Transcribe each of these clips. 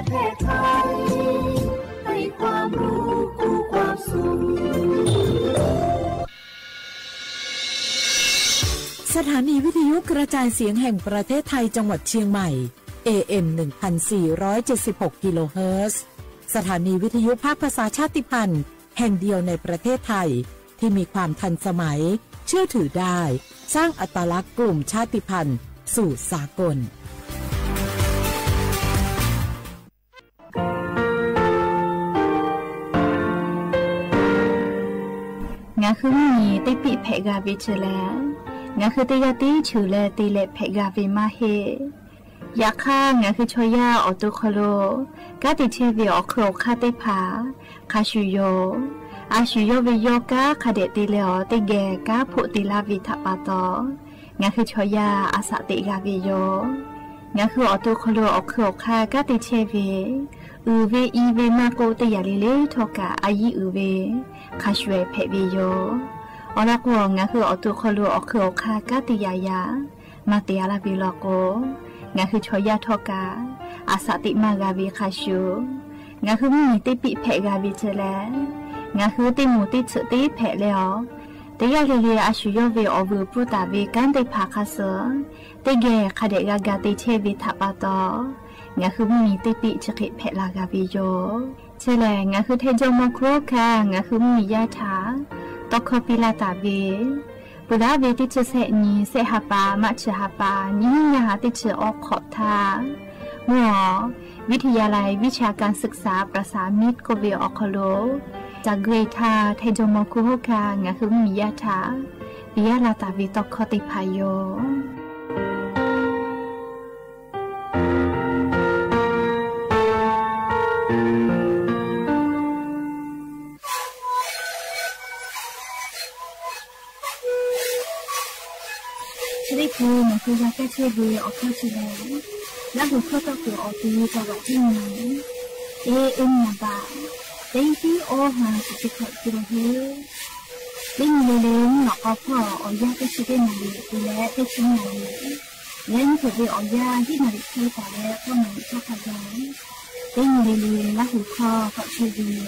เทศไทยให้ความรู้คู่ความสุขสถานีวิทยุกระจายเสียงแห่งประเทศไทยจังหวัดเชียงใหม่ AM 1476 กิโลเฮิรตซ์สถานีวิทยุภาคภาษาชาติพันธุ์แห่งเดียวในประเทศไทยที่มีความทันสมัยเชื่อถือได้สร้างอัตลักษณ์กลุ่มชาติพันธุ์สู่สากลงาคือมีติปิเพกาวิชแลงาคือติยาติชูแลติเลเพกาวิมาเฮยาค่างาคือชอยาออตุคโลกาติเชวิออโครคาติผาคาชูโยอาชูโยวิโยกาคาเดติเลอติแกกาพุติลาวิทปาตองาคือชอยาอาสติกาวิโยงาคือออตุคโลออโครคากาติเชวิอูเวอีเวมาโกติยาลิเลทอกาอายีอูเวคาชเวเพวิโยอลักวงงาคืออตุคโลอคืออคากาติยายามาติยาลาบิลโกงาคือชอยาทอกาอาสติมากาวิคาชูงาคือมีติปิเพกาวิเจแลงาคือติมูติสุติเพเลอติยาลิเลอาชูโยเวอบูปุตาเวกันติภาคาเสติเกคาเดกากาติเชวิทัปาตองาคือมีติปิจกิเพลากาวิโยเชแลงาคือเทจมโครคางาคือมียาถาตอคปิลาตาเวปุระเวติเชเสนีเสหปามัชหปานิยาติเชออกขอบทาหมอวิทยาลัยวิชาการศึกษาประสานมิตรกเวออคโลจากเกรธาเทจมคุโฮคางาคือมียาถาปิยาลาตาเวตอคติพายโยคือมันคือยาแก้เชื้อเบื่อออกเข้าชีวิตแล้วหัวข้อก็คือออกตีกับว่าที่ไหนเอ็มนะบ้าเต็งที่โอหาสุดที่เขาคือเฮ้ยเต็งเลี้ยงหนอกพ่อออกยาแก้เชื้อได้มาเลยดูแลได้ชิ้นไหนเลี้ยงถือไปออกยาที่มาดิคีแต่แล้วก็มันชอบขยันเต็งเลี้ยงแล้วหัวข้อก็เชื้อเบื่อ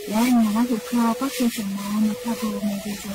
และงานแล้วหัวข้อก็เชื้อสมองมาทำดูในดีโด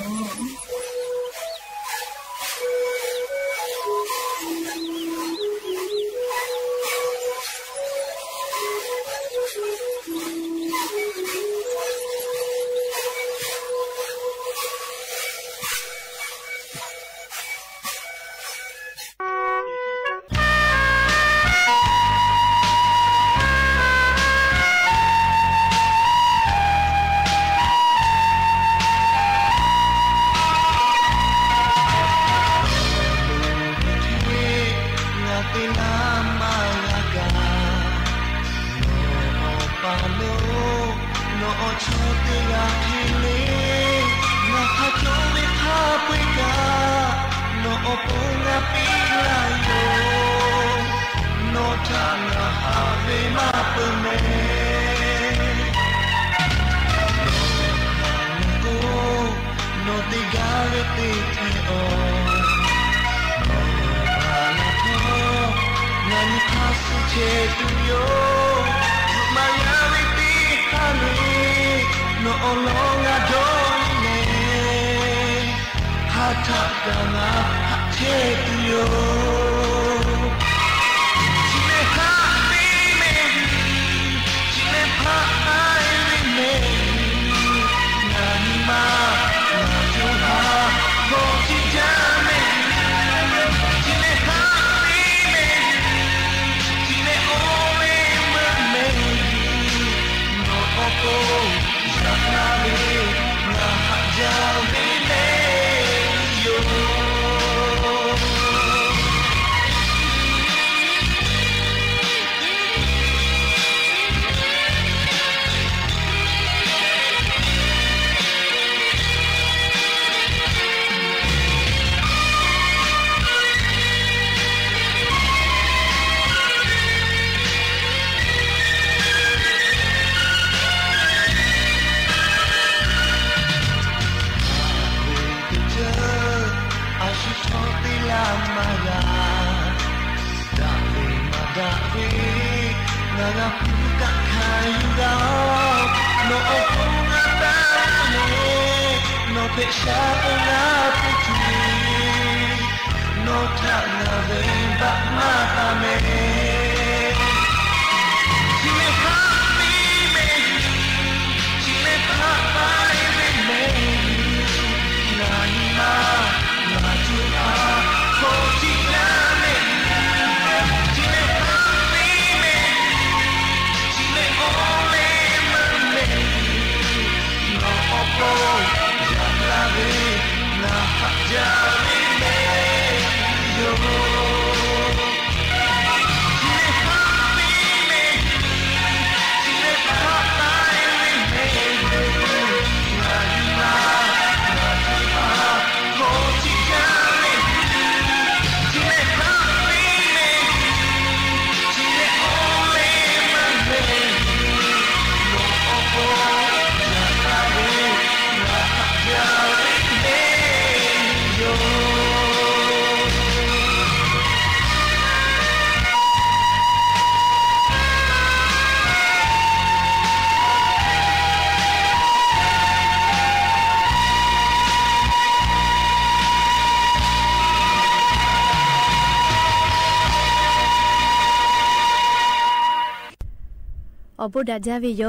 อบุดาจาวิโย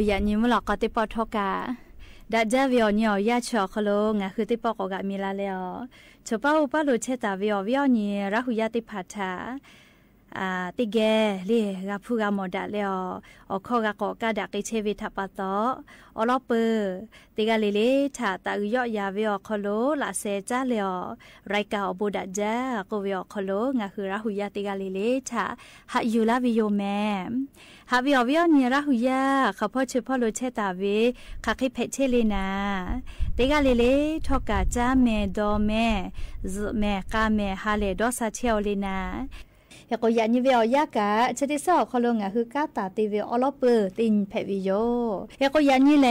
อย่านิมหลอกก็ติปอทกาดาจาวิโอเนี่ยยาชอคโลงะคือติปอกกะมีลาเลอชป้าอุปาลุเชตาวิโอวิโอนี่ราหุยาติพัทธาติเกลีกะพูกะหมดาเลอข้อกะกอกะดะกิเชวิทัปปะตออลอเปติกะเลทาตะยอยาวิโอคโลลาเซจาเลอไรกาอบุดาจากวิโอคโลงะคือราหุยาติกะเลทาหะยูลาวิโยแมฮาวิอวิอนีราหุยาเขาพ่อชื่อพ่อโลเชตาเวคักให้เพชเชเลนาเตกาเลทอกาจาเมดอเมซเมกาเมฮาเลดอซาเชลเลนายากยันยิเวอยากะเชติซอคลงะคือกาตาติเวอลอเปตินเพวิโยยากยันยิเล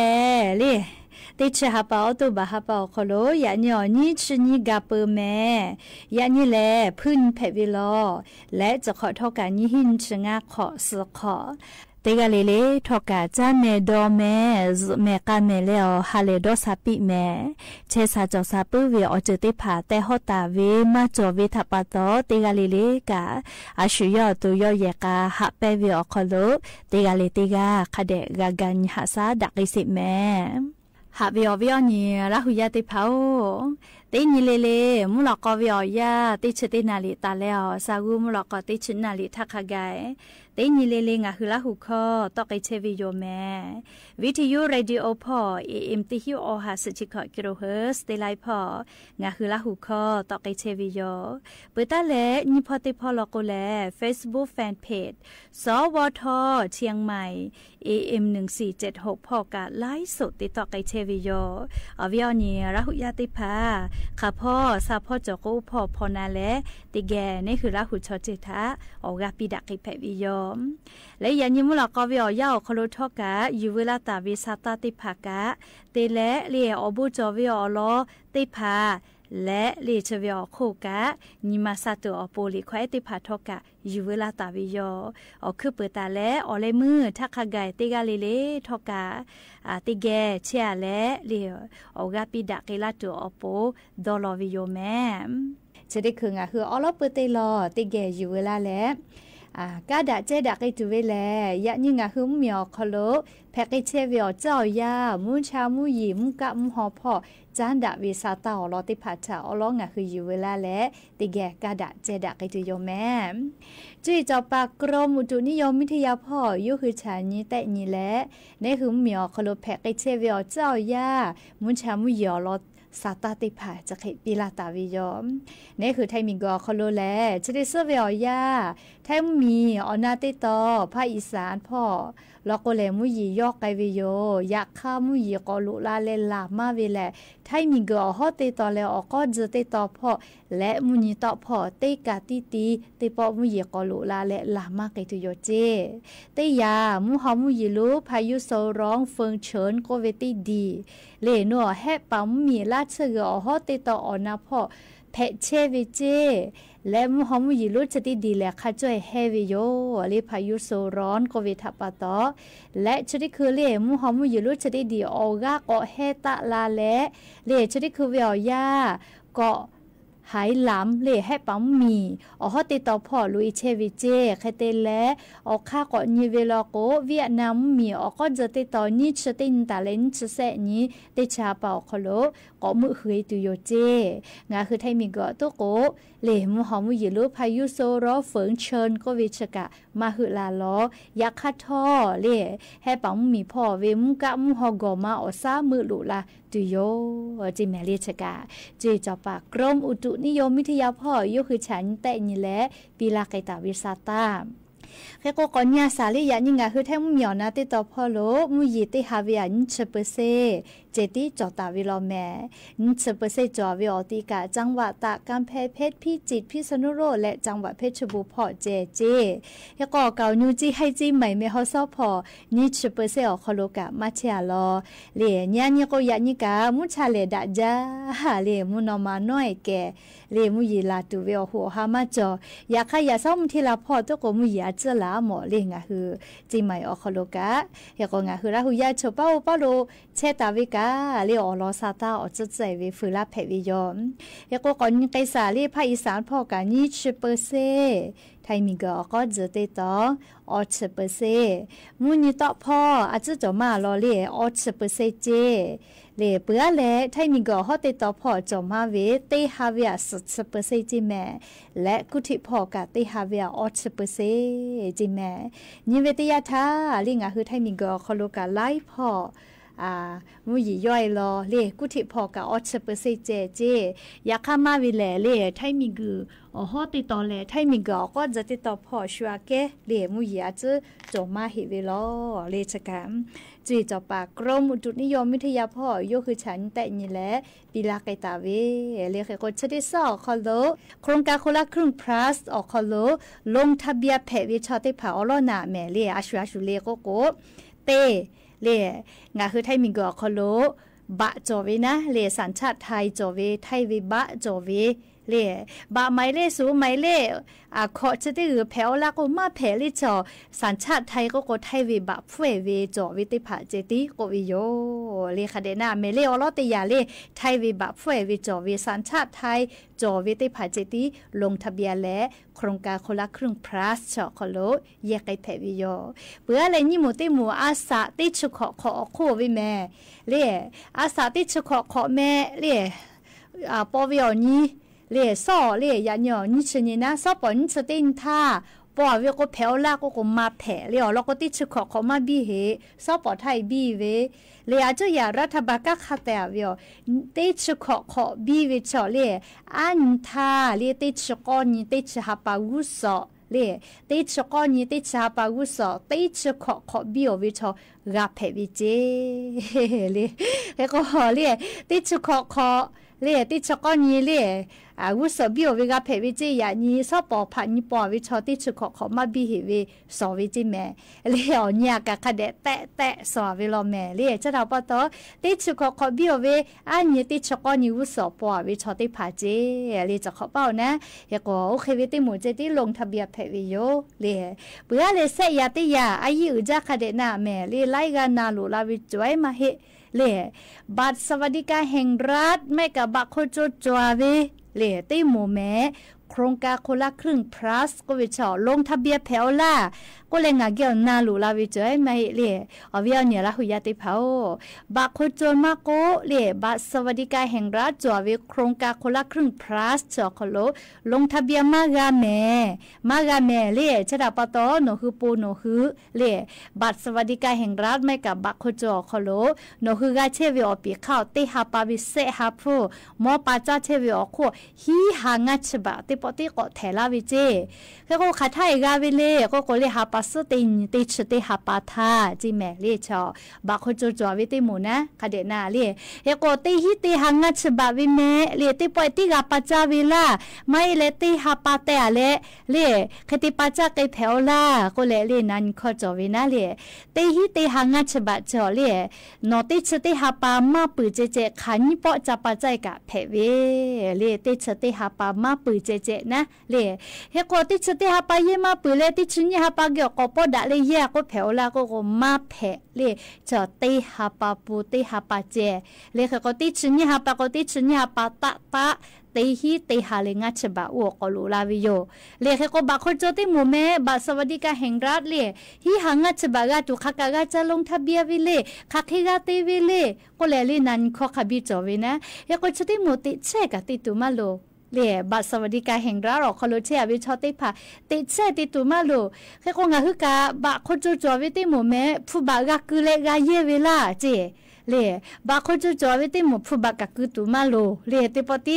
ติชฮาปาอตุบาฮาปาคโลยาญอนิชนิกาเปเมยาญิเลพึ่นเพวิโลและจะขอทอกานิหินชงาขอสขอเตกาเลทอกาจาเมดอเมเมกาเมเลอฮาเลดอซาปิเมเชซาจอซาปุเวอเจติผาแต่ฮอตาเวมาจอเวทัปปะตอเตกาเลกาอาชุยอตุยอเยกาฮะเปเวอคโลเตกาเลติกาคาเดกากันหาซาดักอิสิเมหาวิอวิอนีราหุยาติเผาเตนิเลมุลกอวิอยาติชตินาลิตาเลอซากุมุลกอติชนาลิทักขะไกเตนิเลงะหุลาหุคอตอกไอเชวิโยแมวิทยุเรดิโอพอAMติฮิโอหาสิกกิโลเฮิรตซ์เตไลพองะหุลาหุคอตอกไอเชวิโยเปตาเลนิพอติพอลโกเล Facebook Fan Page สวทเชียงใหม่ AM 1476พอกะไลฟ์สดติดต่อไกเชวิโยอวิอนีราหุยาติพาข้าพ่อซาพ่อจอกูพ่อพอนาและติแกนี่คือราหุชอจิตาออกาปิดักกิเพวิโยและยันยิมุลกอวิอยาคโลทอกะยูเวลาตาวิสาตาติภากะเตและเลียอบุจอวิอลอติภาและเลชเวียโคกะนิมาซาตัวอโปลิควายติภาทอกะยูเวลาตาวิโยอคือเปิดตาและอเลมือทักขะไกติกาเลทอกะติแกเชียและเลออกาปิดักกิลาตัวอโปดอลวิโยแมจะได้คืองะคืออลอเปเตลอติแกยูเวลาและกาดาเจดักไอตัวเวลยะนี่งะคือเมียวคโลแพกไอเชเวียวเจ้ายามุชามุยิมกะมุหอพอจานดาวิซาตาอลอติพัชาอลองะคืออยู่เวลาและติแกกาดาเจดักไอตัวโยแม่จุยจอปากกรมอุตุนิยมวิทยาพ่อยุคือชานี้แต่นี้และนี่คือเมียวคโลแพกไอเชเวียวเจ้ายามุชามุยอลอซาตาติผาจะเขปิลาตาวิยอมนี่คือไทยมีกอคโลแลจะได้เสื้อเวียยาไทยมีอนาติตอภาคอีสานพ่อแล้วก็เลยมุยยอกไกวิโยอยากข้ามุยกอลุลาเลลามาเวแลไทยมีกอฮอติตอแล้วก็จะติตอพ่อและมุยตอพ่อเตกาติตีติปอมุยกอลุลาเลลามาไกตุโยเจเตยามุฮามุยลุพายุโซร้องเฟิงเฉินโกเวติดีเลนัวแฮปั๊มมีลาเชกอฮอติตออนาพ่อเพเชวิเจ และมุฮอมยิลุจะได้ดีแลค่ะจ่วยเฮวิโยเลพายุโซร้อนโควิดทับปะตอและจะได้คือเลมุฮอมยิลุจะได้ดีออกาเกาะเฮตะลาและเลจะได้คือเวียวยาเกาะหายหลำเลยให้ปั๊มมีออกติดต่อพ่อลุยเชวิเจใครเตและออกข้าก่อนยีเวลาโกเวียดนามมีออกก็จะติดต่อนี่ชตินตาเลนชเสนี้ติชาเป่าคโลก็มือเฮยตุโยเจงาคือไทยมีก็ตุโกเลยมุหอมยิลุพายุโซรอเฟิงเชิญก็วิชกะมาหืลาล้อยักษ์ท่อเลยให้ปั๊มมีพ่อเวมุกะมุหอกมาอซามือลุลาตุโยจิแมลีชกะจีจอปากกรมอุตุนิยมวิทยาพ่อยกคือฉันแต่นี่แหละปีลาไกตาวิสาตาแค่ก็ก่อนยาสาลียานิงาคือแท้มุเหมียวนะติต่อพ่อโลมุยีติฮาวิอันเชเปเซเจติจอตาวิลอแม่นเชเปเซจอวิออติกาจังหวัดตากกำแพงเพชรพิจิตรพิษณุโลกและจังหวัดเพชรบูรณ์พ่อเจแล้วก็เกานูจีให้จีใหม่ไม่เฮาซอพอนี่เชเปเซออกคโลกะมาเชียลอเหลียญานี่ก็ยานิกามุชาเลดะจาเหลียมุนอมาน้อยแก่เหลียมุยีลาตุเวอหัวฮามาจออยากให้ยาซ้อมทีละพ่อตัวก็มุยีอาเจลาหมอเลี้ยงอะคือจีไม่ออกคโลกะอยากก็งาคือราหุยาชอบเป้าโลเชตาวิกาเลี้ยออลอซาตาออกจะใจวิฟืลาเพวิยอมอยากก็ก่อนไกสาเลี้ยภาคอีสานพ่อกันนี่10%ไทยมีก็จะติดต่อ10%มุนีต่อพ่ออาจจะจะมารอเลี้ย10%เจเล่เปื้อเล่ไทยมีก็ฮอติดต่อพ่อจอมาเวเตฮาเวีย10%จิแม่และกุฏิพ่อกะเตฮาเวีย10%จิแม่นิเวศยาทาลิงอ่ะคือไทยมีก็คโลกะไล่พ่อมุยย่อยรอเล่กุฏิพอกะ10%เจอยากข้ามาวิแลเล่ไทยมีกือฮอติดต่อเล่ไทยมีก็จะติดต่อพ่อชัวเกเล่มุยอาจจะจอมาเฮเวลอเล่ชะกันจีจอปากกรมอุตุนิยมวิทยาพ่อยกคือฉันแต่นี่แหละปีลาไกตาเวเรียกคนชดิสอคอโลโครงการคนละครึ่ง plus ออกคอโลลงทะเบียนแพวิชอติผาอลอนาแม่เลียอาชูเลโกโกเตเลียงาคือไทยมีก็คอโลบะจอเวนะเลียสัญชาติไทยจอเวไทยวิบะจอเวเล่บะไม่เล่สูไม่เล่ขอจะได้แผลละก็มาแผลลิจอสัญชาติไทยก็ไทยวิบะผู้เวจอวิติผาเจติก็วิโยเล่คาเดน่าเมเล่อลอติยาเล่ไทยวิบะผู้เวจอวิสัญชาติไทยจอวิติผาเจติลงทะเบียนและโครงการคนละครึ่ง plus ชอคโลแยกไอแผลวิโยเปื่ออะไรนี่หมูติหมูอาสาติชุขอขอโควิแม่เล่อาสาติชุขอขอแม่เล่ปอวิโอนี้เล่ซ้อเล่ยันยอนี่ชนินะซ้อปอนสตินท่าปอวิก็แผ่วลาก็มาแผ่เล่แล้วก็ติดชขอมาบีเฮซ้อปอไทยบีเวเล่อาจจะอย่ารัฐบาลก็ขัดแต่วิวติดชขอบีเวชอเล่อันท่าเล่ติดชกอนี่ติดชหาปาวุสอเล่ติดชกอนี่ติดชหาปาวุสอติดชขอบีอวิชอรับแผ่วิเจเล่แล้วก็เล่ติดชขอเล่ติดชกอนี่เล่วุสบิโอวิกาเพวิจิยานี่ซอปอพันนี่ปอวิชอติชุขอมาบิหิวิสอวิจิแม่เลี้ยวเนี่ยกะคเดแตะสอวิลอแม่เลี้ยจะเราปะตอติชุขอบิโอวิอันนี้ติชกอนี่วุสปอวิชอติผาเจเลี้ยจะขอเป้านะยก็โอเควิติหมูเจติลงทะเบียนเพวิโยเลี้ยเปื่อเลี้ยเสยาติยาอายุจะคเดน่าแม่เลี้ยไล่กันนาลูลาวิจวยมาเฮเลี้ยบัตรสวัสดิการแห่งรัฐไม่กับบัตรโคจรจวเวเล่ตีหมูแม่โครงการคนละครึ่ง plus ก็วิชาลงทะเบียนแผวล่าก็เลยงาเกี่ยวนาลูลาวิจอยไม่เล่เอาวิเอาเนี่ยละหุยาติเผาบักคนจนมากก็เล่บัตรสวัสดิการแห่งรัฐจวบโครงการคนละครึ่ง plus จอคโลลงทะเบียนมากาแม่เล่จะดับปะตอโนคือปูโนคือเล่บัตรสวัสดิการแห่งรัฐไม่กับบักคนจอคโลโนคือกาเชวิอปีข้าวเตหาปาบิเซหาโพมอปาจ้าเชวิอโคฮีหางัชบะติปติก็แถลาวิเจแล้วก็ขาไทยกาวิเล่ก็เลยหาปัสตินติชติหาปาทาจิแม่เล่ชอบาคนจวิติหมูนะคเดนาเล่แล้วก็ติฮิติหางัชบะวิเมเล่ติปติกาปาจาวิลาไม่เล่ติหาปาเตะเล่คติปาจาไกแผวลาก็เล่นันขอจวินะเล่ติฮิติหางัชบะจอเล่นอติชติหาปามาปือเจขันปอจะปาใจกะเพเวเล่ติชติหาปามาปือเจ นะเล่เฮโกติชติฮาปาเยมาปุเลติชุนยฮาปาเกก็ปอดะเลเยก็แผวลาก็มาแผเล่จอติฮาปาปูติฮาปาเจเล่ก็ติชุนยฮาปาก็ติชุนยฮาปาตะตีฮีตีฮาเลงัชบะอวกลูลาวิโยเลขก็บักคนโจติโมเมบัสวัสดิการแห่งรัฐเลฮีหังัชบะกาตุขากากาจะลงทะเบียนวิเลคักเฮกาตีวิเลก็เลลีนันขอขบิจวินะยก็โจติโมติเชกติตุมาโลเล่บัสวัสดิการแห่งรัฐออกคอลเชียวิชอติพาติเชติตุมาโลแค่คงฮึกาบักคนโจจวิติโมเมผู้บักกึเลกาเยเวลาเจเล่บางคนจะจอวิติหมดผู้บักกักตุมาโลเล่ติปติ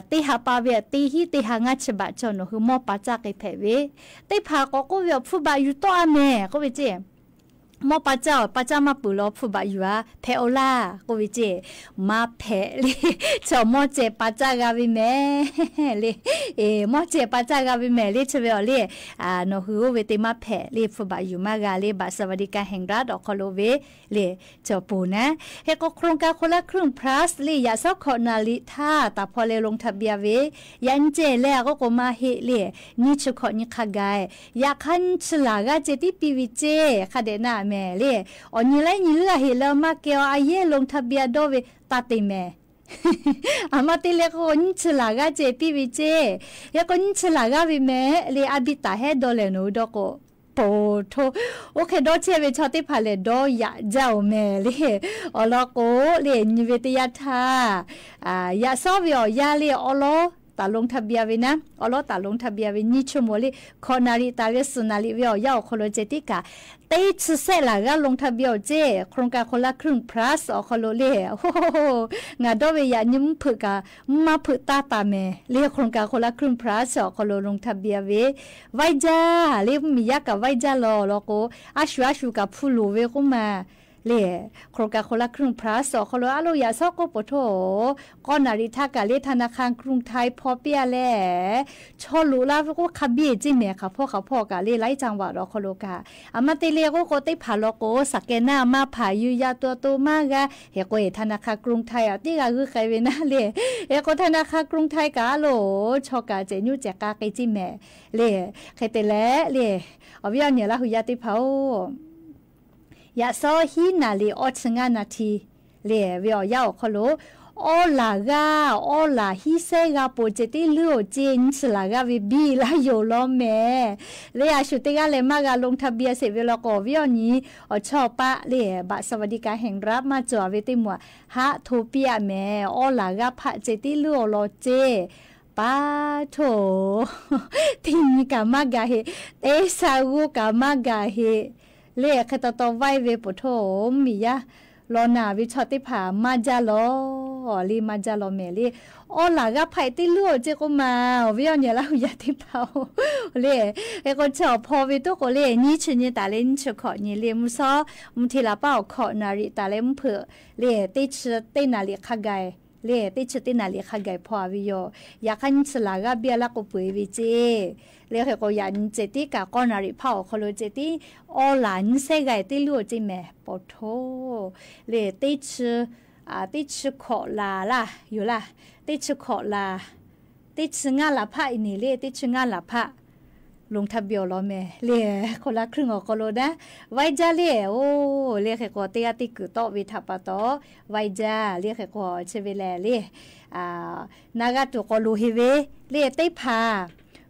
ติหาปาเวติฮีติหางาฉบับจนคือมอปาจากไอเพเวติพาก็เวผู้บักอยู่ตัวแม่ก็วิเจมอปาเจ้ามาปุโลผู้บักอยู่เพโอลาก็วิเจมาเพเล่จอมอเจปาจากาวิเมเล่มอเจปาจากาวิเมเล่เชเวอเล่โนคือเวติมาเพเล่ผู้บักอยู่มากาเล่บัสวัสดิการแห่งรัฐออกคอลเวเล่จอปูนะเฮก็โครงการคนละครึ่ง plus เล่ยาซอกขอนาลิท่าแต่พอเล่ลงทะเบียนเวยันเจแล้วก็มาเฮเล่นี่ชุขอนี่ขกายอยากขันฉลากาเจติปีวิเจคเดน่าแม่เล่อันนี้ไรนี่เลือเฮลมาเกียวอาเยลงทะเบียนโดเวตาติแม่อามาติเลก็นี่ฉลากาเจปีวิเจยาก็นี่ฉลากาวิแม่เล่อบิตาเฮโดเลนูดอกโปโทโอเคดอเชเวชอติพาเลดอยะเจ้าแม่เล่อลอโกเล่นิเวตยาทายาซอวิอยาเล่อลอตาลงทะเบียนไว้นะอลอตาลงทะเบียนไว้นี่ชั่วโมงลิคอนาริตาเลสุนาลิวิอยาโคโลเจติกาเตชเซลากาลงทะเบียนเจโครงการคนละครึ่ง plus อโคโลเล่โอ้โหงาดอเวียนิมผึกามาผึตาแม่เล่โครงการคนละครึ่ง plus อโคโลลงทะเบียนไว้จ้าเล่มียากะไว้จ้าลอแล้วก็อาชูกับผู้ลูเวก็มาเล่โครงการคนละครึ่ง plus อโคโลอาโลยาซอกก็ปโถก็นาริทากาเล่ธนาคารกรุงไทยพอเปียแลชอลูลาก็คาเบียจิแม่ค่ะพ่อกาเล่ไล่จังหวัดอโคโลกาอามาเตเลก็ติพาโลโกสักเกนามาผายุยาตัวโตมากะเฮก็ธนาคารกรุงไทยอ่ะติกาคือใครเวนะเล่เฮก็ธนาคารกรุงไทยกาโลชอกาเจญูแจกาเกจิแม่เล่ใครเตเลเล่อวิญญาณละหุยาติเผายาซอฮีนาลีออชงานาทีเล่เวียยาคโลออลากาออลาฮิเซกาโปเจติลูเจนสลากาวิบีลาโยโลเมเลียชุติกาเลมากาลงทะเบียนเสเวลกอวิอนี้อชอปะเล่บัสวัสดิการแห่งรัฐมาจอเวติมัวฮะโทเปียแมออลากาพะเจติลูโลเจปาโถทิมีกามากาเฮเตซาวูกามากาเฮเล่แค่ตอไว้เวปุโถมียะลอนาวิชอติผามาจาลอลีมาจาลอเมลีออลากาไผติลัวเจก็มาวิอเนี่ยละยาติเผาเล่ไอ้ก็ชอบพอวิตุก็เล่นี่ชนี่ตาเล่นชขอนี่เล่มุซอมุทีละเป้าขอนาริตาเล่มเผือเล่ติชตินาลิขกายเล่ติชตินาลิขกายพอวิโยอยากขันสลากาเบียละก็ปุยวิเจเรียกเขายันเจติกาก้อนนาริเผาคอโลเจติออหลานเซไกติลัวจิแม่ปโทเล่ติชขอลาล่ะอยู่ล่ะติชขอลาติชงาลาพะอินี่เล่ติชงาลาพะลงทะเบียนล้อแม่เล่คนละครึ่งออกโลนะไว้จ้าเล่โอ้เรียกเขาเตียติกุโตวิทัปโตไว้จ้าเรียกเขาเชเวแลเล่นากาตุกอลูฮิเวเล่ติพา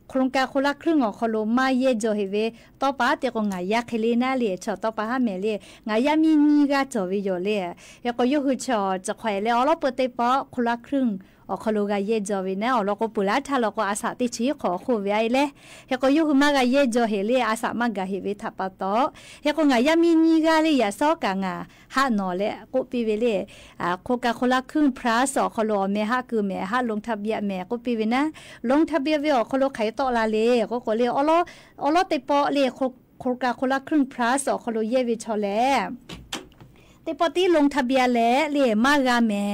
โครงการคนละครึ่งออกโลมาเยจอฮิเวต่อไปเตก็งายาเคลีน่าเล่ชอต่อไปหาแม่เล่งายามีนีกาจอวิโยเล่ยก็ยุหือชอจะไขว่เล่อลอเปเตปอคนละครึ่งออกโลกาเยจอวินะอลก็ปุระทาลก็อาสาติชีขอคูเวไอเล่เฮก็ยุหือมากาเยจอเฮเล่อาสามากาเฮเวทัปโตเฮก็งายามีนีกาเล่ยาซอกางาฮานอเล่ก็ปีเวเล่โคกาคนละครึ่งพระสอคโลเมฮะคือแม่ฮะลงทะเบียนแม่ก็ปีเวนะลงทะเบียนเวอคโลไขตอลาเล่ก็เล่อลเตปอเล่โคกาคนละครึ่งพระสอคโลเยวิชอแลเตปอตีลงทะเบียนแลเล่มากาแม่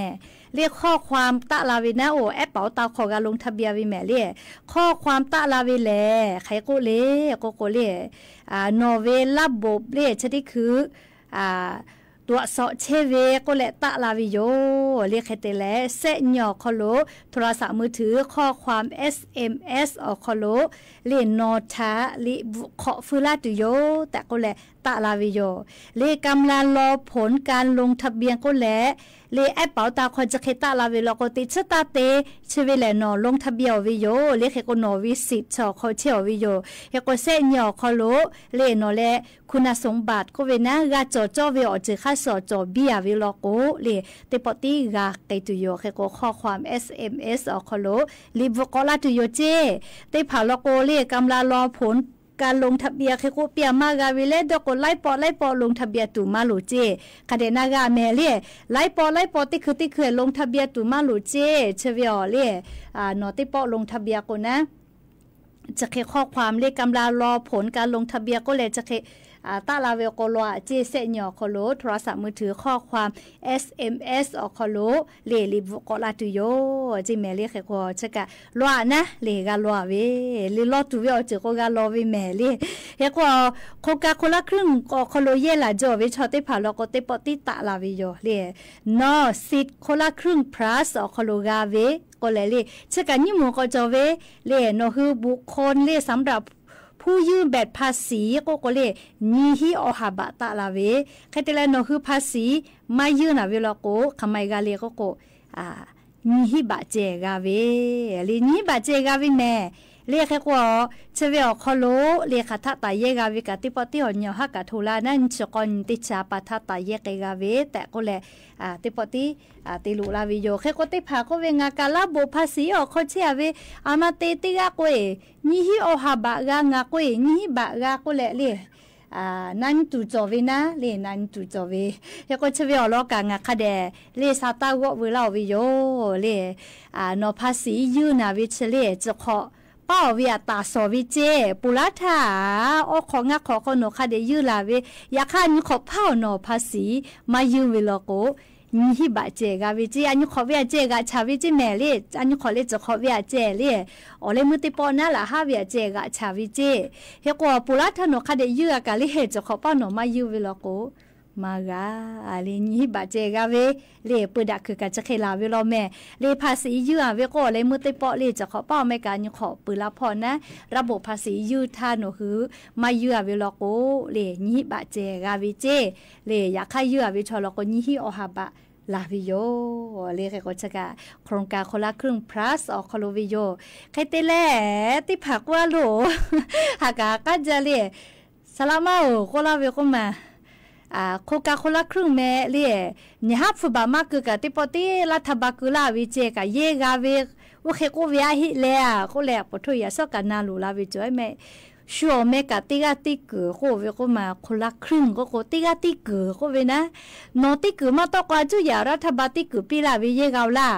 เรียกข้อความตะลาวินะโอแอปเป๋าตาขอการลงทะเบียนวิแม่เรียข้อความตะลาวิแลใครก็เล่ก็เล่นอร์เวย์ระบบเล่ชนิดคือ ตัวสอเชเวก็แหละตะลาวิโยเรียกให้เตแลเสหยอคอโลโทรศัพท์มือถือข้อความ SMS ออคอโลเรียนนอทาลิขอฟืลาตุโยแต่ก็แหละตะลาวิโยเรียกำลังรอผลการลงทะเบียนก็แหละเรียแอปเป๋าตาคนจะเคตะลาวิโลก็ติดชะตาเตชเวแลนอลงทะเบียนวิโยเรียกให้ก็นอวิสิตชอเขาเชี่ยววิโยเฮก็เสหยอคอโลเรียนอแลคุณสมบัติก็เวนะกาจอเวอจือค่าสอจอเบียวิโลโกเรียเตปอตีกาไกตุโยเฮก็ข้อความ SMS ออคอโลลิบก็ลาตุโยเจเตผาโลโกเรียกำลังรอผลการลงทะเบียนคือกูเปียมากาวิเลดก็ไล่ปอลงทะเบียนตุมาลูเจคาเดนากาเมเลียไล่ปอติคือลงทะเบียนตุมาลูเจเชวิอเลียนอติปอลงทะเบียนก็นะจะเคข้อความเรียกกำลังรอผลการลงทะเบียนก็เลยจะเคตาลาเวโกโลเจเซญอคอโลโทรศัพท์มือถือข้อความ SMS อคอโลเลลิบกอลาตุโยจิเมลีเคโกชะกะลวนะเลกาลวเวลิลอตุเวอจิโกกาลอเวเมลีเฮโกโคกาโคลาครึ่งกอคอโลเยลาจอเวชอเตผาลกเตปติตาลาเวโยเลนอซิดโคลาครึ่ง plus อคอโลกาเวก็เลยเลชะกะนิมก็จอเวเลนอคือบุคคลเลสำหรับผู้ยื่นแบบภาษีก็เลยนี่ฮิอหาบะตะลาเวใครแต่ละนอคือภาษีไม่ยื่นอะเวลาโกทำไมกาเลก็นี่ฮิบะเจกาเวลีนี่บะเจกาเวแม่เรียกแค่ว่าเชเวอคอโลเรียกทัตตาเยกาเวกติปติหอนยฮักกะทุลานั่นชกอนติชาปทัตตาเยกาเวแต่ก็เลยติปติติลุลาวิโยแค่ก็ติพาก็เวงากาลาโบภาษีออกเขาเชื่อเวอามาเตติกาโกเอนี่ฮิโอฮาบะกางาโกเอนี่ฮิบะกาโกเลเรียนั่นตูจอเวนะเลนั่นตูจอเวแล้วก็เชเวอลอกางาคาเดเลซาตาวะเวลาวิโยเลนอภาษียูนาวิเชเลจะขอป้าวิอาตาสวิเจปุระถาโอของงาขอคนคาเดยืลาเวยาคานี่ขอเผาหนอภาษีมายืเวลโกนี่ฮิบะเจกาวิเจอันนี้ขอเวียเจกาชาวิเจแม่เลอันนี้ขอเลจะขอเวียเจเลโอเลมุติปอนะละฮาเวียเจกาชาวิเจเฮกว่าปุระถาหนอคาเดยืกาเลจะขอเผาหนอมายืเวลโกมากาอะไรนี่บาเจกาเวเลปดักคือการจะเคลาเวลาแม่เลภาษียืเวก็เลยมือติปอเลจะขอเป้าไม่การขอปืนละพอนะระบบภาษียืท่าหนูคือมายืเวลาโกเลนี่บาเจกาเวเจเลอยากให้ยืเวชอลก็นี่อหาบะลาวิโยเลขก็จะกะโครงการคนละครึ่ง plus ออกคอลวิโยใครเตแลติผักว่าโลหากาก็จะเลสลามาโอโคลาเวก็มาโคกาโคลาครึ่งแม่เลี่ยนี่ฮับฟุบามากคือกะติปอติรัฐบาลกุลาวิเจกะเยกาเวว่าเคกูเวียฮิเลอะก็แลปทุยาสกันนาลูลาวิจอยแม่ชัวแม่กะติกาติกโคเวก็มาโคลาครึ่งก็โคติกาติกโคเวนะโนติกมาตอกว่าจุยารัฐบาลติกปีลาวิเยกาลา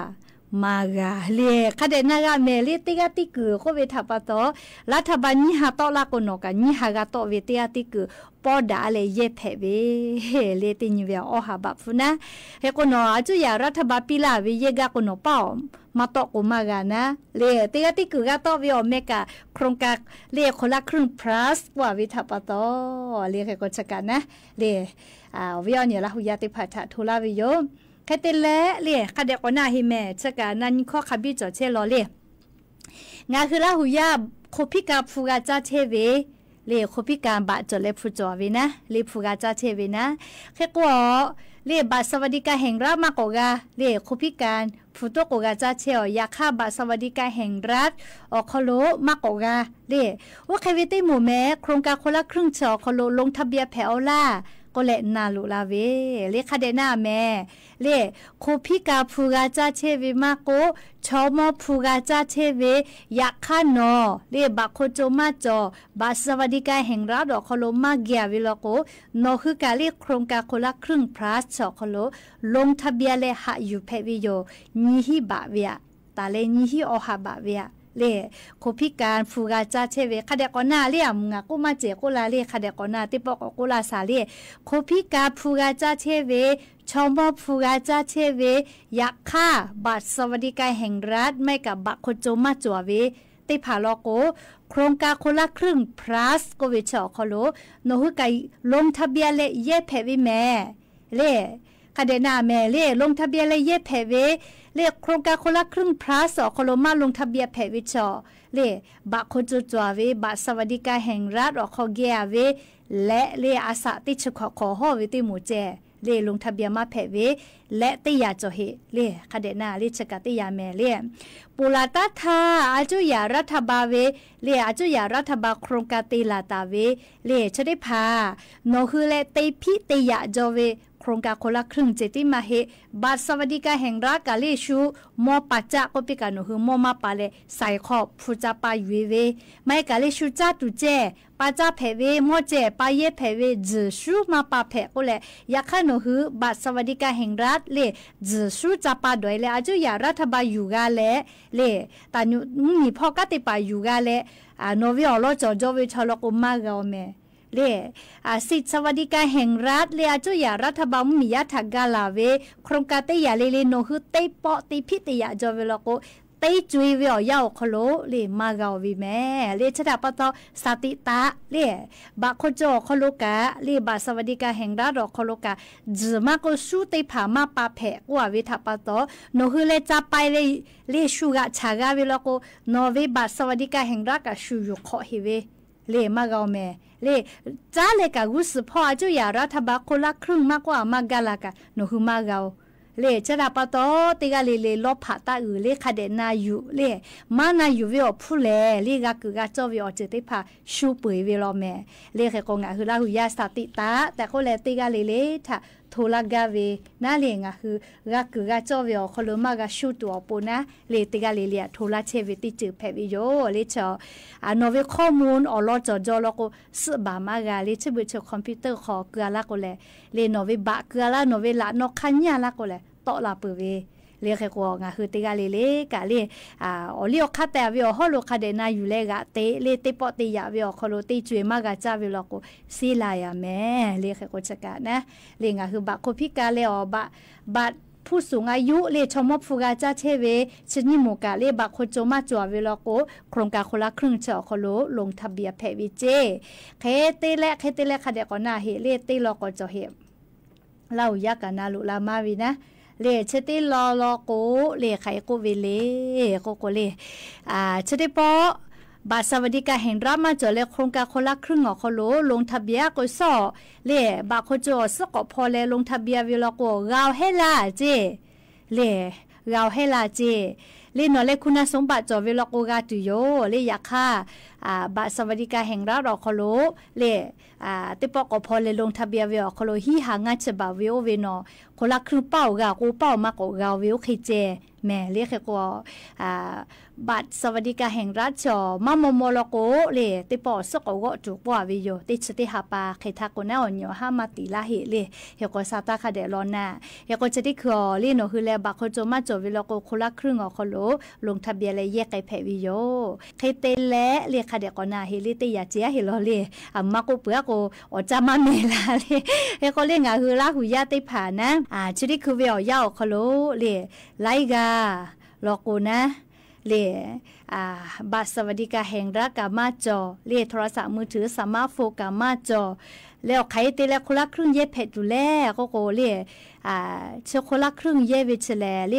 มากาเลคาเดนากาเมลิติกาติกโคเวทับปะโตรัฐบาลนี่หาตอลาโกโนกะนี่หากาโตเวติกาติกปอดาเลเยเพเวเลตินิเวอหาบับฟุนะเฮโกโนอาจุยารัฐบาลปีลาวิเยกาโกโนเป้ามาตอกมากานะเลติกาติกกาโตวิอเมกาโครงการเลคนละครึ่ง plus กว่าวิทับปะโตเลเฮโกชะกันนะเลวิอเนี่ยละหุยาติพัททุลาวิโยแค่เตเลเลี่ยคาเดกนาฮิเมชะกานันข้อคบิจอเชลอเลี่ยงาคือละหุยาโคพิกาฟูกาจาเทเวเลี่ยโคพิการบะจอเลฟูจอเวนะเลี่ยฟูกาจาเทเวนะแค่กัวเลี่ยบัตรสวัสดิการแห่งรัฐมากกว่าเลี่ยโคพิการฟูโตกกาจาเชอยาค่าบัตรสวัสดิการแห่งรัฐออกคโลมากกว่าเลี่ยว่าใครเวติหมู่แม้โครงการคนละครึ่งชอคโลลงทะเบียนแผวล่าก็เลนาลูลาเวเลคาเดนาแม่เลโคพิกาฟูกาจาเชเวมาโกชอมอฟูกาจาเชเวยาคานอเลบักโคโจมาจอบาสวัสดิการแห่งรัฐดอกคโลมาเกียวิลโกโนคือการเรียกโครงการคนละครึ่ง plus ชอคโลลงทะเบียนเลหะอยู่เพวิโยนิฮิบะเวียตาเลนิฮิอหาบะเวียเลโคพิการฟูกาจาเชเวคาเดกอนาเลียมงากุมาเจกุลาเลคาเดกอนาติปอกกุลาสาเลโคพิกาฟูกาจาเชเวชอมอฟูกาจาเชเวยาค่าบัตรสวัสดิการแห่งรัฐไม่กับบักโคโจมาจัวเวติผาลอโกโครงการคนละครึ่ง plus โกวิชอคโลโนหุไกลงทะเบียนเลเยเพวิแม่ เล่คาเดนาแม่เล่ลงทะเบียนเลยเย่แผ่เวเล่โครงการคนละครึ่งพลัสโคโลมาลงทะเบียนแผ่วิชอเล่บักคนจัวเวบักสวัสดิการแห่งรัฐออกขอเกียเวและเล่อาสาติชขอห่อวิติหมู่แจเล่ลงทะเบียนมาแผ่เวและติยาจอเฮเล่คาเดนาเล่ชกติยาแม่เล่ปูลาตาทาอาจุยารัฐบาลเวเล่อาจุยารัฐบาลโครงการติลาตาเวเล่ชได้พาโนคือเล่ติพิติยาจอเวโครงการคนละครึ่งเจติมาเฮบัตรสวัสดิการแห่งรัฐกาเลชูมอปัจจักปิกานุคือมอมาปาเลใส่ขอบผู้จับปาอยู่เวไม่กาเลชูจ้าตุเจปัจจัเพเวมอเจปาเยเพเวจือชูมาปาเพก็เลยอยากขนุคือบัตรสวัสดิการแห่งรัฐเลจือชูจับปาด้วยเลยอาจุยารัฐบาลอยู่กาเลแต่นุมีพ่อกติปาอยู่กาเลโนวิออลจอจอวิชอลกุมากาเมเล่สิทธิสวัสดิการแห่งรัฐเล่อาจุยารัฐบาลมียาทักกาลาเวโครงการเตยาเลโนคือเตยปอติพิตยาจอเวลโกเตยจุยเวียาวคโลเล่มากาวิแม่เล่ชดาปตอสติตาเล่บักโคโจคโลกาเล่บัสวัสดิการแห่งรัฐดอกคโลกาจือมาโกสูเตยผามาปาเพกว่าวิทัปตอโนคือเล่จับไปเล่ชูกะชากาเวลโกโนเวบัสวัสดิการแห่งรัฐกะชูยุขอเฮเวเล่มากาแม่เล่จ้าเล็กกุศพ่อจุยารัฐบาลคนละครึ่งมากกว่ามากาลากะหนูคือมากาเล่จะรับปะโตติกาเล่ลบผาตาเล่คาเดนาอยู่เล่มานาอยู่วิอผู้เล่กะกึกะจอวิอเจติพาชูปุยวิลอแม่เล่แค่กงะคือลาหุยาสติตาแต่ก็เล่ติกาเล่ถ้าโทรกาเวน่าเลี้ยงคือกะกึกะจอวิอคลมากะชูตัวปูนะเล่ติกาเล่โทรเชวิติจือแพวิโยเล่ชอโนเวข้อมูลอลอจอแล้วก็สบามากาเล่ชบุชคอมพิวเตอร์ขอเกลือละก็เลยเล่โนเวบะเกลือละโนเวละนกขันยาละก็เลยต่อละเปเวเรียกแค่กงะคือติกาเล่กะเล่อเลียคัตแต่วิอฮอลคาเดนาอยู่เลกะเตเล่ติปอติยาวิอคโลติจวยมากะจาวิลก็ซีลายาแม่เรียกแค่กจักะนะเรียงะคือบะโคพิกาเลอบะผู้สูงอายุเลชมบฟูกาจาเชเวชนิโมกาเลบักโคโจมาจัวเวลโกโครงการคนละครึ่งเจาะโคโลลงทะเบียนแพวิเจเคเตและคดะก็นาเฮเลเตลก็จอเฮเล่ายากะนาลุลามาวินะเลเชติลอโกเลไขโกเวเลโกเลเชติปอบัตรสวัสดิการแห่งรัฐมาจ่อเลโครงการคนละครึ่งออกโลลงทะเบียนก็สอเล่บักโคจสกพอเลลงทะเบียนวิลโกเราให้ลาเจเล่เราให้ลาเจเล่นอเลคุณสมบัติจ่อวิลโกกาตุโยเล่ยาค่าบัตรสวัสดิการแห่งรัฐออกโลเล่ติปอกพอเลลงทะเบียนวิลโกโลฮีหางาฉบับวิโอเวนอคนละครึ่งเป้ากากูเป้ามากกว่าเราวิวคิเจแม่เรียกแค่ก็บัตรสวัสดิการแห่งรัฐจอมามโมโลโกเลติปอสกก็จุกว่าวิโยติสติหาปาใครทักคนน่าอ่อนโยห้ามาติลาเหเลเฮก็ซาตาคาเดลอนาเฮก็จะได้คือลีโนคือแลบักโคโจมาจอวิโลโกคนละครึ่งออกโลลงทะเบียนเลยแยกไก่แผ่วิโยใครเตและเรียกคาเดกอนาเฮลิเตยาเจียเฮลอเลมาโกเปือโกอจามาเมลาเลเฮก็เรียกงาคือลาหุยาติผ่านนะชุดิคือวิอยาโคโลเลไลกาโลโกนะเลบัตรสวัสดิการแห่งรัฐกามาจอเลโทรศัพท์มือถือสมาร์ทโฟนกามาจอแล้วใครเตะแล้วคนละครึ่งเย็บเพชรดูแลก็โกเลเชื่อคนละครึ่งเย็บวิชแลเล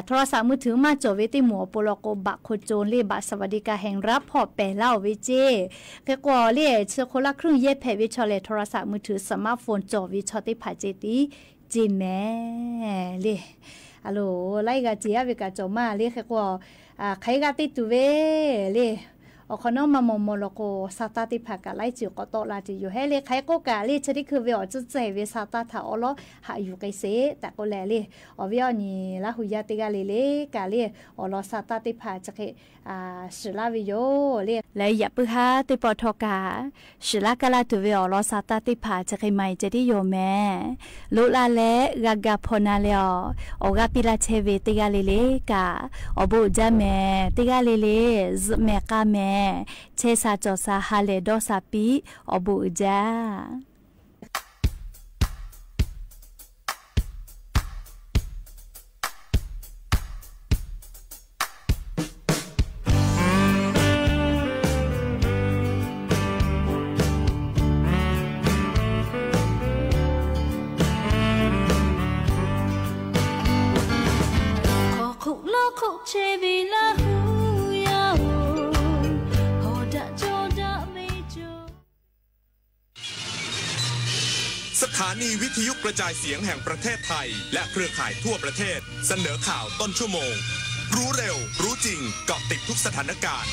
โทรศัพท์มือถือมาจอเวติหมัวปลโกบักโคโจนเลบัตรสวัสดิการแห่งรัฐพอแปลเล่าวิเจก็โกเลเชื่อคนละครึ่งเย็บเพชรวิชแลโทรศัพท์มือถือสมาร์ทโฟนจอวิชติผาเจติจีแม่เลฮัลโหลไล่กะเจียวิกะจอมาเลแค่ก็ใครกะติตุเวเลอคอนอมามโมโลโกซาตาติผักกะไล่จิวก็โตลาจิอยู่ให้เลใครก็กะเลชะดิคือเวอจุใจเวซาตาถาอลอหาอยู่ไกเสแต่ก็แลเลอเวอนี่ละหุยาติกะเลกะเลอลอซาตาติผักจะเคสิลาวิโยเลและอย่าปึหาติปอทกาสิลากะลาตุเวอลอซาตาติผักจะเคไมจะได้โยแม่ลุลาเลกะกะพนาเลออกะปิลาเชเวติกะเลกะอบุจาแม่ติกะเลซแม่กะแม่เชซาจอซาฮาเลดอซาปีอบูจา สถานีวิทยุกระจายเสียงแห่งประเทศไทยและเครือข่ายทั่วประเทศเสนอข่าวต้นชั่วโมงรู้เร็วรู้จริงเกาะติดทุกสถานการณ์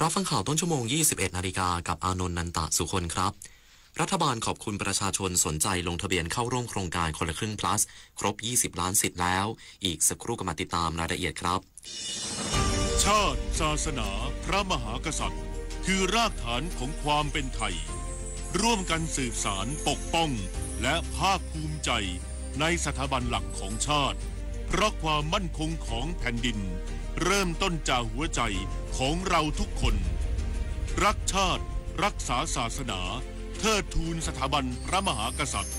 รับฟังข่าวต้นชั่วโมง 21 นาฬิกากับอานนท์นันตะสุคนครับรัฐบาลขอบคุณประชาชนสนใจลงทะเบียนเข้าร่วมโครงการคนละครึ่ง plus ครบ 20 ล้านสิทธิ์แล้วอีกสักครู่ก็มาติดตามรายละเอียดครับชาติศาสนาพระมหากษัตริย์คือรากฐานของความเป็นไทยร่วมกันสืบสานปกป้องและภาคภูมิใจในสถาบันหลักของชาติเพราะความมั่นคงของแผ่นดินเริ่มต้นจากหัวใจของเราทุกคนรักชาติรักษาศาสนาเทิดทูนสถาบันพระมหากษัตริย์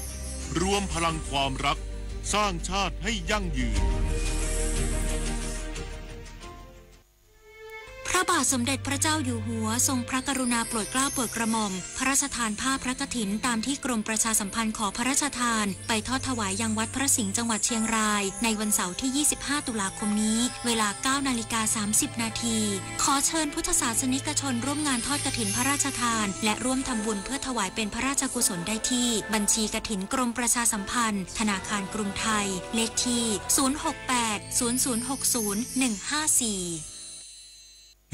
รวมพลังความรักสร้างชาติให้ยั่งยืนพระบาทสมเด็จพระเจ้าอยู่หัวทรงพระกรุณาโปรดเกล้าโปรดกระหม่อมพระราชทานผ้าพระกฐินตามที่กรมประชาสัมพันธ์ขอพระราชทานไปทอดถวายยังวัดพระสิงห์จังหวัดเชียงรายในวันเสาร์ที่ 25 ตุลาคมนี้เวลา 9:30 นาทีขอเชิญพุทธศาสนิกชนร่วมงานทอดกฐินพระราชทานและร่วมทำบุญเพื่อถวายเป็นพระราชกุศลได้ที่บัญชีกฐินกรมประชาสัมพันธ์ธนาคารกรุงไทยเลขที่ 068 0060 154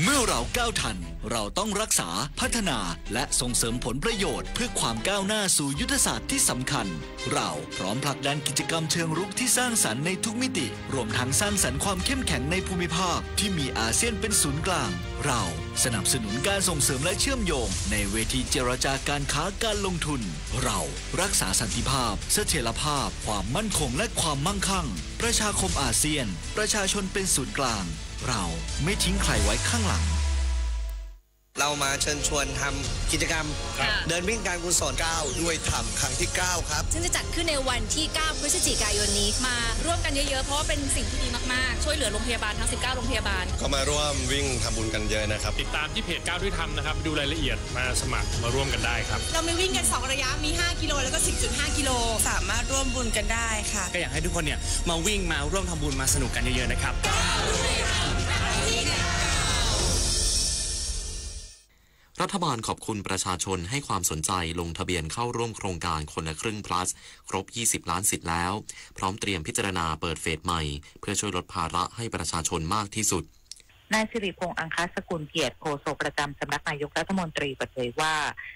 เมื่อเราก้าวทันเราต้องรักษาพัฒนาและส่งเสริมผลประโยชน์เพื่อความก้าวหน้าสู่ยุทธศาสตร์ที่สำคัญเราพร้อมผลักดันกิจกรรมเชิงรุกที่สร้างสรรค์ในทุกมิติรวมทั้งสร้างสรรค์ความเข้มแข็งในภูมิภาคที่มีอาเซียนเป็นศูนย์กลางเราสนับสนุนการส่งเสริมและเชื่อมโยงในเวทีเจรจาการค้าการลงทุนเรารักษาสันติภาพเสถียรภาพความมั่นคงและความมั่งคั่งประชาคมอาเซียนประชาชนเป็นศูนย์กลางเราไม่ทิ้งใครไว้ข้างหลังเรามาเชิญชวนทำกิจกรรมเดินวิ่งการกุศล9ด้วยธรรมครั้งที่9ครับซึ่งจะจัดขึ้นในวันที่9พฤศจิกายนนี้มาร่วมกันเยอะๆเพราะว่าเป็นสิ่งที่ดีมากๆช่วยเหลือโรงพยาบาลทั้ง19โรงพยาบาลก็มาร่วมวิ่งทำบุญกันเยอะนะครับติดตามที่เพจ9ด้วยธรรมนะครับดูรายละเอียดมาสมัครมาร่วมกันได้ครับเรามีวิ่งกัน2ระยะมี5กิโลแล้วก็ 10.5 กิโลสามารถร่วมบุญกันได้ค่ะก็อยากให้ทุกคนเนี่ยมาวิ่งมาร่วมทำบุญมาสนุกกันเยอะๆนะครับรัฐบาลขอบคุณประชาชนให้ความสนใจลงทะเบียนเข้าร่วมโครงการคนละครึ่ง plus ครบ 20 ล้านสิทธิ์แล้วพร้อมเตรียมพิจารณาเปิดเฟสใหม่เพื่อช่วยลดภาระให้ประชาชนมากที่สุดนายสิริพงษ์อังคสกุลเกียรติโฆษกประจำสำนักนายกรัฐมนตรีเปิดเผยว่า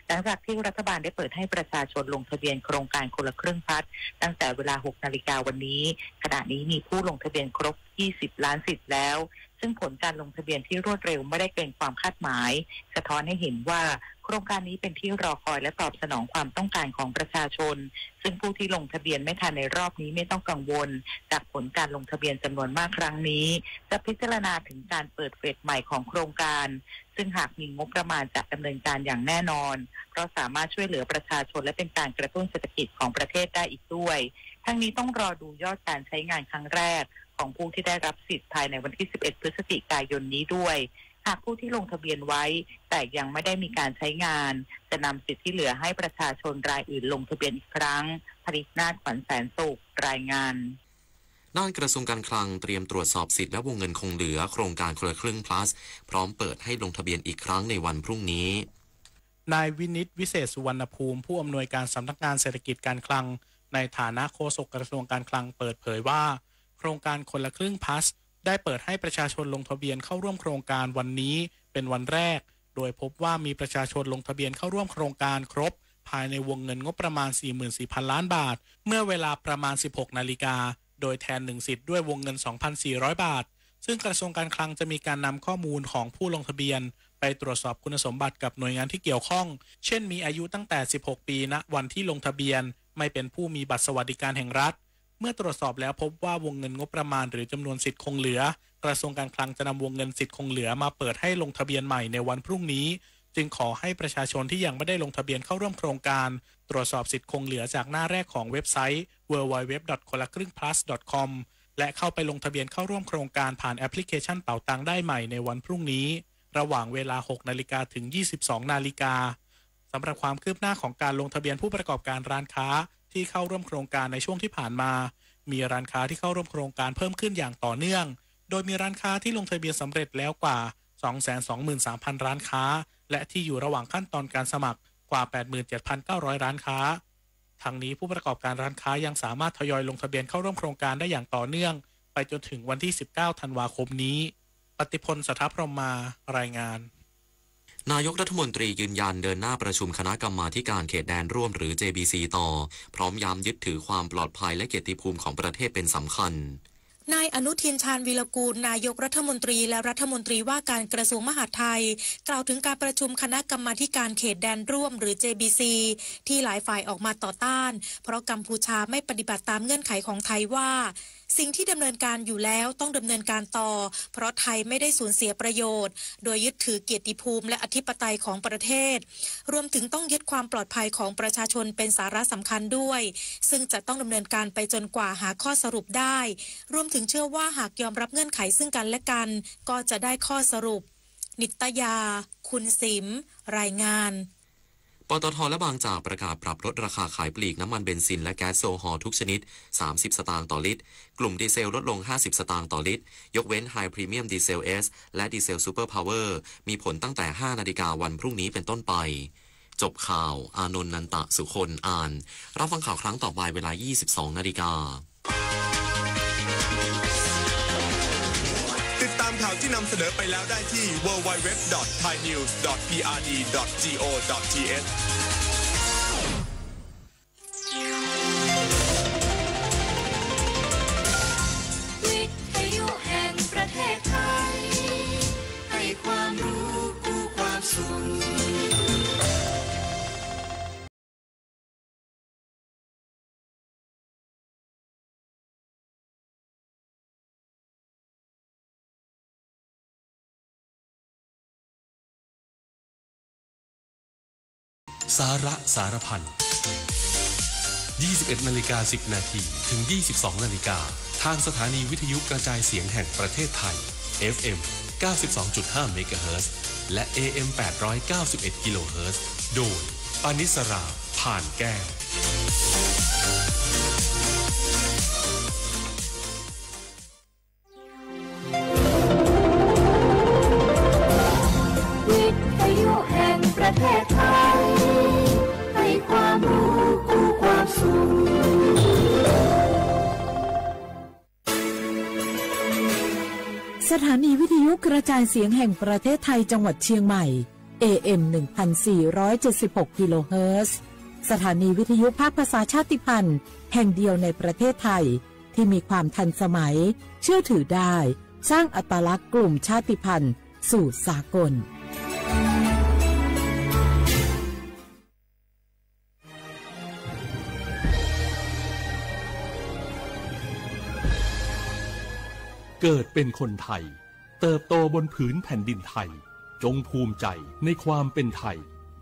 หลังจากที่รัฐบาลได้เปิดให้ประชาชนลงทะเบียนโครงการคนละครึ่งพัฒน์ตั้งแต่เวลา 6 นาฬิกาวันนี้ขณะนี้มีผู้ลงทะเบียนครบ 20 ล้านสิทธิ์แล้วซึ่งผลการลงทะเบียนที่รวดเร็วไม่ได้เกินความคาดหมายสะท้อนให้เห็นว่าโครงการนี้เป็นที่รอคอยและตอบสนองความต้องการของประชาชนซึ่งผู้ที่ลงทะเบียนไม่ทันในรอบนี้ไม่ต้องกังวลจากผลการลงทะเบียนจำนวนมากครั้งนี้จะพิจารณาถึงการเปิดเฟสใหม่ของโครงการซึ่งหากมีงบประมาณจะดำเนินการอย่างแน่นอนเพราะสามารถช่วยเหลือประชาชนและเป็นการกระตุ้นเศรษฐกิจของประเทศได้อีกด้วยทั้งนี้ต้องรอดูยอดการใช้งานครั้งแรกของผู้ที่ได้รับสิทธิ์ภายในวันที่ 11 พฤศจิกายนนี้ด้วยหากผู้ที่ลงทะเบียนไว้แต่ยังไม่ได้มีการใช้งานจะนำสิทธิ์ที่เหลือให้ประชาชนรายอื่นลงทะเบียนอีกครั้งผลิตนาถขวัญแสนสุขรายงานด้านกระทรวงการคลังเตรียมตรวจสอบสิทธิ์และวงเงินคงเหลือโครงการคนละครึ่ง plus พร้อมเปิดให้ลงทะเบียนอีกครั้งในวันพรุ่งนี้นายวินิตวิเศษสุวรรณภูมิผู้อำนวยการสำนักงานเศรษฐกิจการคลังในฐานะโฆษกกระทรวงการคลังเปิดเผยว่าโครงการคนละครึ่ง plus ได้เปิดให้ประชาชนลงทะเบียนเข้าร่วมโครงการวันนี้เป็นวันแรกโดยพบว่ามีประชาชนลงทะเบียนเข้าร่วมโครงการครบภายในวงเงินงบประมาณ 44,000 ล้านบาทเมื่อเวลาประมาณ 16 นาฬิกาโดยแทน1สิทธิ์ด้วยวงเงิน 2,400 บาทซึ่งกระทรวงการคลังจะมีการนำข้อมูลของผู้ลงทะเบียนไปตรวจสอบคุณสมบัติกับหน่วยงานที่เกี่ยวข้องเช่นมีอายุตั้งแต่16 ปีณวันที่ลงทะเบียนไม่เป็นผู้มีบัตรสวัสดิการแห่งรัฐเมื่อตรวจสอบแล้วพบว่าวงเงินงบประมาณหรือจำนวนสิทธิ์คงเหลือกระทรวงการคลังจะนำวงเงินสิทธิ์คงเหลือมาเปิดให้ลงทะเบียนใหม่ในวันพรุ่งนี้จึงขอให้ประชาชนที่ยังไม่ได้ลงทะเบียนเข้าร่วมโครงการตรวจสอบสิทธิ์คงเหลือจากหน้าแรกของเว็บไซต์ www.konlakringplus.com และเข้าไปลงทะเบียนเข้าร่วมโครงการผ่านแอปพลิเคชันเป๋าตังได้ใหม่ในวันพรุ่งนี้ระหว่างเวลา 6 นาฬิกาถึง 22 นาฬิกาสำหรับความคืบหน้าของการลงทะเบียนผู้ประกอบการร้านค้าที่เข้าร่วมโครงการในช่วงที่ผ่านมามีร้านค้าที่เข้าร่วมโครงการเพิ่มขึ้นอย่างต่อเนื่อง โดยมีร้านค้าที่ลงทะเบียนสำเร็จแล้วกว่า 223,000 ร้านค้าและที่อยู่ระหว่างขั้นตอนการสมัครกว่า 87,900 ร้านค้าทั้งนี้ผู้ประกอบการร้านค้ายังสามารถทยอยลงทะเบียนเข้าร่วมโครงการได้อย่างต่อเนื่องไปจนถึงวันที่ 19 ธันวาคมนี้ปฏิพล สถัพพรหมารายงานนายกรัฐมนตรียืนยันเดินหน้าประชุมคณะกรรมาธิการเขตแดนร่วมหรือ JBC ต่อพร้อมย้ำยึดถือความปลอดภัยและเกียรติภูมิของประเทศเป็นสำคัญนายอนุทินชาญวีรกูลนายกรัฐมนตรีและรัฐมนตรีว่าการกระทรวงมหาดไทยกล่าวถึงการประชุมคณะกรรมาธิการเขตแดนร่วมหรือ JBC ที่หลายฝ่ายออกมาต่อต้านเพราะกัมพูชาไม่ปฏิบัติตามเงื่อนไขของไทยว่าสิ่งที่ดำเนินการอยู่แล้วต้องดำเนินการต่อเพราะไทยไม่ได้สูญเสียประโยชน์โดยยึดถือเกียรติภูมิและอธิปไตยของประเทศรวมถึงต้องยึดความปลอดภัยของประชาชนเป็นสาระสำคัญด้วยซึ่งจะต้องดำเนินการไปจนกว่าหาข้อสรุปได้รวมถึงเชื่อว่าหากยอมรับเงื่อนไขซึ่งกันและกันก็จะได้ข้อสรุปนิตยาคุณสิมรายงานปตท.และบางจากประกาศปรับลดราคาขายปลีกน้ำมันเบนซินและแก๊สโซฮอลทุกชนิด30 สตางค์ต่อลิตรกลุ่มดีเซลลดลง50 สตางค์ต่อลิตรยกเว้นไฮพรีเมียมดีเซล S และดีเซลซูเปอร์พาวเวอร์มีผลตั้งแต่ 5 นาฬิกาวันพรุ่งนี้เป็นต้นไปจบข่าวอานนท์ นันตะสุคนอ่านรับฟังข่าวครั้งต่อไปเวลา 22 นาฬิกาติดตามข่าวที่นำเสนอไปแล้วได้ที่ www.thainews.prd.go.thวิทยุแห่งประเทศไทยให้ความรู้คู่ความสุขสาระสารพัน 21:10 น.ถึง 22:00 น.ทางสถานีวิทยุกระจายเสียงแห่งประเทศไทย FM 92.5 เมกะเฮิรตซ์และ AM 891 กิโลเฮิรตซ์โดยปานิสราผ่านแก้ววิทยุแห่งประเทศไทยให้ความรู้คู่ความสุขสถานีวิทยุกระจายเสียงแห่งประเทศไทยจังหวัดเชียงใหม่ AM 1476 กิโลเฮิรตซ์สถานีวิทยุภาคภาษาชาติพันธุ์แห่งเดียวในประเทศไทยที่มีความทันสมัยเชื่อถือได้สร้างอัตลักษณ์กลุ่มชาติพันธุ์สู่สากลเกิดเป็นคนไทยเติบโตบนผืนแผ่นดินไทยจงภูมิใจในความเป็นไทย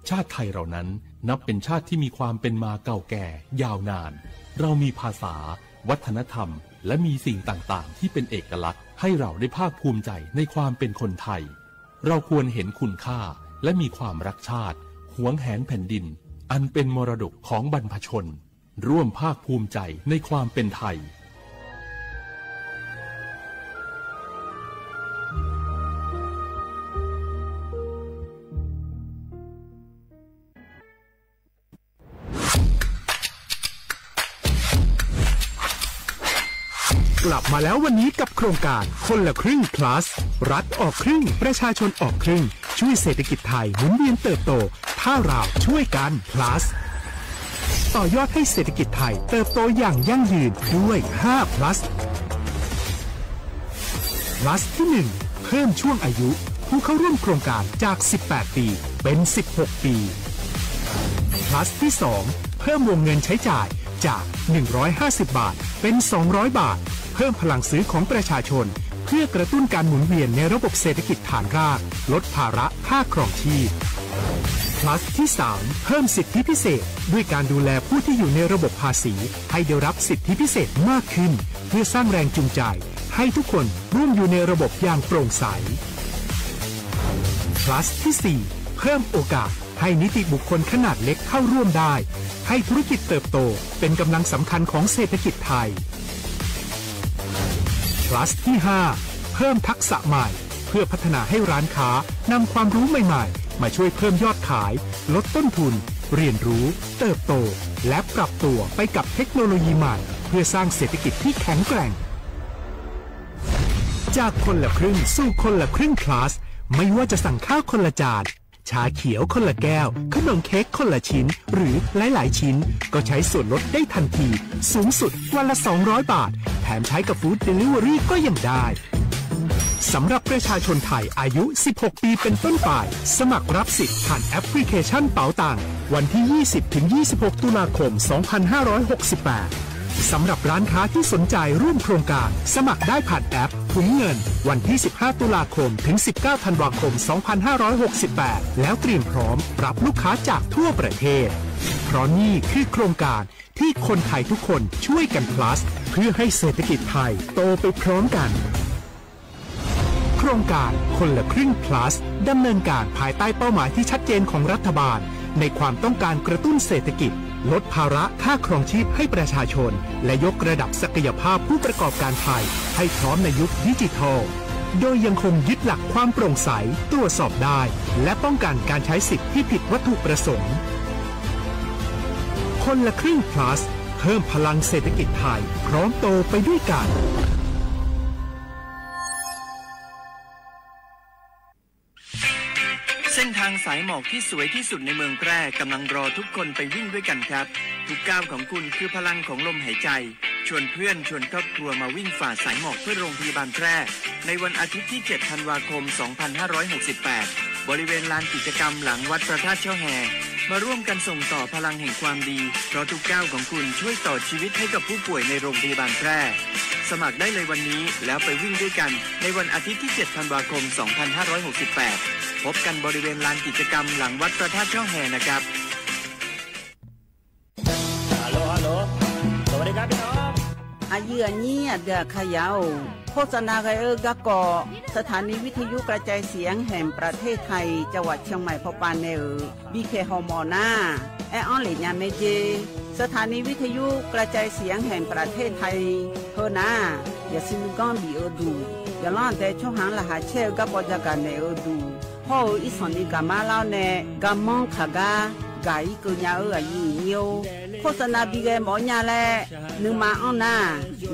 ชาติไทยเรานั้นนับเป็นชาติที่มีความเป็นมาเก่าแก่ยาวนานเรามีภาษาวัฒนธรรมและมีสิ่งต่างๆที่เป็นเอกลักษณ์ให้เราได้ภาคภูมิใจในความเป็นคนไทยเราควรเห็นคุณค่าและมีความรักชาติหวงแหนแผ่นดินอันเป็นมรดกของบรรพชนร่วมภาคภูมิใจในความเป็นไทยกลับมาแล้ววันนี้กับโครงการคนละครึ่ง plus รัฐออกครึ่งประชาชนออกครึ่งช่วยเศรษฐกิจไทยหมุนเวียนเติบโตถ้าเราช่วยกัน plus ต่อยอดให้เศรษฐกิจไทยเติบโตอย่างยั่งยืนด้วย5 plus plus ที่ 1 เพิ่มช่วงอายุผู้เข้าร่วมโครงการจาก18 ปีเป็น16 ปี plus ที่ 2 เพิ่มวงเงินใช้จ่ายจาก150 บาทเป็น200 บาทเพิ่มพลังซื้อของประชาชนเพื่อกระตุ้นการหมุนเวียนในระบบเศรษฐกิจฐานรากลดภาระค่าครองชีพ plus ที่ 3 เพิ่มสิทธิพิเศษด้วยการดูแลผู้ที่อยู่ในระบบภาษีให้ได้รับสิทธิพิเศษมากขึ้นเพื่อสร้างแรงจูงใจให้ทุกคนร่วมอยู่ในระบบอย่างโปร่งใส plus ที่ 4 เพิ่มโอกาสให้นิติบุคคลขนาดเล็กเข้าร่วมได้ให้ธุรกิจเติบโตเป็นกำลังสำคัญของเศรษฐกิจไทย plus ที่ 5 เพิ่มทักษะใหม่เพื่อพัฒนาให้ร้านค้านำความรู้ใหม่ๆมาช่วยเพิ่มยอดขายลดต้นทุนเรียนรู้เติบโตและปรับตัวไปกับเทคโนโลยีใหม่เพื่อสร้างเศรษฐกิจที่แข็งแกร่งจากคนละครึ่งสู่คนละครึ่ง plus ไม่ว่าจะสั่งข้าวคนละจานชาเขียวคนละแก้วขนมเค้กคนละชิ้นหรือหลายๆชิ้นก็ใช้ส่วนลดได้ทันทีสูงสุดวันละ200 บาทแถมใช้กับฟู้ดเดลิเวอรี่ก็ยังได้สำหรับประชาชนไทยอายุ 16 ปีเป็นต้นไปสมัครรับสิทธิ์ผ่านแอปพลิเคชันเป๋าตังวันที่ 20-26 ตุลาคม 2568 สำหรับร้านค้าที่สนใจร่วมโครงการสมัครได้ผ่านแอปถุงเงินวันที่ 15 ตุลาคมถึง 19 ธันวาคม 2568 แล้วเตรียมพร้อมรับลูกค้าจากทั่วประเทศเพราะนี่คือโครงการที่คนไทยทุกคนช่วยกัน plus เพื่อให้เศรษฐกิจไทยโตไปพร้อมกันโครงการคนละครึ่ง plus ดำเนินการภายใต้เป้าหมายที่ชัดเจนของรัฐบาลในความต้องการกระตุ้นเศรษฐกิจลดภาระค่าครองชีพให้ประชาชนและยกระดับศักยภาพผู้ประกอบการไทยให้พร้อมในยุคดิจิทัลโดยยังคงยึดหลักความโปร่งใสตรวจสอบได้และป้องกันการใช้สิทธิที่ผิดวัตถุประสงค์คนละครึ่ง plus เพิ่มพลังเศรษฐกิจไทยพร้อมโตไปด้วยกันเส้นทางสายหมอกที่สวยที่สุดในเมืองแพร่กำลังรอทุกคนไปวิ่งด้วยกันครับทุกก้าวของคุณคือพลังของลมหายใจชวนเพื่อนชวนครอบครัวมาวิ่งฝ่าสายหมอกเพื่อโรงพยาบาลแพร่ในวันอาทิตย์ที่ 7 ธันวาคม 2568 บริเวณลานกิจกรรมหลังวัดพระธาตุช่อแฮมาร่วมกันส่งต่อพลังแห่งความดีเพราะทุกก้าวของคุณช่วยต่อชีวิตให้กับผู้ป่วยในโรงพยาบาลแพร่สมัครได้เลยวันนี้แล้วไปวิ่งด้วยกันในวันอาทิตย์ที่ 7 ธันวาคม 2568 พบกันบริเวณลานกิจกรรมหลังวัดพระธาตุช่อแฮนะครับฮัลโหลสวัสดีครับพี่น้องอายุนี้เดือขยาวโฆษณาไกกะกอสถานีวิทยุกระจายเสียงแห่งประเทศไทยจังหวัดเชียงใหม่พปานเนบีเคฮอมอนาแอออนหลิญาเมเจสถานีวิทยุกระจายเสียงแห่งประเทศไทยเฮนาอย่าซิมกอนบีเอดูอย่าล้อนแต่ช่องหางละหาเชลกับปจักกันเนอดูพออีสอนนี่กามาเล่าเนกามองขากากายกุญญาอายุเนียวโฆษณาบีเกหมอญาแลนึงมาอ้อนนา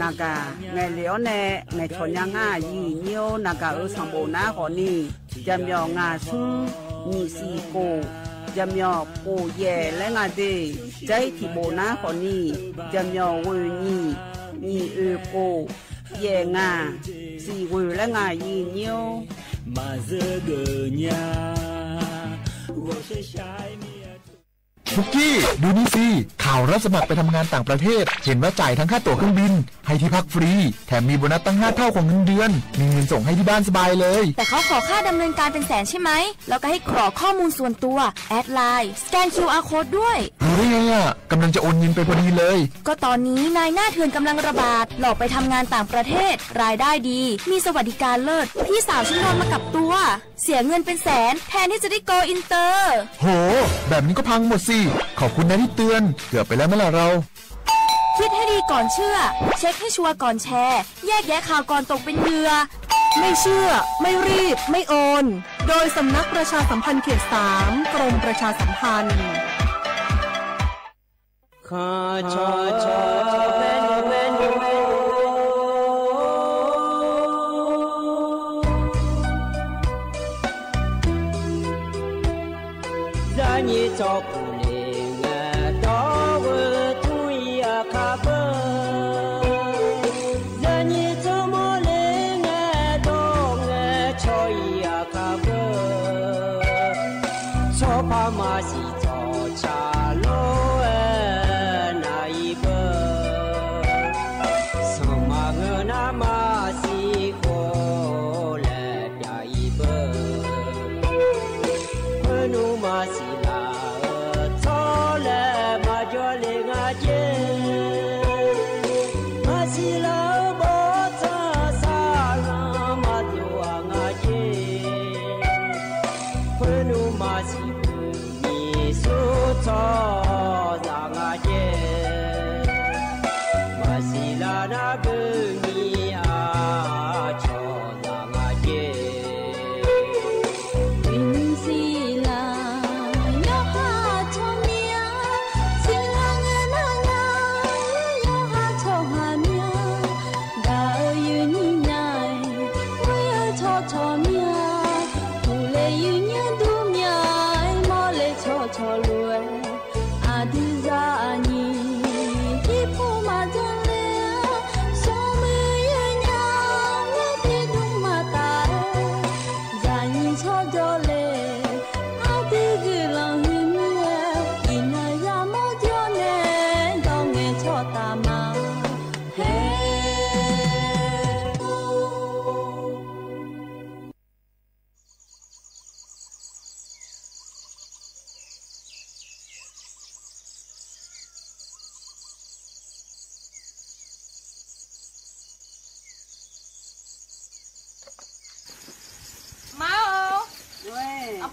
นากาไงเหลียวเนไงชนยังอายุเนียวนากาสังโบนาหอนี่จำยองาซุงมีสีโกจำยอโปเย่และงาเดใจที่โบนาหอนี่จำยอเวนี่มีโกเย่งาสีเวและงายีเนียวมาเจอเกญาบุกกี้ดูนี่สิข่าวรับสมัครไปทำงานต่างประเทศเห็นว่าจ่ายทั้งค่าตั๋วเครื่องบินให้ที่พักฟรีแถมมีโบนัสตั้ง5 เท่าของเงินเดือนมีเงินส่งให้ที่บ้านสบายเลยแต่เขาขอค่าดำเนินการเป็นแสนใช่ไหมแล้วก็ให้กรอกข้อมูลส่วนตัวแอดไลน์สแกน QR Code ด้วยรู้ได้ไงอ่ะกำลังจะโอนเงินไปพอดีเลยก็ตอนนี้นายหน้าเถื่อนกำลังระบาดหลอกไปทำงานต่างประเทศรายได้ดีมีสวัสดิการเลิศพี่สาวฉันโดนมากับตัวเสียเงินเป็นแสนแทนที่จะได้โกอินเตอร์โหแบบนี้ก็พังหมดสิขอบคุณนะที่เตือนเกือบไปแล้วเมื่อไหร่เราคิดให้ดีก่อนเชื่อเช็คให้ชัวร์ก่อนแชร์แยกแยะข่าวก่อนตกเป็นเหยื่อไม่เชื่อไม่รีบไม่โอนโดยสำนักประชาสัมพันธ์เขต 3 กรมประชาสัมพันธ์ขอชอชอเมนูเมนูเมนู你照顾你我到我土呀卡不让你怎么来我到我朝呀卡不错怕嘛是早茶路那一个什么我那嘛是过来呀一个我努嘛是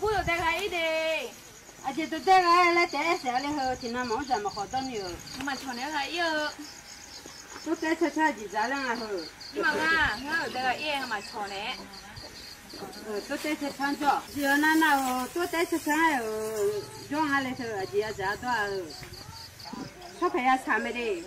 不有这个一的，而且都这个来这些了后，今天忙什么好多牛，我们穿那个有，都在车车几家了后，你妈妈，我有这个也我们穿的。都在车穿着，只要那都在车穿还有装下来头，只要这多，小朋友穿没得。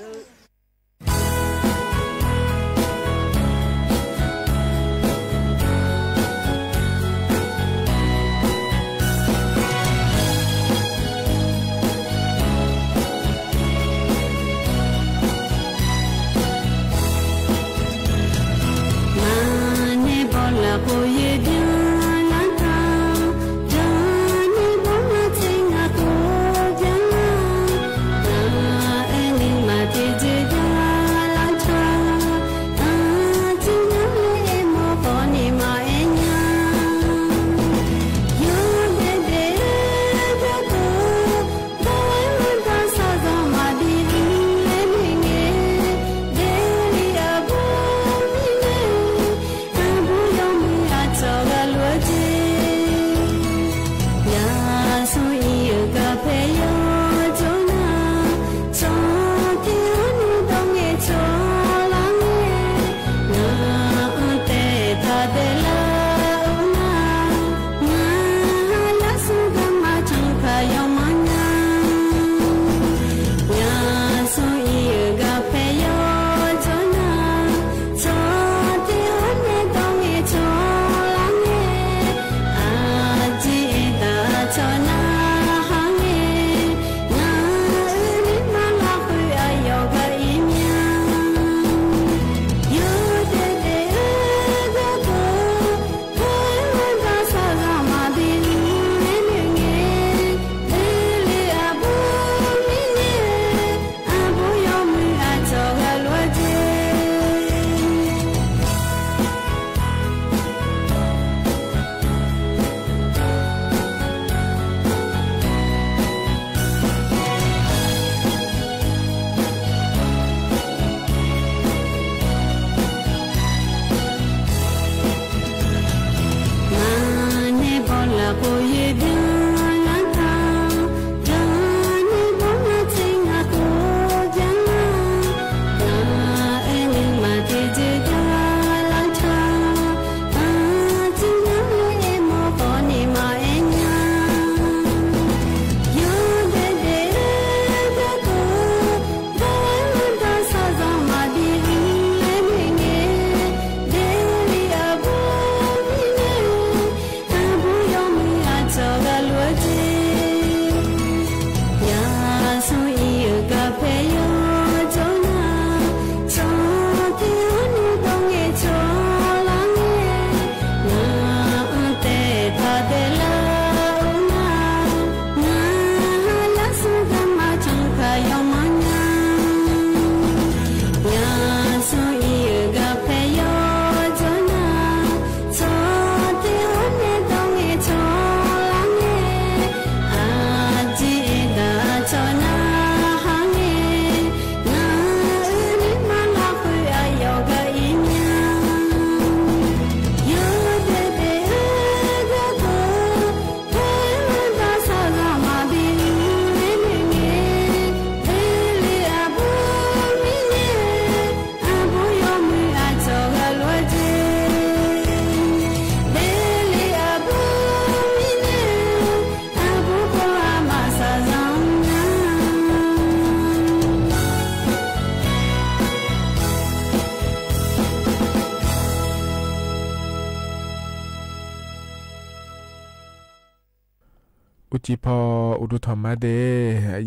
อุจิพออุดุธรรมะเด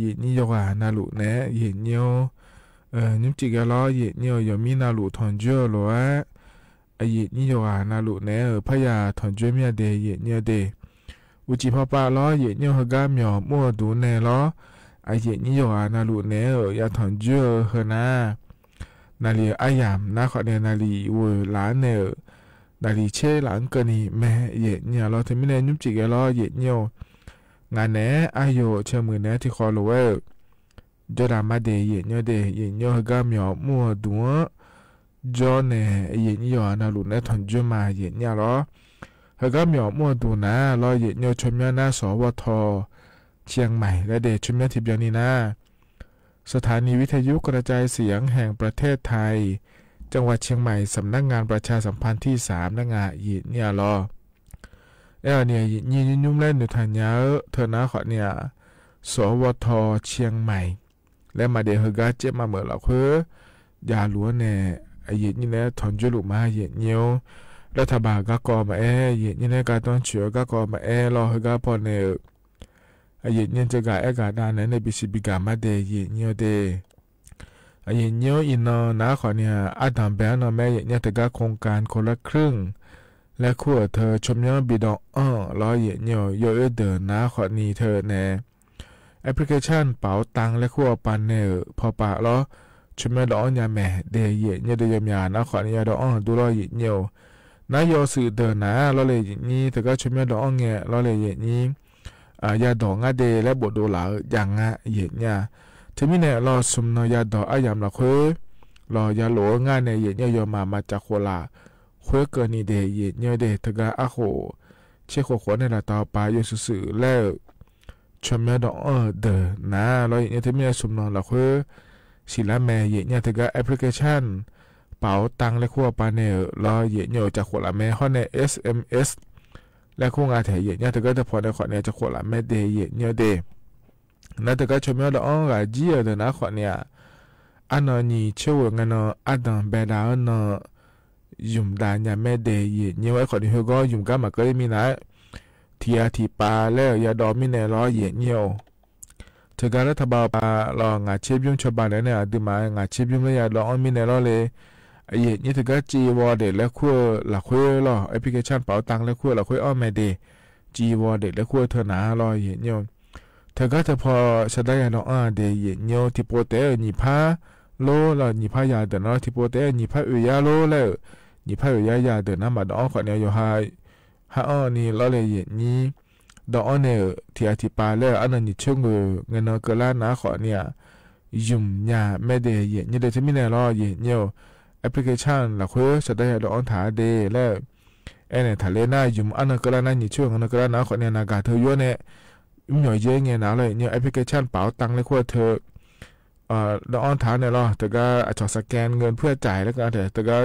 ยินี่ยกานาลุเนะยิเนียวนิมจิกะล้อยิเนียวยอมีนาลุทอนจ่อโลอะยินี่ยกานาลุเนะพะยาทอนจ่อเมียเดยิเนียวเดอุจิพอปาล้อยิเนียวฮะกะเมียวมัวดูเนล้ออะยินี่ยกานาลุเนะยาทอนจ่อเฮนานาลีอายามนาขอเนนาลีวหลานเนนาลีเชหลังกะนี่แม่ยิเนี่ยล้อถึงมิเนนิมจิกะล้อยิเนียวงานแหนอายุเชื่อมือแหนที่คอรู้ว่าจอดามาเดย์เยอะเดย์เยอะก็มีอ๋อมัวดัวจอเนี่ยเยอะนาลุเนี่ยทนจุมาเยอะหรอ ก็มีออกมั่วดูนะรอเหยียดเนียวชมยาหน้าสวทเชียงใหม่และเดชชมยาทิพยานีนาสถานีวิทยุกระจายเสียงแห่งประเทศไทยจังหวัดเชียงใหม่สำนักงานประชาสัมพันธ์ที่3นักงานเหยียดเนี่ยรอเนี่ยยียุ่มเล่นอยู่ทันยาเธอนะขอเนี่ยสวทเชียงใหม่และมาเดฮกาเจ็บมาเหมือนเราคือยาหลวงเนี่ยเหยียดนี่แหละถอนจุลุมาเหยียดเนียวรัฐบาลก็ก่อมาเหยียดนี่แหละการต้องเชื่อก็ก่อมารอฮกาพอเนี่ยเหยียดเนี่ยจะกะดานในบิสิบิกามาเดเหยียดเนียวเดเหยียดเนียวอินนอนะขอเนี่ยอาดัมแบนนอแม่เหยียดเนี่ยแต่ก็โครงการคนละครึ่งและคู่เธอชมย้อนบิดองรอเหยียดเนียวโยเดินนะขอนี้เธอแน่แอปพลิเคชันเป๋าตังและคู่ปันเนอพอปะล้อชมย้อนดองยาแม่เดเหยียดเนี่ยเดยมยานะขอเนี่ยดองดูรอเหยียดเนียวนายโยสื่อเดินนะล้อเลยอย่างนี้แต่ก็ชมย้อนดองเงี้ยล้อเลยอย่างนี้ยาดองเดและบทดูหลาอย่างเหยียดเนี่ยที่มีเนี่ยรอสมนยาดออายามละคือรอยาหลวงในเหยียดเนี่ยโยมาจากโคลาคุยเกินนี่เดเหยียดเนี่ยเดตกาอะโหเชื่อขวในละต่อไปโยสื่อแล้วชมย้อนดองเดินนะรออย่างนี้ที่มีสมนละคือศิลาแม่เหยียดเนี่ยตกาแอปพลิเคชันเป๋าตังและคู่ปาเนลรอเหยียดเนี่ยจากโคลาแม่ข้อใน SMSและคู่งานเหยียดเนี่ยตกาจะพอในขอเนี่ยจากโคลาแม่เดเหยียดเนี่ยเดนั่นตกาชมย้อนดองกับจีเดินนะขอเนี่ยอันนี้เชื่อว่าเงินอัดเบดาวน์ยุ่มดานยาแม่เดย์เนี่ยไว้ขอที่เขาก็ยุ่มกันมาก็ได้มีนะที่ปลาแล้วยาดอมิเนรอเหยียดเนี่ยเธอการรัฐบาลปลารองาเชียบยุ่มชาวบ้านแล้วเนี่ยดูมางาเชียบยุ่มแล้วยาดอมิเนรอเลยเหยียดเนี่ยเธอก็จีวอเด็ดและขั้วหลักขั้วรอแอปพลิเคชันเป๋าตังและขั้วหลักขั้วอ้อมแม่เดย์จีวอเด็ดและขั้วเธอหนารอเหยียดเนี่ยเธอก็จะพอแสดงยาดอเดย์เหยียดเนี่ยที่โปรเตอร์นิพาโลแล้วนิพายาเดินแล้วที่โปรเตอร์นิพาอุยาโลแล้วนี่พายยาเดินน้ำมาดองขอเนี่ยอยู่ฮานี่ล้อเลยอย่างนี้ดองเนี่ยที่ปาแล้วอันนั้นนี่ช่วงเงินเกล้านะขอเนี่ยยุ่มยาไม่ได้อย่างนี้เดี๋ยวจะมีในล้ออย่างเงี้ยแอปพลิเคชันหลักคือจะได้ดองถาเดแล้วเนี่ยทะเลน่ายุ่มอันนั้นเกล้านั่นนี่ช่วงเงินเกล้านะขอเนี่ยนากาเธอยั่วเนี่ยยุ่มหน่อยเยอะเงี้ยนะเลยเนี่ยแอปพลิเคชันเป๋าตังค์เลยขั้วเธอดองถาเนี่ยล้อแต่ก็จอดสแกนเงินเพื่อจ่ายแล้วก็แต่ก็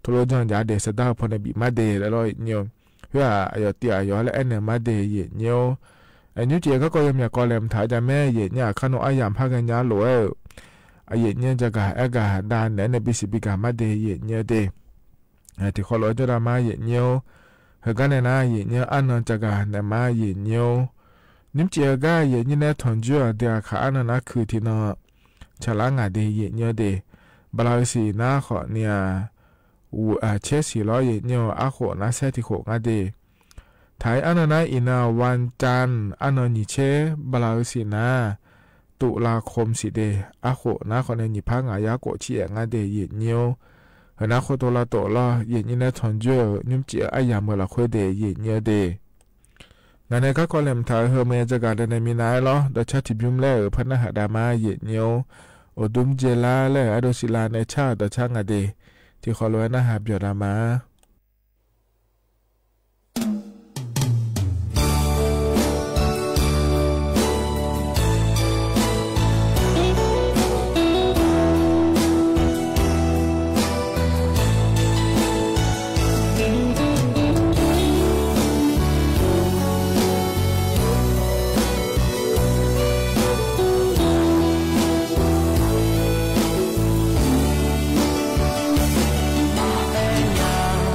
ทุลจังยาเดสดาพอในบีมาเดแล้วรอยเนียวเพื่ออยากเตียย้อนและเนี่ยมาเดเยเนียวนิวเจียก็ยังอยากกอเลมถ่ายจากแม่เยเนี่ยขนมอายามพากันยาหลวยเยเนี่ยจะกะอากาศดานในบิสิบิกามาเดเยเนี่ยเดที่ขอร้อยจะรามาเยเนียวเฮกันเนี่ยนะเยเนี่ยอันนั้นจะกะในมาเยเนียวนิวเจียก็เยเนี่ยเนี่ยถอนจั่วเดียขาอันนั้นคือที่นอฉลางาเดเยเนี่ยเดบลาสีน่าขอเนี่ยเชสีล้อเยเนี่ยอาโขนะเซติโขงาเดไทยอันนั้นอินาวันจันอันนั้นนิเชบลาสีนาตุลาคมสิเดอาโขนะขอเนี่ยนิพังอายาโกชีเองาเดเยเนี่ยเฮนะโคโตลาโตล้อเยเนี่ยนะทอนเจอนุ่มเจียอายามเมลาโคเดเยเนี่ยเดงานในก็คอลเลมไทยเฮเมจะการในมีนายล้อดัชทิบิมเล่พันหาดามาเยเนี่ยโอดุมเจลาและอโดซิลาในชาติดัชงาเดที่ขอร้อยนะฮะเบียดมาเป็นอย่าง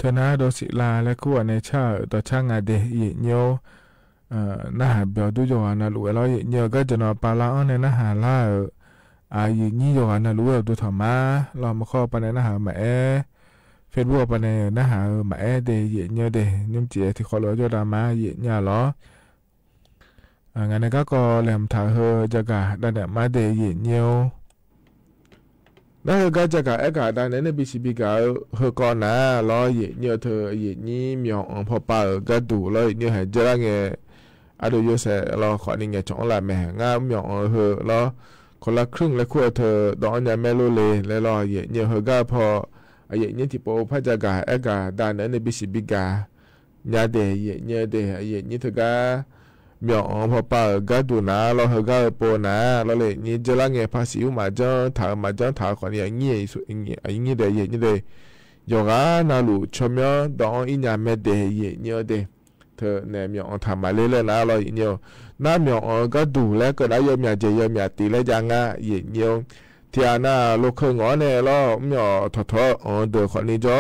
ธอนาโดสิลาและคู่ในชาต่อช่างงาเดยเนียวน่าหาเบียวดูจอนาลูแล้วยเนียวก็จะนอปาลาอันในน่าหาล่ายนี่จอนาลูดูถมาเรามาข้อปนน่าหามาเฟซบุ๊กปนน่าหามาเดยเนียวเดยุ่มเจียที่ขอรอจอดามาเยเนี่ยหรองานก็แหลมถาเฮจะกะดันมาเดยเนียวนั่นก็จะกะกะดันในบีซีบีกะเฮก่อนนะรอเยเนี่ยเธอเยนี่มีองพอปาก็ดูเลยเนี่ยให้เจอไงอะดูอยู่เสรอขอนี่ไงจ่องละแม่งามมีองเฮรอคนละครึ่งและคู่เธอดอนยาแม่โลเลและรอเยเนี่ยเฮก็พอเยเนี่ยที่โปพระจะกะกะดันในบีซีบีกะญาเดเยเนี่ยเดเยนี่เธอก็มีองพอปาก็ดูนะเราเฮก็โปนะเราเลยนี่เจอไงภาษีมาจ้าถาขอนี่เงี้ยสุเงี้ยเดเยนี่เดยกานาลูชมยดอนอิญาแม่เดเยเนี่ยเดเธอเนี่ยมีองทำมาเรื่อยๆนะเราเนี่ยน้ามีองก็ดูแล้วก็ได้ยอมเจยอมตีแล้วยังอ่ะเยเนี่ยที่อันน่ะลูกเคยงอเนี่ยเรามีทอเดอคนนี้จ้อ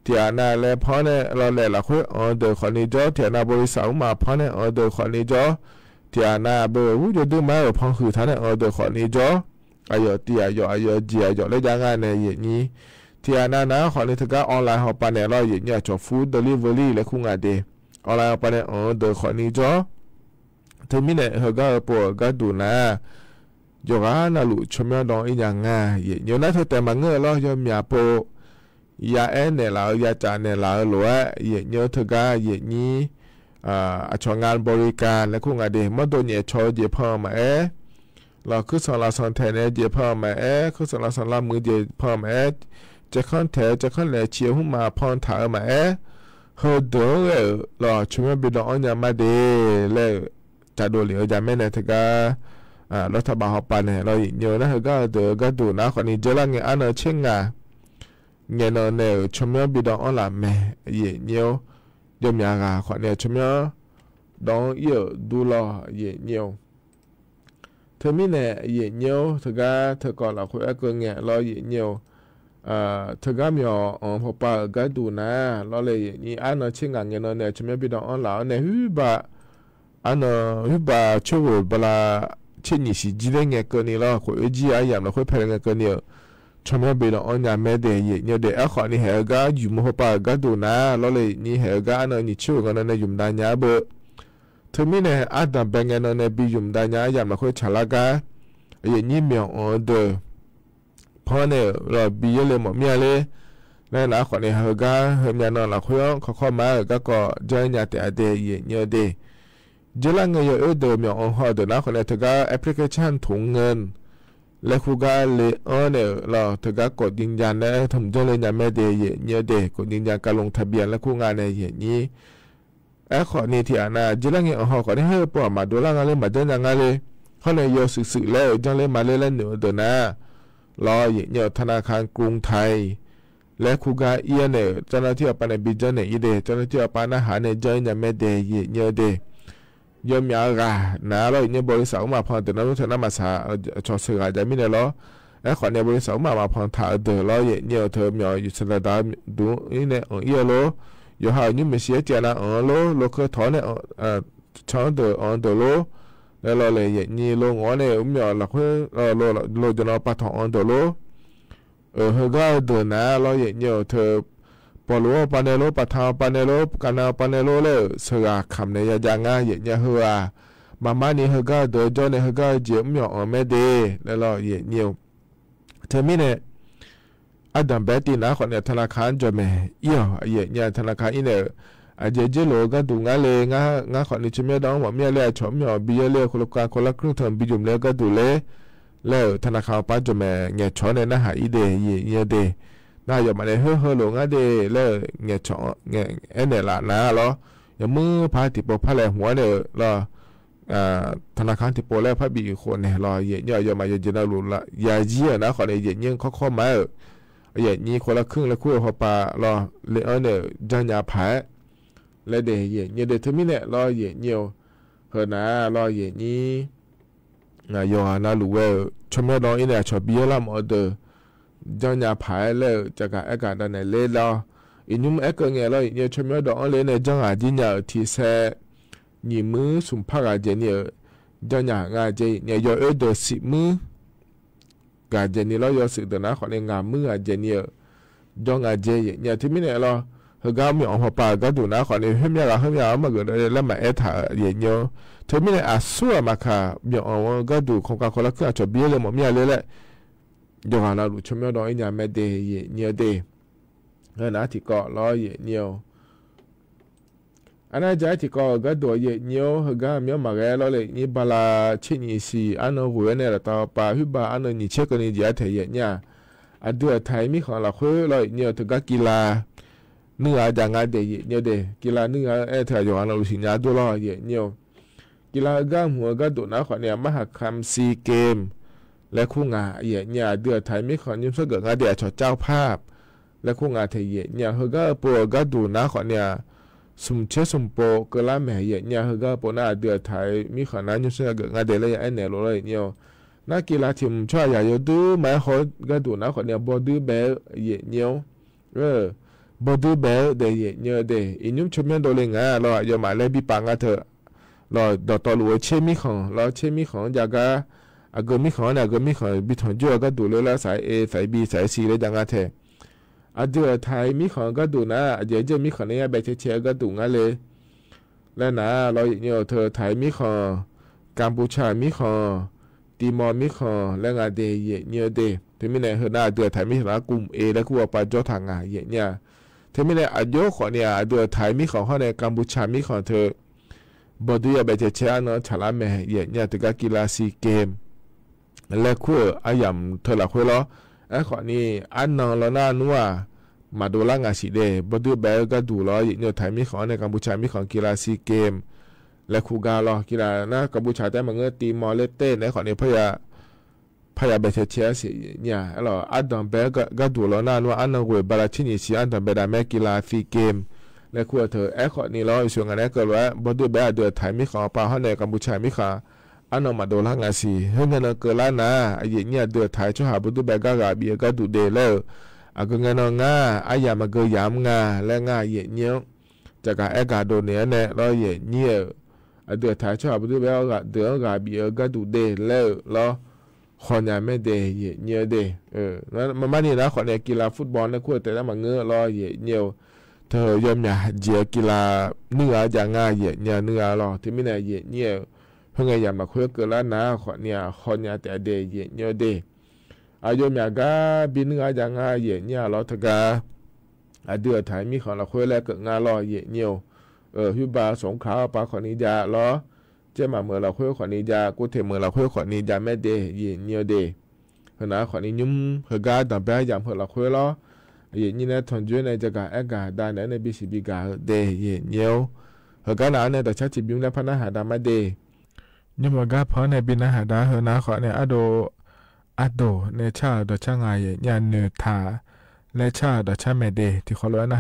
ที่อันน่ะแล้วพอเนี่ยเราเลยละคุยเดอคนนี้จ้อที่อันน่ะบริษัทมาพอเนี่ยเดอคนนี้จ้อที่อันน่ะเบอร์จะดูมาพอคือท่านเนี่ยเดอคนนี้จ้ออายุที่อายุจีอายุแล้วยังไงเนี่ยเยนี่ที่อันนั้นนะคนนี้ถึงก็ออนไลน์เขาไปเนี่ยเราอย่างเงี้ยจอฟู้ดเดลิเวอรี่และคุ้งอาเดออนไลน์เขาไปเนี่ยเดอคนนี้จ้อถึงมีเนี่ยเขาก็ปวดก็ดูนะยกอ่ะน่ารู้ชมยอดองอีอย่างง่ายอย่างนั้นเธอแต่มาเงือเรายอมอย่าปวยาเนี่ยเรายาจานเนี่ยเราหรือว่าอย่างเงี้ยเธอก็อย่างนี้ช่องงานบริการและคุ้งอาเดมันโดนเนี่ยชอเยพ่อมาเราคือสอนเราสอนแทนเนี่ยเยพ่อมาคือสอนเราสอนเรามือเยพ่อมาจะขั้นแถวจะขั้นแหล่เชียวหุ่นมาพรถามาเฮอเดอรอช่วยบิดอนยามาเดเลยจะดูเหลียวจะไม่เนี่ยถึงก็รัฐบาลเขาไปเนี่ยเราเยอะนะก็เดอก็ดูนะคนนี้เจอแล้วเงี้ยอันนั้นเช่นไงเงี้ยเนี่ยช่วยบิดอนละแม่เยี่ยเยอะมีอะไรคนเนี่ยช่วยดองเยอะดูรอเยี่ยเยอะเธอมีเนี่ยเยี่ยเยอะถึงก็เธอก่อนเราคุยกันเงี้ยเราเยี่ยเยอะเธอก็มีพอปาก็ดูนะเราเลยนี่อันนั้นเช่นกันเงี้ยเนี่ยช่วยบิดอนละเนี่ยฮึบะอันนั้นฮึบะช่วยบลาเช่นนี้สิจีเรื่องเกินนี่เราคุยจีอาอย่างเราคุยเพลินเกินเนี่ยชมบิดอนยาแม่เดียเนี่ยเดี๋ยวขอนี่เหรอก็อยู่มหปาก็ดูนะเราเลยนี่เหรอก็อันนั้นนี่ช่วยกันนั่นยุ่มได้เนี่ยเบอถึงมีเนี่ยอาดับแบงกันนั่นบิยุ่มได้เนี่ยอย่างเราคุยฉลาดกันอย่างนี้มีเดอพอเนี่ยเราบิเยเลยหมดเมียเลยแล้วนะขอนี่เหรอก็เฮมีนั่นเราคุยข้อมาก็เจอเนี่ยแต่เดียเนี่ยเดียเจริญเงยเดิมอย่างอ่อนหัวเดินนะคนเนี่ยถึงก็แอปพลิเคชันถุงเงินและคู่ก็เลยเนี่ยเราถึงก็กดยืนยันนะทำเจริญยังไม่ได้เนี่ยเด็กกดยืนยันการลงทะเบียนและคู่งานในอย่างนี้ขอนี่ที่อันน่ะเจริญเงยอ่อนหัวคนนี้ให้ปวดมาดูแลงานเลยมาเดินยังไงเลยเขาเนี่ยโยสื่อแล้วจังเลยมาเล่นเหนือเดินนะรออย่างเนี่ยธนาคารกรุงไทยและคู่ก็เนี่ยเจ้าหน้าที่เอาไปในบินเจเนี่ยอีเดเจ้าหน้าที่เอาไปอาหารเนี่ยเจริญยังไม่ได้เนี่ยเด็กยอมยากานะเราเนี่ยบริษัทมาพอเดินนั้นเธอน้ำมาสาชอสื่ออะไรไม่ได้หรอขอเนี่ยบริษัทมาพอถ่ายเดินเราเนี่ยเธอมีอยู่สระดับดูเนี่ยเยอะโลอยู่หาอยู่ไม่เสียใจนะโลคือถอนเนี่ยช้อนเดินโลแล้วเราเลยเนี่ยโลงอเนี่ยมีหลักโลจะนอปะถอนเดินโลเฮก็เดินนะเราเนี่ยเธอพอรู้ปานเนโลปะทาวปานเนโลกันเอาปานเนโลเลยเสือคำเนี่ยยังไงเนี่ยเฮามานี่เฮก็เดินจนเนี่ยเฮก็เจียมหยอกไม่ดีแล้วเราเนี่ยเธอมีเนี่ยอดัมเบตินะคนเนี่ยธนาคารจะไม่เนี่ยธนาคารอีเนี่ยเจโลก็ดูงานเลยงาคนนี้จะไม่ต้องว่ามีอะไรชมหยอกบีเลยคนละครึ่งเทอมบีจุ่มเลยก็ดูเลยแล้วธนาคารป้าจะไม่เนี่ยชอนเนี่ยนะหาอีเดียเดน่าอย่ามาเลยเฮ้อหลงอ่ะเดแล้วเงี้ยช่อเงี้ยเนี่ยละนะเหรออย่ามือพาติปพาแหลหัวเนี่ยเหรอธนาคารติปแล้วพาบีคนเนี่ยเหรออย่ามาอย่าจะน่ารู้ละอย่าเยี่ยนะขอเนี่ยอย่างเงี้ยข้อมาอย่างนี้คนละครึ่งละคู่พอปาเหรอเลยเนี่ยจันยาผาแล้วเดอย่างเงี้ยเดทมิเนี่ยเหรออย่างเงี้ยเฮ้อนะเหรออย่างนี้อย่าน่ารู้ว่าชมน้องอีเนี่ยชอบเบี้ยละหมดเดอจันยาผายเลยจากการอากาศในเล่แล้ว อินุมเอก็เงี้ยเลยเนี่ยชมยอดองเลยในจังหวะที่เนี่ยที่เสนี่มือสุมพักอาเจเนี่ยจังหวะงาเจเนี่ยยอเดสิมือกาเจนี่เรายอสึกแต่นะขอในงามืออาเจเนี่ยจังอาเจเนี่ยที่ไม่เนี่ยเราเฮกามีออกมาปาก็ดูนะขอในเฮมยามาเกิดแล้วมาเอถาเนี่ยที่ไม่เนี่ยอาสัวมาค่ะมีออกก็ดูของการคนละคืออาจจะเบี้ยเลยหมดมีอะไรเลยยอเราดูชมยอดองเนี่ยไม่เดย์เนี่ยเดย์เงินอาทิตย์ก็ร้อยเนี่ยอันนั้นจะอาทิตย์ก็ดูเนี่ยเฮกามีมาเกลเลยนี่บาลาชินีซีอันนั้นหัวเนี่ยละต่อไปฮึบาอันนั้นนี่เช็คกันนี่จะเทียเนี่ยอันเดียวไทยมีของเราคุยเลยเนี่ยถึงก็กีฬาเนื้อจังอาเดียเนี่ยเดกีฬาเนื้อเธออยู่อันเราสิญญาดูรอเนี่ยกีฬาก็หัวก็ดูนะขอเนี่ยมหกรรมซีเกมและคู่งาเนี่ยเดือไทยมีของยิ้มเสกงาเดียชดเจ้าภาพและคู่งาเทียเนี่ยเฮก็ปัวก็ดูนะขอเนี่ยสุ่มเชื่อสุ่มโปก็ละแม่เนี่ยเฮก็ปัวน่าเดือไทยมีขนาดยิ้มเสกงาเดียเลยไอเนี่ยเลยเนี่ยนักกีฬาทีมชาติใหญ่ยดูแม้เขาก็ดูนะขอเนี่ยบอดี้เบลเนี่ยบอดี้เบลเดียเนี่ยเดอินุ่มชมยันโดเลงาเราอย่ามาเล่นบีปังอ่ะเถอะเราดอตอลัวเชมิของเราเชมิของจากก็อากมีของเนี่ยอากมีของบิทอนจัวก็ดูเลยละสาย A สาย B สาย C เลยจังอ่ะเถอะอาเดือไทยมีของก็ดูนะเดี๋ยวจะมีของเนี่ยแบบเชียก็ดูงั้นเลยแล้วนะเราเนี่ยเธอไทยมีของกัมพูชามีของตีมอร์มีของและงาเดียเนี่ยเดที่ไม่ในเฮน่าเดือไทยมีของกลุ่ม A และคู่ปาจอทางงาเนี่ยที่ไม่ในอายุของเนี่ยเดือไทยมีของเขาในกัมพูชามีของเธอบอดี้แบบเชียเนาะฉลาดแม่เนี่ยถึงกับกีฬาซีเกมและคู่อายามเธอละคู่ล้อไอ้ขอนี่อันนอนแล้วน่านัวมาดูล่างอาชีเดบอดี้แบบก็ดูล้อเนี่ยไทยมีของในกัมพูชามีของกีฬาซีเกมและคูกาลอกีฬานะกัมพูชาแต่มันก็ตีมอลเลเต้ในขอนี้พยาเบเชียสิเนี่ยหรออันดับเบก็ดูแล้วน่าว่าอันนั้นเวบาลาชินีสิอันดับเบดาแมกีฬาซีเกมและคู่เธอไอ้ขอนี้ล้อส่วนอันนี้ก็ว่าบอดี้เบเดือดไทยมีของปาเขาในกัมพูชามีของอันนั้นมาดูล่างอาชีเฮ้ยเงินเกินล้านนะไอ้เนี่ยเดือดไทยช่วยหาบอดี้เบก็กาบีก็ดูเดแล้วอาก็เงินง่าไอ้ยามาเกยามง่าและง่าเนี่ยจากการไอ้กาโดเนี่ยล้อเนี่ยเดือดท้ายชอบดูแบบว่าเดือดกับบีก็ดูเดแล้วล้อคนยังไม่เดเนี่ยเดแล้วมันนี่นะคนเนี่ยกีฬาฟุตบอลนะคู่แต่ละมันเงื้อล้อเนี่ยเธอยอมอยากเจียกีฬาเนื้ออย่างง่ายเนี่ยเนื้อล้อที่ไม่ได้เนี่ยเพิ่งอยากมาคุยกันแล้วนะคนเนี่ยคนเนี่ยแต่เดเนี่ยเดอายอมอยากก็บินเนื้ออย่างง่ายเนี่ยล้อถ้าก็เดือดท้ายมีของเราคุยแล้วก็ง่ายล้อเนี่ยฮิบาสงขลาปาขอนิยาล้อเจ้ามาเมื่อเราคุยขอนิยากูเทเมื่อเราคุยขอนิยาแม่เดเนี่ยเดขณะขอนิยุ่มเฮกาดับแบยามเมื่อเราคุยล้อนี่นะทนจุ้ยในจักรเอกาได้ใน BCB กาเดเนี่ยเฮกาหนาในแต่ชัดจิบยุ่งและพนักหาดามาเดนี่มันก็เพราะในบินหาดาเฮนะขอในอโดในชาดช่างไงยันเนธาและชาดช่างแม่เดที่เขาล้วนนะ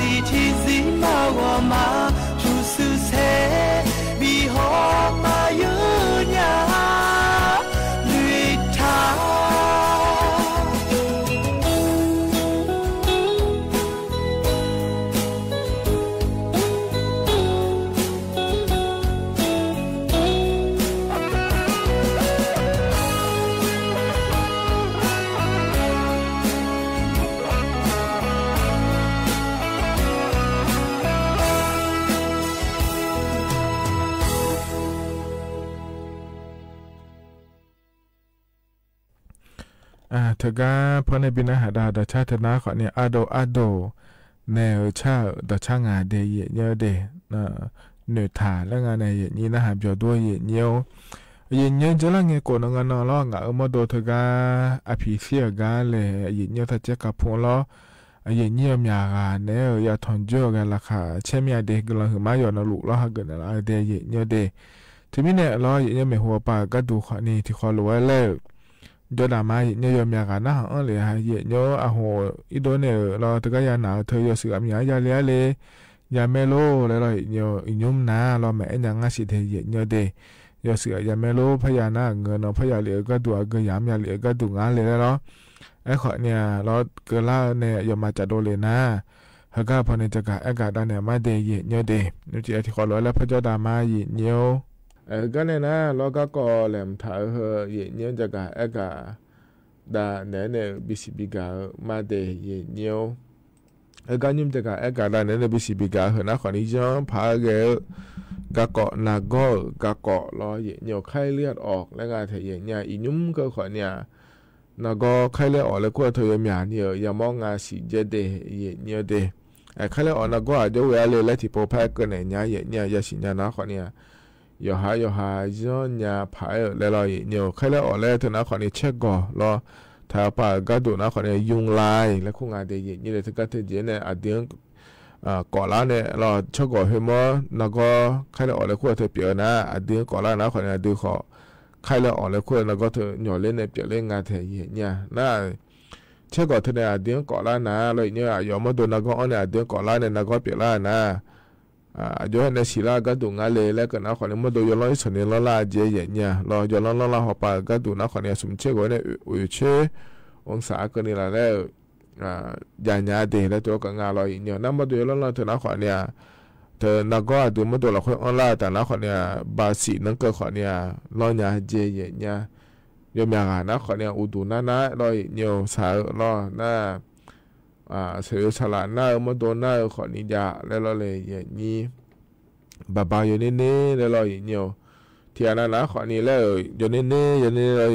是天使把我马出世切比好马有呀绿塔เธอก็พอในบินาหาดาดชาตินาขอเนี่ยอาโดแนวชาดชางาเดยเยอะเดเนื้อถาแล้วงานในนี้นะฮะเบียดด้วยเยอะจะละเงี้ยก่อนงานนอล้องมาโดเธอก็อภิเษกกันเลยเยอะถ้าเจ้ากับพงล้อเยอะมีอะไรเนี่ยอยากทนเยอะกันละค่ะเช่นมีเด็กกำลังหือมาหยอดนลุล้อหาเกิดอะไรเดยเยอะเดทีนี้เนี่ยล้อเยอะไม่หัวปากก็ดูข้อนี้ที่ข้อรู้แล้วยอดมาเยอะมีอะไรนะเลยฮะเยอะอ่ะโหอีโดเนี่ยเราเธอก็ยาหนาวเธอเยอะเสือมีอะไรยาเลี้ยเลยยาเมโลแล้วเราเยอะอีนุ่มนะเราแม่ยังงั้นสิเธอเยอะเดยอเสือยาเมโลพญานาคเงินพญาเหลือก็ตัวก็ยามยาเหลือก็ดูงานเลยแล้วเนาะไอ้ขอเนี่ยเราเกิดล่าเนี่ยยอมมาจัดโดเลยนะเฮก็พอในจักรอากาศด้านเนี่ยมาเดยเยอะเดนึกจีที่ขอร้อยแล้วพระเจ้าดามาเยอะก็เนี่ยนะเราก็ก่อแหลมถ่ายเฮเยอะจักรอากาศดาเนี่ยบิสิบิกามาเดยเยอะก็ยิ่งจักรอากาศด้านเนี่ยบิสิบิกาเฮนะขอนี้ย้อนพาเกกะเกาะนาโกกะเกาะรอเหนียวไข้เลือดออกแล้วงานเถียงเนี่ยอีนุ่มก็ขอเนี่ยนาโกไข้เลือดออกแล้วก็เธอมีอันเนี่ยอย่ามองงานสีเจเดเนี่ยเดไอ้ไข้เลือดออกนาโกอาจจะเวลาเลยแล้วที่พอแพ้กันเนี่ยเนี่ยยาสีเนี่ยนะขอเนี่ยอย่าหาย้อนเนี่ยผายแล้วรอเหนียวไข้เลือดออกแล้วเธอนะขอเนี่ยเช็คก่อนรอถ้าป่าก็ดูนะขอเนี่ยยุงลายแล้วคงงานเดียเนี่ยเลยถึงก็เธอเจเนี่ยอาเดียงก่อนแล้วเนี่ยเราชอบก่อเฮมอแล้วก็ใครเราออกเลยขั้วเธอเปลี่ยนนะเดือนก่อนแล้วนะคนเนี่ยดูขอใครเราออกเลยขั้วแล้วก็เธอหย่อเล่นในเปลี่ยนเล่นงานเธอเนี่ยน่าเชื่อก่อนเธอเนี่ยเดือนก่อนแล้วนะเลยเนี่ยยอมมาดูแล้วก็อันเนี่ยเดือนก่อนแล้วเนี่ยแล้วก็เปลี่ยนแล้วนะย้อนในศิลาก็ดูงานเลยแล้วก็นะคนเนี่ยมาดูย้อนร้อยส่วนเนี่ยละเจียเนี่ยเราย้อนละหัวปากก็ดูนะคนเนี่ยสมเชื่อก่อนเนี่ยอุ่ยเชื่อองศาก็นี่ละแล้วยาญาเดแล้วตัวกับงานเราอีกเนี่ยนั่งมาดูแล้วเราเธอนักขอเนี่ยเธอนักก็ดูมาดูเราค่อยออนไลน์แต่นักขอเนี่ยบาสีนั่งก็ขอเนี่ยเราญาเจเยเนี่ยยอมอย่างนักขอเนี่ยอุดูน่าเราเนี่ยสาวเราหน้าเสือฉลาดหน้ามาดูหน้าขอนิยาแล้วเราเลยอย่างนี้บาอยู่นี่แล้วเราอีกเนี่ยที่อันนั้นนะขอนี้แล้วอยู่นี่เรา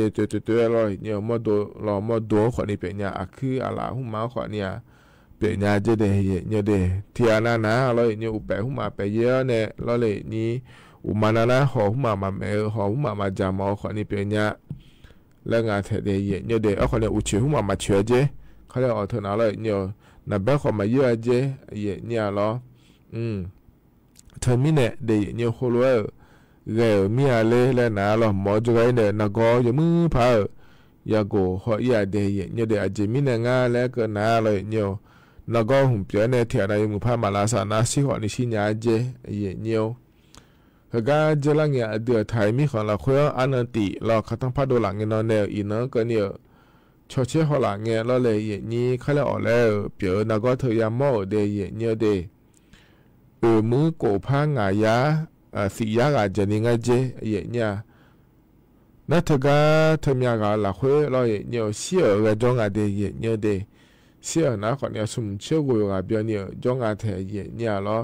ตัวเราเนี่ยมาดูเรามาดูขอนี้เป็นเนี่ยคืออะไรหุ่มมาขอเนี่ยเป็นเนี่ยจะได้เนี่ยเดที่อันนั้นนะเราเนี่ยอุปหุ่มมาไปเยอะเนี่ยเราเลยนี่อุมานะหอหุ่มมาเมหอหุ่มมาจามขอนี้เป็นเนี่ยแล้วงานเทเดเนี่ยเดขอเนี่ยอุชิหุ่มมาเชื่อเจเขาเลยเอาเท่านั้นเลยเนี่ยนับแบบขอมาเยอะเจเนี่ยเราเธอมีเนี่ยเดเนี่ยโคลัวเรื่องมีอะไรแล้วนะเราหมอจะไงเนี่ยนักก็ยังมือพายาโกเขาอยากเดียเนี่ยเดี๋ยวอาจจะมีเนี่ยงานแล้วก็น่าเลยเนี่ยนักก็หุ่นเปลี่ยนเนี่ยเทียนอะไรมือพามาลาสานาสิหัวนี่ชิญญาเจเนี่ยเขาก็จะลังเนี่ยเดือดไทยมีของเราคุยอันนั้นติเราเขาต้องพาดูหลังเงินนอนเนี่ยอีนั้นก็เนี่ยชดเชยหัวหลังเนี่ยเราเลยนี่เขาเลยออกแล้วเปลี่ยนนักก็เธอยามโม่เดียเนี่ยเดมือโกพางายาสียากจะนี่ไงเจเนี่ยนั่นเธอก็เธอมีอะไรล่ะคุยเราเนี่ยเสียกับจงอาเดียเนี่ยเดเสียนะคนเนี่ยสมเชื่อกูกับเบียเนี่ยจงอาเทียเนี่ยเรา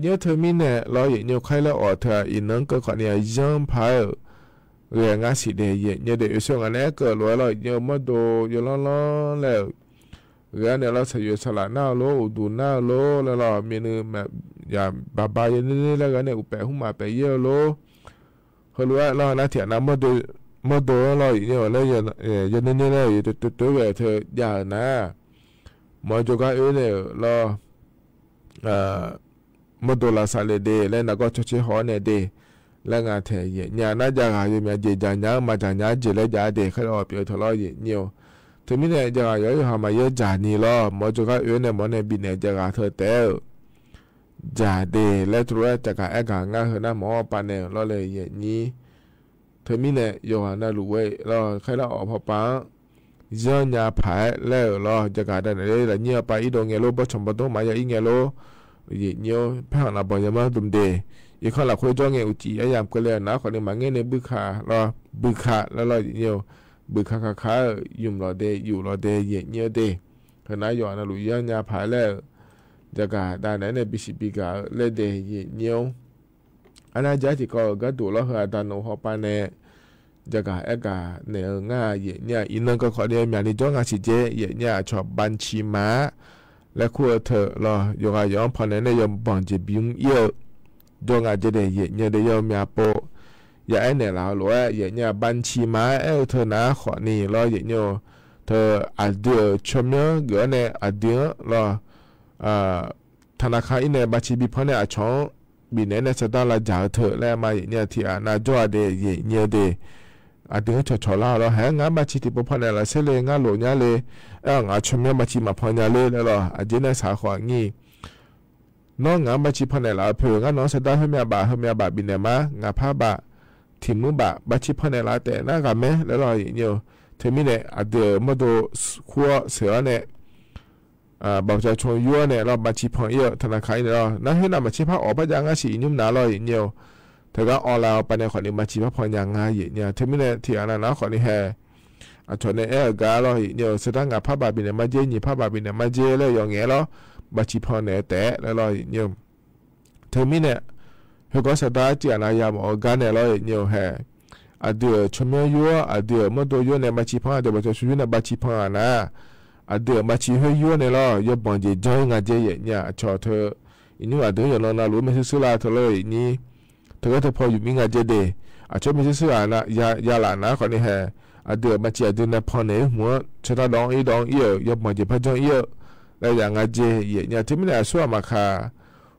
เนี่ยเธอมีเนี่ยเราเนี่ยใครแล้วออกเธออีนั่งก็คนเนี่ยยังพายเรื่องงานสิเดียเนี่ยเดี๋ยวส่งอันนี้ก็รู้เราเนี่ยมาดูอยู่ล้อแล้วเรื่องเนี่ยเราใส่อยู่สลัดหน้าโลดูหน้าโลแล้วเรามีเนื้อแบบอย่างบาอย่างนี้แล้วกันเนี่ยอุปหุ่มมาไปเยอะโลเขารู้ว่าเราหน้าเถียนน้ำมาดูเราเนี่ยแล้วอย่างนี้เลยตัวเธออย่างนะมาจูก้าเนี่ยเรามาดูลาซาเลเดแล้วนักก็ช่วยหอเนี่ยเดแล้วงานเถียเนี่ยน่าจะหาอยู่มีเจจานยามาจานยาเจริญยาเดเขาเอาไปทะเลาะเนี่ยเธ ถึงมีเนี่ยจะย้อยหามาเยอะจ่านี่ล้อหมอจุกเอื้อเนี่ยหมอเนี่ยบินเนี่ยจะกาเธอเต้จ่าเดและตัวจะกาแอกางาเฮนะหมอปานเนี่ยล้อเลยอย่างนี้ถึงมีเนี่ยโยหานาลุเว้ล้อใครล้อออกพอปังย้อนยาผายแล้วล้อจะกาได้เลยละเนี่ยไปอีดงเงโลบ่ชมบ่ต้องมาอย่าอีเงโลยี่เนียวเพ่งนาบ่ยามาดุมเดอีข้อละคุยจ้องเงอุจียามก็เลยนะคนนี้มาเงในบึกขาล้อบึกขาแล้วล้อยี่เนียวบึกขายุ่มล้อเดอยู่ล้อเดยี่เนียวเดขณะย้อนนาลุย้อนยาผายแล้วจะกาได้ไหนเนี่ยบิสิบิกาเลเดยี่เนียวอันนั้นจะที่ก็กระดูล้อเหอดานโอฮอปานเนี่ยจะกาเอกาเนี่ยง่ายยี่เนี่ยอินนั่งก็ขอเดียวมีอันนี้จ้องอาชีเจยี่เนี่ยชอบบัญชีม้าและคู่เธอรอยกย้อนพอเนี่ยยอมบังจีบิงเยอะจ้องอาจจะได้ยี่เนี่ยได้ยอมมีอาโปอย่าไอเนี่ยเราหรือว่ายี่เนี่ยบัญชีม้าเธอนะขอนี่รอยี่เนี่ยเธออาเดียชมเนี่ยเกอเนี่ยอาเดียรอธนาคารเนี่ยบัญชีบิพอเนี่ยช่องบินเนี่ยจะต้องละจ่ายเธอแล้วมายี่เนี่ยที่น่าจ้าเดียยี่เนี่ยเดียอาเดียชอลาเราแหงงานบัญชีที่พอเนี่ยละเสเลยงานหลวงเนี่ยเลยงานชมเนี่ยบัญชีมาพอเนี่ยเลยแล้วอาเดียเนี่ยสาขางี้น้องงานบัญชีพอเนี่ยละเผื่องานน้องจะได้ให้เมียบาบินเนี่ยมางานผ้าบาทีมือบาบัญชีพอเนี่ยละแต่น่ากันไหมแล้วอย่างเงี้ยเธอมีเนี่ยอาเดียมาดูขั้วเสือเนี่ยบอกจะชวนยัวเนี่ยเราบัญชีพอเยอะธนาคารเนี่ยนั่นให้นำบัญชีพอออกไปยังอาชีพนุ่มหนาเราอย่างเงี้ยเธอก็ออนไลน์ไปในขอนี้บัญชีพอยังไงอย่างเงี้ยเธอมีเนี่ยที่อันนั้นนะขอนี้แห่ชวนเนี่ยกาเราอย่างเงี้ยสุดท้ายงานผ้าบาบินเนี่ยมาเจนี่ผ้าบาบินเนี่ยมาเจเลยอย่างเงี้ยเราบัญชีพอเนี่ยแต่แล้วอย่างเงี้ยเธอมีเนี่ยเฮก็สุดท้ายที่อันนั้นยามออกกันเนี่ยเราอย่างเงี้ยแห่อาเดียชมยัวอาเดียเมื่อตัวยัวเนี่ยบัญชีพอเดี๋ยวบัญชียัวเนี่ยบัญชีพอนะอาเดียบัญชีเฮยัวเนี่ยเรายบังเจจอยงานเจอย่างเงี้ยชอเธออินี่อาเดียอย่างเรารู้ไม่ใช่สุดละเธอเลยนี่เธอก็เธอพออยู่มีงานเจเดชอบไม่ใช่สุดละยาหลานนะคนนี้แห่อาเดียบัญชีอาเดียเนี่ยพอเนี่ยหัวชะตาดองอีดองเยอะยบังเจพจงเยอะแล้วอย่างงานเจอย่างเงี้ยที่ไม่ได้ส่วนมาค่ะ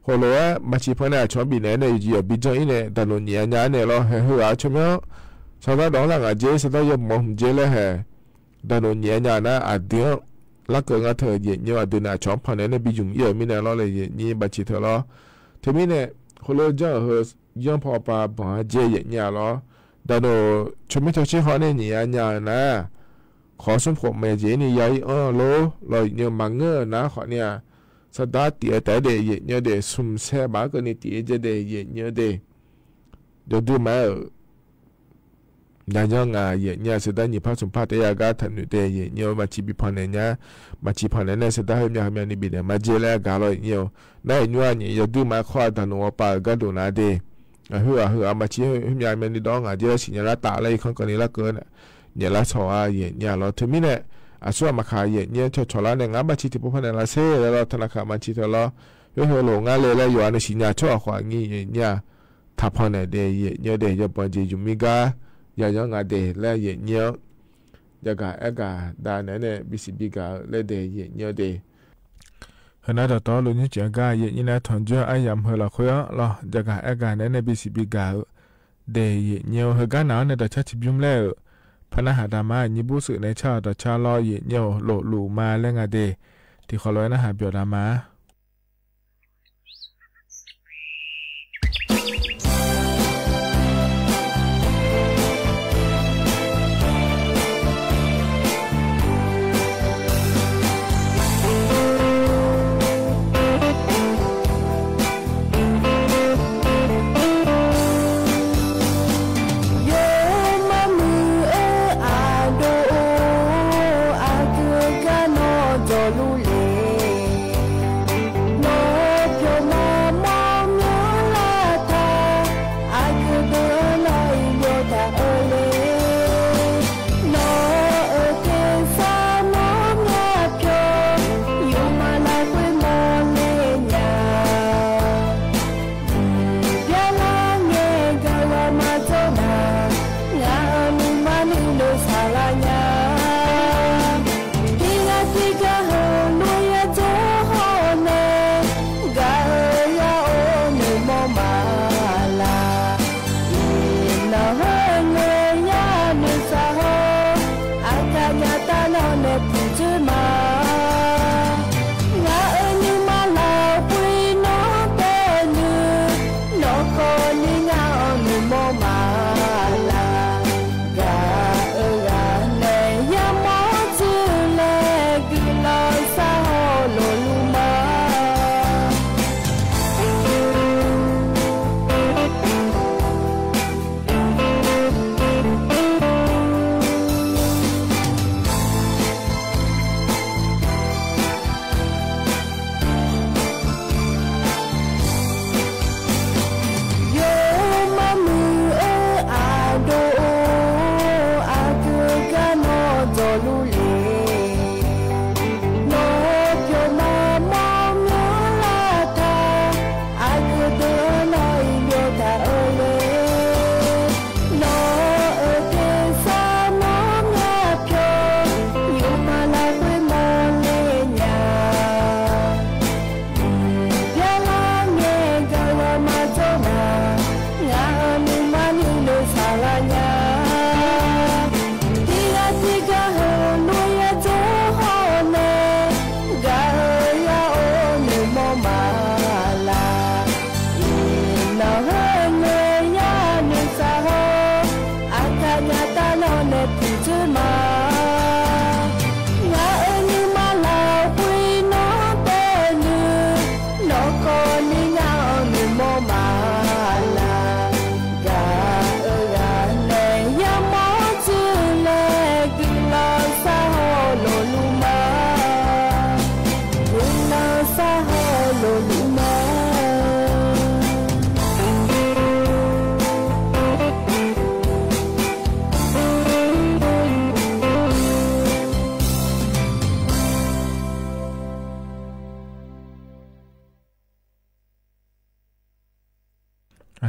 ฮอลโลบัญชีพอเนี่ยชอบบินเนี่ยอยู่บินจอยเนี่ยแต่โน่นเนี่ยเนี่ยเราเฮ้ยชอบมั้ยชาวบ้านดองหลังอาเจสุดท้ายยมองเจเลยแห่แต่โน่นเนี่ยนะอาเดียลักเกิงอาเธอเย็นเนี่ยอาเดียน่ะชอบพอเนี่ยบินจุ่มเยอะมีเนี่ยเราเลยนี่บัญชีเธอเราที่มีเนี่ยฮอลโลจ้าเฮย้อนพอปาบังเจเย็นเนี่ยเราแต่โน่ชมไม่เท่าเชื่อเขาเนี่ยนะขอสมผมเมเจนี่ยัยโลเราเนี่ยมังเงอนะขอเนี่ยสตาร์ทแต่เดย์เนี่ยเดย์สุ่มเสบาก็นี่ตีจะเดย์เนี่ยเดย์เดี๋ยวดูมาอย่างงาเนี่ยสตาร์นี่พักสุ่มพักแต่ยากาทันดูเดย์เนี่ยมาชีบิพันเนี่ยมาชีพันเนี่ยสตาร์ให้เนี่ยนี่บิดมาเจแล้วกาลอยเนี่ยนั่นเนี่ยเดี๋ยวดูมาข้อตันหัวปากก็ดูนะเดย์เฮือมาชีเนี่ยนี่ดองเดี๋ยวสิเนี่ยละตาอะไรข้างกันนี่ละเกินเนี่ยละชอเนี่ยเราถึงมีเนี่ยส่วนมาขายเนี่ยชอละเนี่ยงานบัญชีที่พวกเนี่ยละเซ่แล้วธนาคารบัญชีเธอละเฮ้ยหลงงานเลยแล้วอยู่อันนี้สิเนี่ยชอบขวางงี้เนี่ยทับพอเนี่ยเดย์เนี่ยเดย์จะปัจจุบันมีกาอย่างงานเดย์แล้วเนี่ยจะกาเอกาได้เนี่ยบิสิบิกาแล้วเดย์เนี่ยเดย์ขณะต่อลุนี่จะกาเนี่ยนะทอนจ้าไอ้ยำเฮละคุยละจะกาเอกาเนี่ยบิสิบิกาเดย์เนี่ยเฮกันน้าเนี่ยจะชัดชิบุมแล้วพนักหาดามาญิบุสึในชาต่อชาลอยเนียวโหลลูมาและงาเดที่ขอร้อยนะหาเบียวดามาเ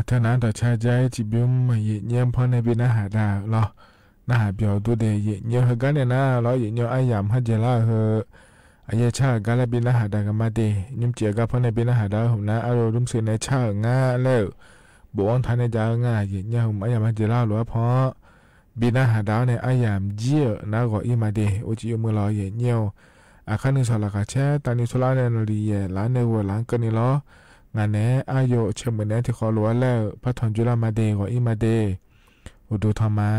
ท่านั้นต่อชาใจจีบิวมาเยี่ยมพ่อในบินอาหารดาวหรอน่าเบียวตัวเดียเยี่ยมกันเนี่ยนะเราเยี่ยมไอ้ยามฮัจเจล่าเหออายชาการบินอาหารดาวกันมาดียิ่งเจียกับพ่อในบินอาหารดาวผมนะอารมณ์รุ่มเสียในชาง่าแล้วบวงทานในจาง่าเยี่ยมผมไอ้ยามฮัจเจล่าหรือว่าเพราะบินอาหารดาวในไอ้ยามเจี๋ยน่าก็อีมาดีอุจิยมือเราเยี่ยมอาคารนิสลากาเชตานิสลาเนนลีเยล้านเนวล้านกันนี่ล้องานเนี้ยอายุเชื่อมือเนี้ยที่เขาล้วนแล้วพระทอนจุลามาเดก็อีมาเดอุดูธรรมะ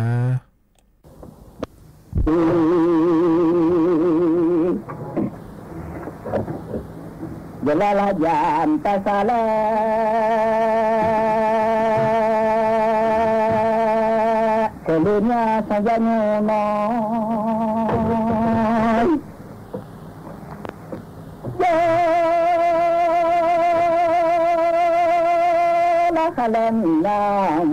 เวลาละยามตาซาเลเกลือสัญญาโนนคาเลนยาม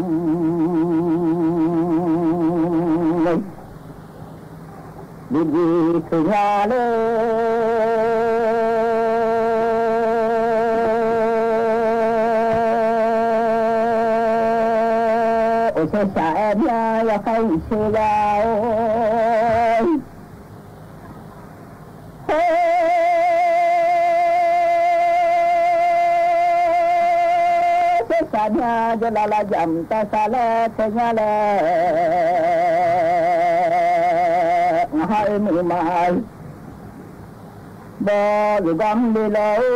ดีคืองาเลโอเชสาเอ็มยาอยากให้เชื่อsaatnya jelala jam tak salah senyala ngahai mimai bagi gam di laut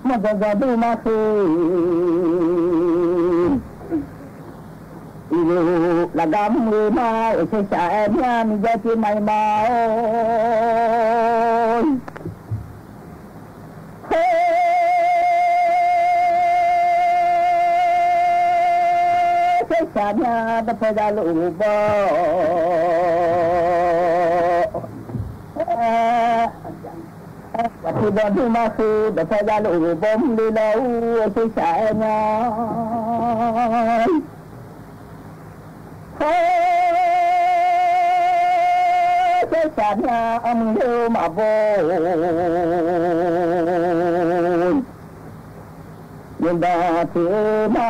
magagadu maki ilu lagam mimai sesaatnya menjadi maimau Sanya dapat lalu waktu batu masuk dapat lalu bom di laut sisanya sisanya ambil mabuk Yunda tima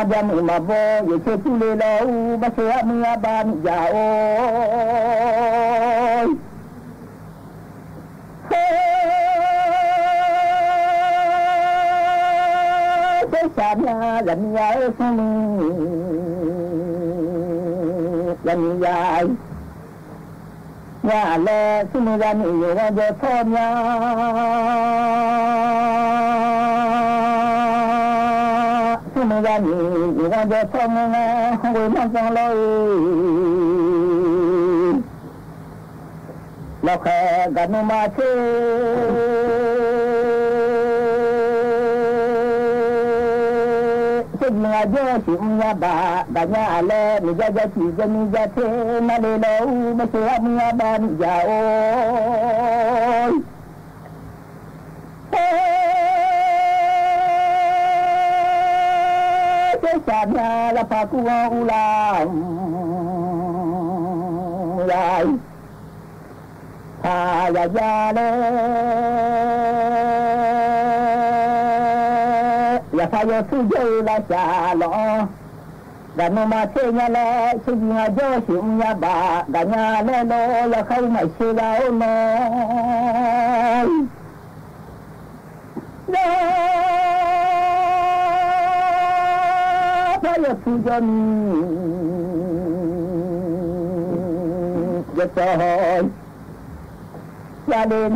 Jam mabo yece tule lau basya miaban jao Sesanya lamia suni lamia ya le suni lamia raja thonya Sumugani, iwan je thomna, we masang loi. Lokhe ganu mache, signa jo simya ba, danya ale, mijaja chije mijate, nale lau, masya miya ba mijao. Sanya lapaku ulang Yai Haya jale Ya saya suju la salo Dan mematenya le Sejina josimnya ba Ganya lelo ya kau masih lau no Saya pujan Jatuh Jalin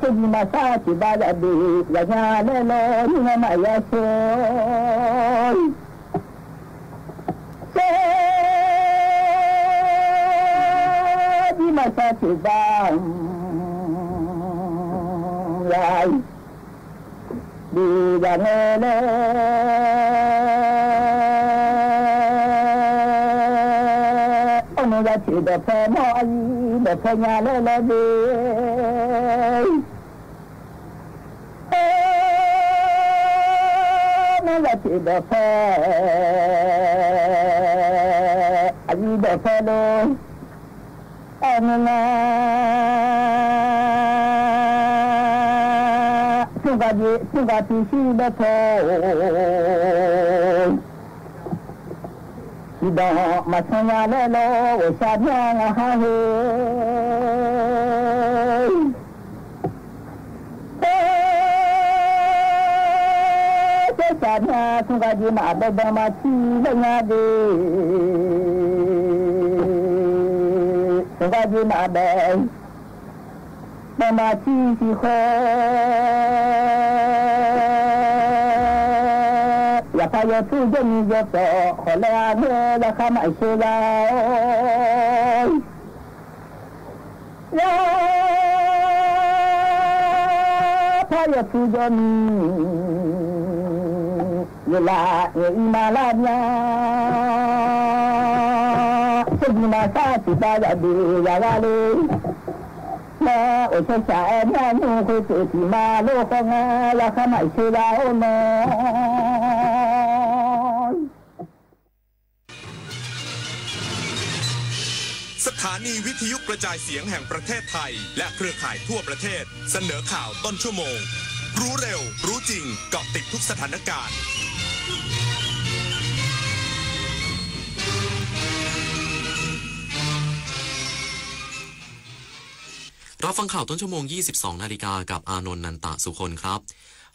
Segi masa tiba jadi Ganya lelo Nina maya soy Segi masa tiba Yai Di janele Ông đã chỉ được phê mọi Được phê nhà lê lê đi Ông đã chỉ được phê แค่เลยแต่เงินสุกาจีชีเบโตอีดอกมาสัญญาเลโลวชาติยังหาเฮชาติสุกาจีมาเบดมาชีเลญาดีสุกาจีมาเบมาชีสิโคอย่าพายสู้จนยกต่อขอแล้วเมื่อละคำไอเชลายอย่าพายสู้จนเวลาอิมาลาญาสุดมาซาติบายาดียาวาลีมาโอเชชาแม่นูคุยติมาโลกงาละคำไอเชลายโนสถานีวิทยุกระจายเสียงแห่งประเทศไทยและเครือข่ายทั่วประเทศเสนอข่าวต้นชั่วโมงรู้เร็วรู้จริงเกาะติดทุกสถานการณ์รับฟังข่าวต้นชั่วโมง 22 นาฬิกากับอานนท์นันตะสุคนครับ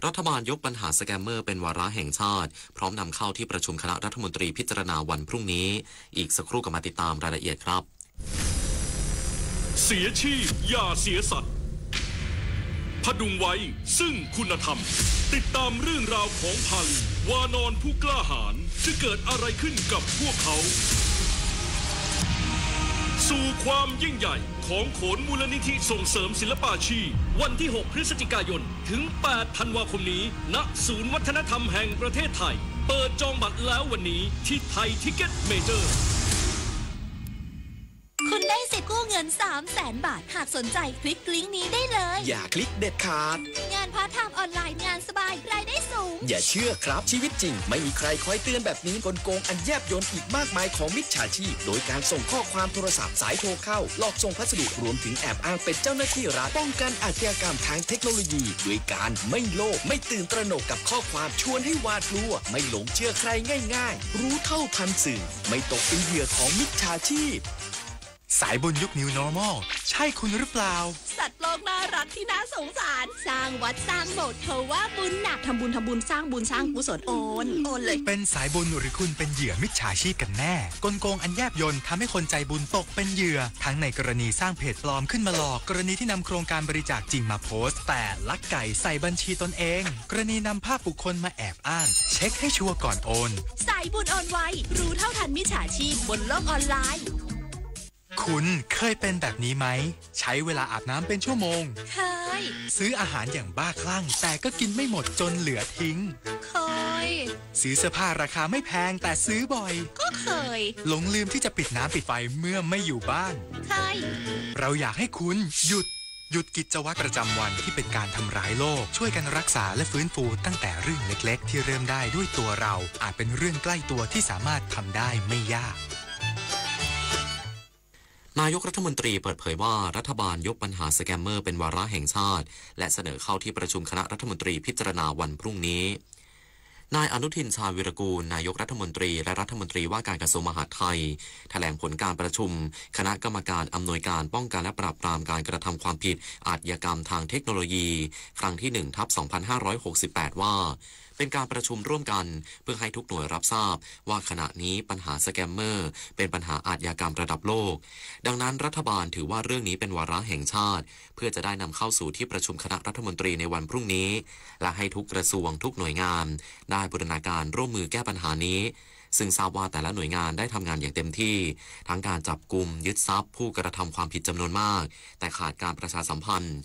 รัฐบาลยกปัญหาสแกมเมอร์เป็นวาระแห่งชาติพร้อมนำเข้าที่ประชุมคณะรัฐมนตรีพิจารณาวันพรุ่งนี้อีกสักครู่ก็มาติดตามรายละเอียดครับเสียชีพอย่าเสียสัตว์พดุงไว้ซึ่งคุณธรรมติดตามเรื่องราวของพันวานอนผู้กล้าหาญจะเกิดอะไรขึ้นกับพวกเขาสู่ความยิ่งใหญ่ของโขนมูลนิธิส่งเสริมศิลปาชีพวันที่ 6 พฤศจิกายนถึง 8 ธันวาคมนี้ณศูนย์วัฒนธรรมแห่งประเทศไทยเปิดจองบัตรแล้ววันนี้ที่ไทยทิกเก็ตเมเจอร์คุณได้สิทธิ์กู้เงิน 300,000 บาทหากสนใจคลิกลิงก์นี้ได้เลยอย่าคลิกเด็ดขาดงานพาร์ทไทม์ออนไลน์งานสบายรายได้สูงอย่าเชื่อครับชีวิตจริงไม่มีใครคอยเตือนแบบนี้กลโกงอันแยบยลอีกมากมายของมิจฉาชีพโดยการส่งข้อความโทรศัพท์สายโทรเข้าหลอกส่งพัสดุรวมถึงแอบอ้างเป็นเจ้าหน้าที่รัฐป้องกันอาชญากรรมทางเทคโนโลยีด้วยการไม่โลภไม่ตื่นตระหนกกับข้อความชวนให้หวาดกลัวไม่หลงเชื่อใครง่ายๆรู้เท่าทันสื่อไม่ตกเป็นเหยื่อของมิจฉาชีพสายบุญยุค New Normal ใช่คุณหรือเปล่าสัตว์โลกน่ารักที่น่าสงสารสร้างวัดสร้างโบสถ์เพราะว่าบุญหนักทำบุญสร้างบุญสร้างกุศลโอนเลยเป็นสายบุญหรือคุณเป็นเหยื่อมิจฉาชีพกันแน่กลโกงอันแยบยลทำให้คนใจบุญตกเป็นเหยื่อทั้งในกรณีสร้างเพจปลอมขึ้นมาหลอกกรณีที่นำโครงการบริจาคจริงมาโพสต์แต่ลักไก่ใส่บัญชีตนเองกรณีนำภาพบุคคลมาแอบอ้างเช็คให้ชัวร์ก่อนโอนสายบุญโอนไวรู้เท่าทันมิจฉาชีพบนโลกออนไลน์คุณเคยเป็นแบบนี้ไหมใช้เวลาอาบน้ำเป็นชั่วโมงเคยซื้ออาหารอย่างบ้าคลั่งแต่ก็กินไม่หมดจนเหลือทิ้งเคยซื้อเสื้อผ้าราคาไม่แพงแต่ซื้อบ่อยก็เคยหลงลืมที่จะปิดน้ำปิดไฟเมื่อไม่อยู่บ้านเคยเราอยากให้คุณหยุดกิจวัตรประจำวันที่เป็นการทำร้ายโลกช่วยกันรักษาและฟื้นฟูตั้งแต่เรื่องเล็กๆที่เริ่มได้ด้วยตัวเราอาจเป็นเรื่องใกล้ตัวที่สามารถทำได้ไม่ยากนายกรัฐมนตรีเปิดเผยว่ารัฐบาลยกปัญหาสแกมเมอร์เป็นวาระแห่งชาติและเสนอเข้าที่ประชุมคณะรัฐมนตรีพิจารณาวันพรุ่งนี้นายอนุทินชาญวิรากูลนายกรัฐมนตรีและรัฐมนตรีว่าการกระทรวงมหาดไทยแถลงผลการประชุมคณะกรรมการอำนวยการป้องกันและปราบปรามการกระทำความผิดอาชญากรรมทางเทคโนโลยีครั้งที่ 1/2568 ว่าเป็นการประชุมร่วมกันเพื่อให้ทุกหน่วยรับทราบว่าขณะนี้ปัญหาสแกมเมอร์เป็นปัญหาอาชญากรรมระดับโลกดังนั้นรัฐบาลถือว่าเรื่องนี้เป็นวาระแห่งชาติเพื่อจะได้นำเข้าสู่ที่ประชุมคณะรัฐมนตรีในวันพรุ่งนี้และให้ทุกกระทรวงทุกหน่วยงานได้บูรณาการร่วมมือแก้ปัญหานี้ซึ่งทราบว่าแต่ละหน่วยงานได้ทำงานอย่างเต็มที่ทั้งการจับกุมยึดทรัพย์ผู้กระทำความผิดจำนวนมากแต่ขาดการประชาสัมพันธ์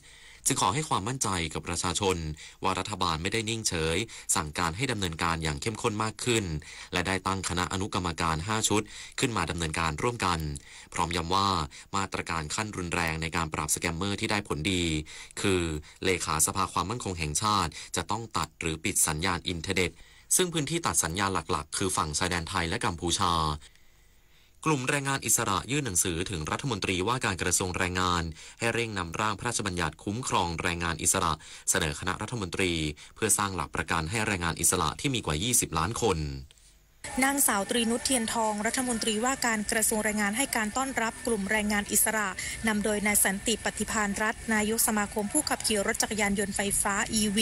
จึงขอให้ความมั่นใจกับประชาชนว่ารัฐบาลไม่ได้นิ่งเฉยสั่งการให้ดำเนินการอย่างเข้มข้นมากขึ้นและได้ตั้งคณะอนุกรรมการ5ชุดขึ้นมาดำเนินการร่วมกันพร้อมย้ำว่ามาตรการขั้นรุนแรงในการปราบสแกมเมอร์ที่ได้ผลดีคือเลขาสภาความมั่นคงแห่งชาติจะต้องตัดหรือปิดสัญญาณอินเทอร์เน็ตซึ่งพื้นที่ตัดสัญญาณหลักๆคือฝั่งชายแดนไทยและกัมพูชา กลุ่มแรงงานอิสระยื่นหนังสือถึงรัฐมนตรีว่าการกระทรวงแรงงานให้เร่งนำร่างพระราชบัญญัติคุ้มครองแรงงานอิสระเสนอคณะรัฐมนตรีเพื่อสร้างหลักประกันให้แรงงานอิสระที่มีกว่า20ล้านคนนางสาวตรีนุชเทียนทองรัฐมนตรีว่าการกระทรวงแรงงานให้การต้อนรับกลุ่มแรงงานอิสระนำโดยนายสันติปฏิภาณรัตน์นายกสมาคมผู้ขับขี่รถจักรยานยนต์ไฟฟ้า EV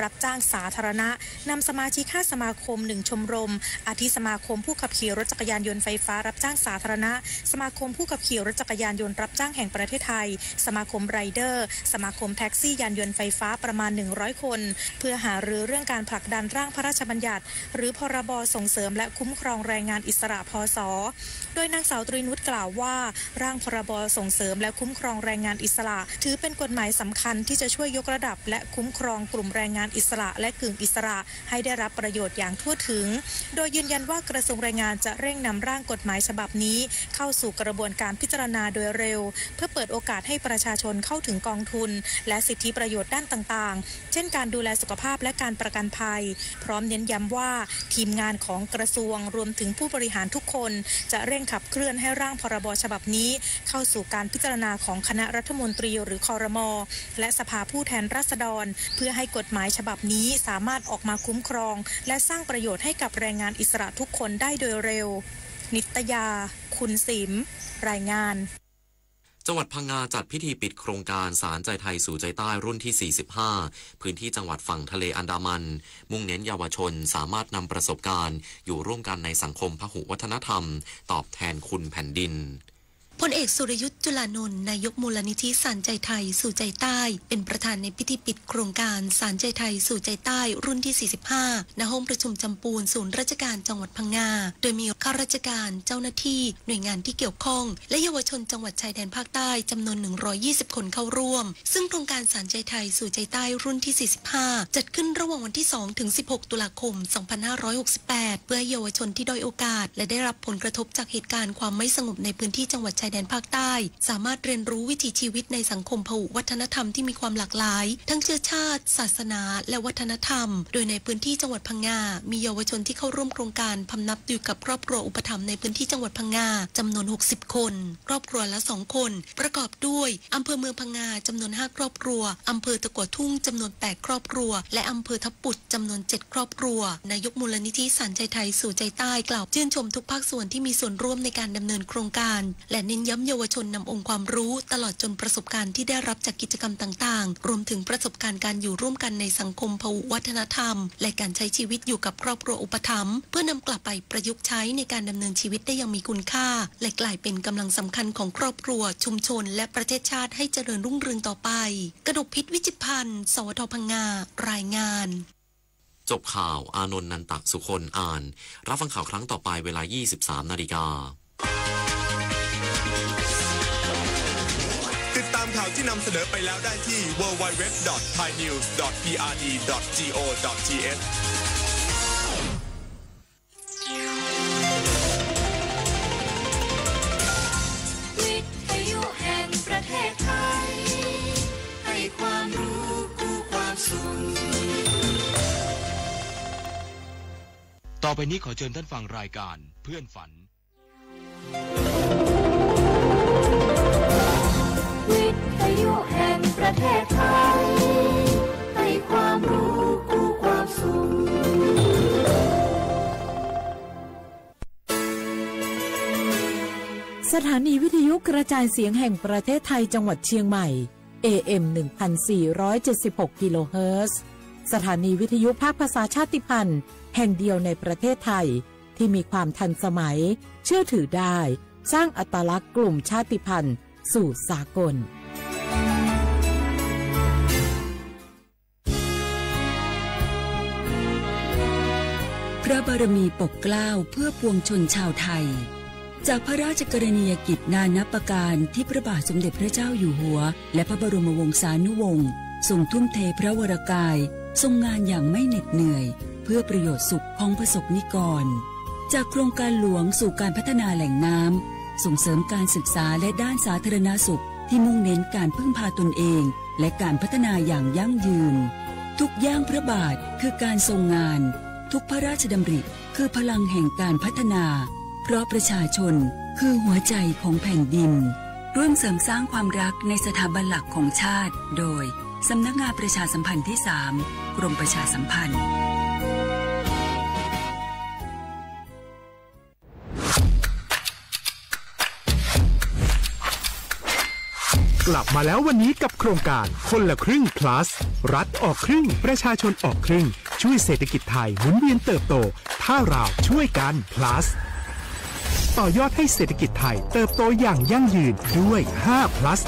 รับจ้างสาธารณะนำสมาชิก5สมาคม1ชมรมอาทิสมาคมผู้ขับขี่รถจักรยานยนต์ไฟฟ้ารับจ้างสาธารณะสมาคมผู้ขับขี่รถจักรยานยนต์รับจ้างแห่งประเทศไทยสมาคมไรเดอร์สมาคมแท็กซี่ยานยนต์ไฟฟ้าประมาณ100คนเพื่อหารือเรื่องการผลักดันร่างพระราชบัญญัติหรือพรบส่งเสริมและคุ้มครองแรงงานอิสระพศ.โดยนางสาวตรีนุชกล่าวว่าร่างพรบส่งเสริมและคุ้มครองแรงงานอิสระถือเป็นกฎหมายสำคัญที่จะช่วยยกระดับและคุ้มครองกลุ่มแรงงานอิสระและกึ่งอิสระให้ได้รับประโยชน์อย่างทั่วถึงโดยยืนยันว่ากระทรวงแรงงานจะเร่งนำร่างกฎหมายฉบับนี้เข้าสู่กระบวนการพิจารณาโดยเร็วเพื่อเปิดโอกาสให้ประชาชนเข้าถึงกองทุนและสิทธิประโยชน์ด้านต่างๆเช่นการดูแลสุขภาพและการประกันภัยพร้อมเน้นย้ำว่าทีมงานของกระทรวงรวมถึงผู้บริหารทุกคนจะเร่งขับเคลื่อนให้ร่างพรบฉบับนี้เข้าสู่การพิจารณาของคณะรัฐมนตรีหรือครม.และสภาผู้แทนราษฎรเพื่อให้กฎหมายฉบับนี้สามารถออกมาคุ้มครองและสร้างประโยชน์ให้กับแรงงานอิสระทุกคนได้โดยเร็วนิตยาคุณสิมรายงานจังหวัดพังงาจัดพิธีปิดโครงการสารใจไทยสู่ใจใต้รุ่นที่45พื้นที่จังหวัดฝั่งทะเลอันดามันมุ่งเน้นเยาวชนสามารถนำประสบการณ์อยู่ร่วมกันในสังคมพหุวัฒนธรรมตอบแทนคุณแผ่นดินพลเอกสุรยุทธ์จุลานนท์นายกมูลนิธิสารใจไทยสู่ใจใต้เป็นประธานในพิธีปิดโครงการสารใจไทยสู่ใจใต้รุ่นที่45ณห้องประชุมจำปูนศูนย์ราชการจังหวัดพังงาโดยมีข้าราชการเจ้าหน้าที่หน่วยงานที่เกี่ยวข้องและเยาวชนจังหวัดชายแดนภาคใต้จำนวน120คนเข้าร่วมซึ่งโครงการสารใจไทยสู่ใจใต้รุ่นที่45จัดขึ้นระหว่างวันที่2ถึง16ตุลาคม2568เพื่อเยาวชนที่ด้อยโอกาสและได้รับผลกระทบจากเหตุการณ์ความไม่สงบในพื้นที่จังหวัดชายแดนภาคใต้สามารถเรียนรู้วิถีชีวิตในสังคมพหุวัฒนธรรมที่มีความหลากหลายทั้งเชื้อชาติศาสนาและวัฒนธรรมโดยในพื้นที่จังหวัดพังงามีเยาวชนที่เข้าร่วมโครงการพำนับอยู่กับครอบครัวอุปถัมภ์ในพื้นที่จังหวัดพังงาจำนวน60คนครอบครัวละ2คนประกอบด้วยอำเภอเมืองพังงาจำนวน5ครอบครัวอำเภอตะกั่วทุ่งจำนวน8ครอบครัวและอำเภอทับปุดจำนวน7ครอบครัวนายกมูลนิธิสารใจไทยสู่ใจใต้กล่าวชื่นชมทุกภาคส่วนที่มีส่วนร่วมในการดำเนินโครงการและเน้นย้ำเยาวชนนำองค์ความรู้ตลอดจนประสบการณ์ที่ได้รับจากกิจกรรมต่างๆรวมถึงประสบการณ์การอยู่ร่วมกันในสังคมพหุวัฒนธรรมและการใช้ชีวิตอยู่กับครอบครัวอุปถัมภ์เพื่อนำกลับไปประยุกต์ใช้ในการดำเนินชีวิตได้อย่างมีคุณค่าและกลายเป็นกำลังสำคัญของครอบครัวชุมชนและประเทศชาติให้เจริญรุ่งเรืองต่อไปกนกพิษวิจิตรพันธ์สวทพังงารายงานจบข่าวอานนท์นันตสุคนอ่านรับฟังข่าวครั้งต่อไปเวลา 23:00 น.ติดตามข่าวที่นำเสนอไปแล้วได้ที่ www.thainews.prd.go.th วิทยุแห่งประเทศไทยให้ความรู้คู่ความสุขต่อไปนี้ขอเชิญท่านฟังรายการเพื่อนฝันวิทยุแห่งประเทศไทยให้ความรู้คู่ความสุขสถานีวิทยุกระจายเสียงแห่งประเทศไทยจังหวัดเชียงใหม่ AM 1476 กิโลเฮิรตซ์สถานีวิทยุภาคภาษาชาติพันธุ์แห่งเดียวในประเทศไทยที่มีความทันสมัยเชื่อถือได้สร้างอัตลักษณ์กลุ่มชาติพันธุ์สู่สากลพระบารมีปกเกล้าเพื่อปวงชนชาวไทยจากพระราชกรณียกิจนานับประการที่พระบาทสมเด็จพระเจ้าอยู่หัวและพระบรมวงศานุวงศ์ทรงทุ่มเทพระวรกายทรงงานอย่างไม่เหน็ดเหนื่อยเพื่อประโยชน์สุขของประสบนิกรจากโครงการหลวงสู่การพัฒนาแหล่งน้ำส่งเสริมการศึกษาและด้านสาธารณสุขที่มุ่งเน้นการพึ่งพาตนเองและการพัฒนาอย่างยั่งยืนทุกย่างพระบาทคือการทรงงานทุกพระราชดำริคือพลังแห่งการพัฒนาเพราะประชาชน คือหัวใจของแผ่นดินร่วมเสริมสร้างความรักในสถาบันหลักของชาติโดยสำนักงานประชาสัมพันธ์ที่ 3 กรมประชาสัมพันธ์กลับมาแล้ววันนี้กับโครงการคนละครึ่ง plus รัฐออกครึ่งประชาชนออกครึ่งช่วยเศรษฐกิจไทยหมุนเวียนเติบโตถ้าเราช่วยกัน plus ต่อยอดให้เศรษฐกิจไทยเติบโตอย่างยั่งยืนด้วย5 plus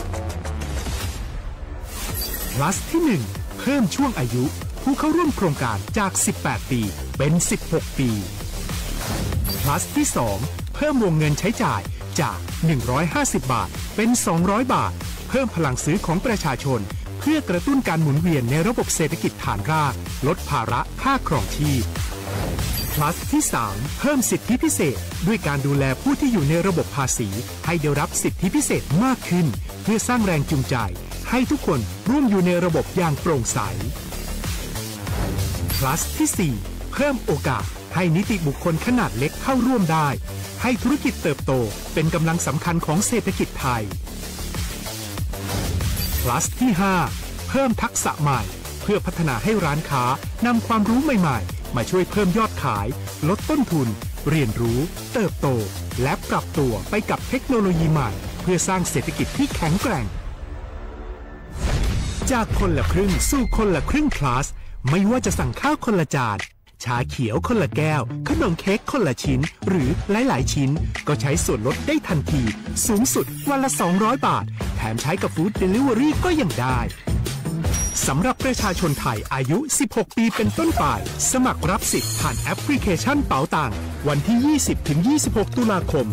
plus ที่1เพิ่มช่วงอายุผู้เข้าร่วมโครงการจาก18ปีเป็น16ปี plus ที่2เพิ่มวงเงินใช้จ่ายจาก150บาทเป็น200บาทเพิ่มพลังซื้อของประชาชนเพื่อกระตุ้นการหมุนเวียนในระบบเศรษฐกิจฐานรากลดภาระค่าครองชีพ plus ที่3เพิ่มสิทธิพิเศษด้วยการดูแลผู้ที่อยู่ในระบบภาษีให้ได้รับสิทธิพิเศษมากขึ้นเพื่อสร้างแรงจูงใจให้ทุกคนร่วมอยู่ในระบบอย่างโปร่งใส plus ที่4เพิ่มโอกาสให้นิติบุคคลขนาดเล็กเข้าร่วมได้ให้ธุรกิจเติบโตเป็นกำลังสำคัญของเศรษฐกิจไทย plus ที่5เพิ่มทักษะใหม่เพื่อพัฒนาให้ร้านค้านำความรู้ใหม่ๆมาช่วยเพิ่มยอดขายลดต้นทุนเรียนรู้เติบโตและปรับตัวไปกับเทคโนโลยีใหม่เพื่อสร้างเศรษฐกิจที่แข็งแกร่งจากคนละครึ่งสู่คนละครึ่ง plus ไม่ว่าจะสั่งข้าวคนละจานชาเขียวคนละแก้วขนมเค้กคนละชิ้นหรือหลายๆชิ้นก็ใช้ส่วนลดได้ทันทีสูงสุดวันละ200บาทแถมใช้กับฟู้ดเดลิเวอรี่ก็ยังได้สำหรับประชาชนไทยอายุ16ปีเป็นต้นไปสมัครรับสิทธิ์ผ่านแอปพลิเคชันเป๋าตังวันที่ 20-26 ตุลาคม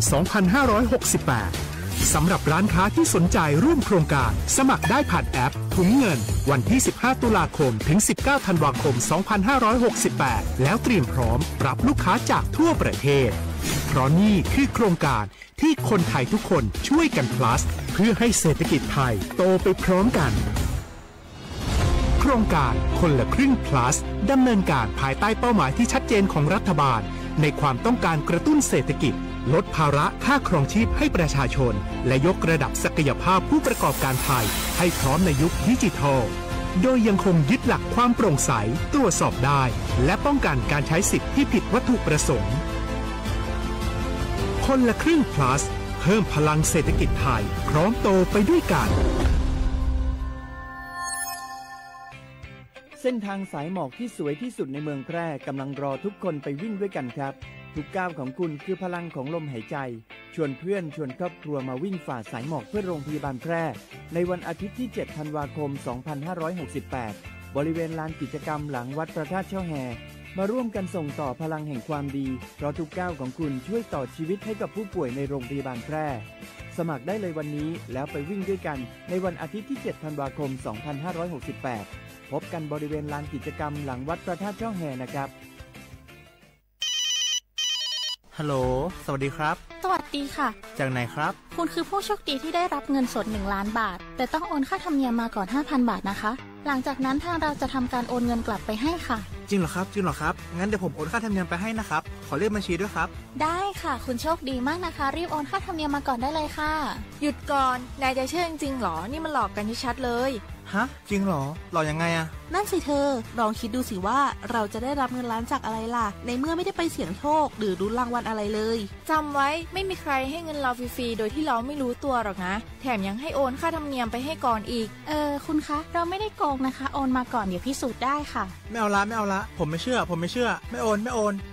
2568 สำหรับร้านค้าที่สนใจร่วมโครงการสมัครได้ผ่านแอปถุงเงินวันที่ 15 ตุลาคมถึง 19 ธันวาคม 2568 แล้วเตรียมพร้อมรับลูกค้าจากทั่วประเทศเพราะนี่คือโครงการที่คนไทยทุกคนช่วยกัน plus เพื่อให้เศรษฐกิจไทยโตไปพร้อมกันโครงการคนละครึ่ง plus ดำเนินการภายใต้เป้าหมายที่ชัดเจนของรัฐบาลในความต้องการกระตุ้นเศรษฐกิจลดภาระค่าครองชีพให้ประชาชนและยกระดับศักยภาพผู้ประกอบการไทยให้พร้อมในยุคดิจิทัลโดยยังคงยึดหลักความโปร่งใสตรวจสอบได้และป้องกันการใช้สิทธิที่ผิดวัตถุประสงค์คนละครึ่ง plus เพิ่มพลังเศรษฐกิจไทยพร้อมโตไปด้วยกันเส้นทางสายหมอกที่สวยที่สุดในเมืองแพร่กำลังรอทุกคนไปวิ่งด้วยกันครับทุกก้าวของคุณคือพลังของลมหายใจชวนเพื่อนชวนครอบครัวมาวิ่งฝ่าสายหมอกเพื่อโรงพยาบาลแพร่ในวันอาทิตย์ที่ 7 ธันวาคม 2568 บริเวณลานกิจกรรมหลังวัดพระธาตุเช่าแฮมาร่วมกันส่งต่อพลังแห่งความดีเพราะทุกก้าวของคุณช่วยต่อชีวิตให้กับผู้ป่วยในโรงพยาบาลแพร่สมัครได้เลยวันนี้แล้วไปวิ่งด้วยกันในวันอาทิตย์ที่ 7 ธันวาคม 2568 พบกันบริเวณลานกิจกรรมหลังวัดพระธาตุเจ้าแฮนะครับฮัลโหลสวัสดีครับสวัสดีค่ะจากไหนครับคุณคือผู้โชคดีที่ได้รับเงินสด1 ล้านบาทแต่ต้องโอนค่าธรรมเนียมมาก่อน 5,000 บาทนะคะหลังจากนั้นทางเราจะทำการโอนเงินกลับไปให้ค่ะจริงเหรอครับงั้นเดี๋ยวผมโอนค่าธรรมเนียมไปให้นะครับขอเลขบัญชีด้วยครับได้ค่ะคุณโชคดีมากนะคะรีบโอนค่าธรรมเนียมมาก่อนได้เลยค่ะหยุดก่อนนายจะเชื่อจริงๆหรอนี่มันหลอกกันชัดเลยฮะจริงเหรอหลอกยังไงอะนั่นสิเธอลองคิดดูสิว่าเราจะได้รับเงินล้านจากอะไรล่ะในเมื่อไม่ได้ไปเสี่ยงโชคหรือลุ้นรางวัลอะไรเลยจำไว้ไม่มีใครให้เงินเราฟรีๆโดยที่เราไม่รู้ตัวหรอกนะแถมยังให้โอนค่าธรรมเนียมไปให้ก่อนอีกคุณคะเราไม่ได้โกงนะคะโอนมาก่อนเดี๋ยวพิสูจน์ได้ค่ะไม่เอาละผมไม่เชื่อไม่โอน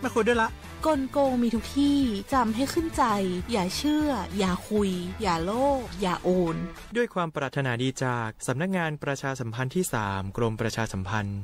ไม่คุยด้วยละกลโกงมีทุกที่จำให้ขึ้นใจอย่าเชื่ออย่าคุยอย่าโลภอย่าโอนด้วยความปรารถนาดีจากสำนักงานประชาสัมพันธ์ที่ 3 กรมประชาสัมพันธ์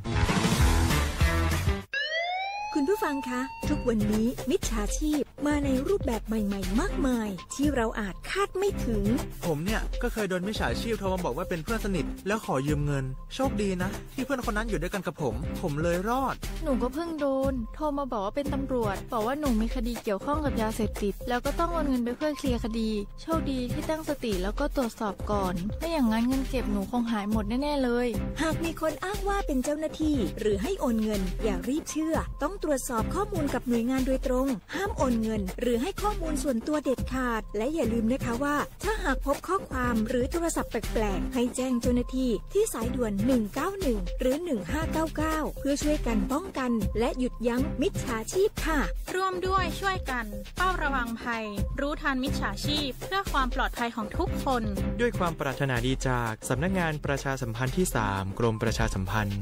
คุณผู้ฟังคะทุกวันนี้มิจฉาชีพมาในรูปแบบใหม่ๆมากมายที่เราอาจคาดไม่ถึงผมเนี่ยก็เคยโดนมิจฉาชีพโทรมาบอกว่าเป็นเพื่อนสนิทแล้วขอยืมเงินโชคดีนะที่เพื่อนคนนั้นอยู่ด้วยกันกับผมเลยรอดหนูก็เพิ่งโดนโทรมาบอกว่าเป็นตำรวจบอกว่าหนูมีคดีเกี่ยวข้องกับยาเสพติดแล้วก็ต้องโอนเงินไปเพื่อเคลียร์คดีโชคดีที่ตั้งสติแล้วก็ตรวจสอบก่อนไม่อย่างนั้นเงินเก็บหนูคงหายหมดแน่ๆเลยหากมีคนอ้างว่าเป็นเจ้าหน้าที่หรือให้โอนเงินอย่ารีบเชื่อต้องตรวจสอบข้อมูลกับหน่วยงานโดยตรงห้ามโอนเงิน งินหรือให้ข้อมูลส่วนตัวเด็ดขาดและอย่าลืมนะคะว่าถ้าหากพบข้อความหรือโทรศัพท์แปลกๆให้แจ้งเจ้าหน้าที่ที่สายด่วน191หรือ1599เพื่อช่วยกันป้องกันและหยุดยั้งมิจฉาชีพค่ะร่วมด้วยช่วยกันเฝ้าระวังภัยรู้ทันมิจฉาชีพเพื่อความปลอดภัยของทุกคนด้วยความปรารถนาดีจากสำนักงานประชาสัมพันธ์ที่ 3 กรมประชาสัมพันธ์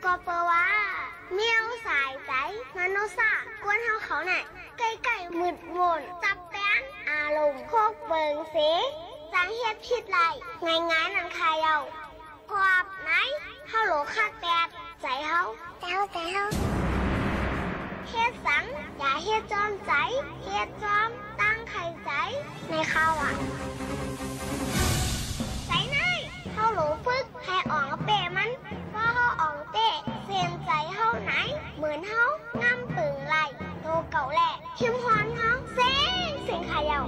ก็เปว่าเมียวสายใจมโนซากวนเฮาเขาน่ะใกล้ๆมืดมนจับแป้นอารมณ์โคกเบิงเสจังเฮ็ดผิดไรง่ายๆนั่นคายเอาความไหนเฮาโหลคาดแปดใจเฮาใจเฮาเฮ็ดสังอย่าเฮ็ดจอมใจเฮ็ดจอมตั้งไข่ใจในข้าวอ่ะใจไหนเฮาโหลฝึกให้อ่องเปมันว่าเฮาอ่องเตะเสียนใจเฮาไหนเหมือนเฮางำปึงไหลโตเก่าแหละเข้มฮอนเฮาเสียงขายาว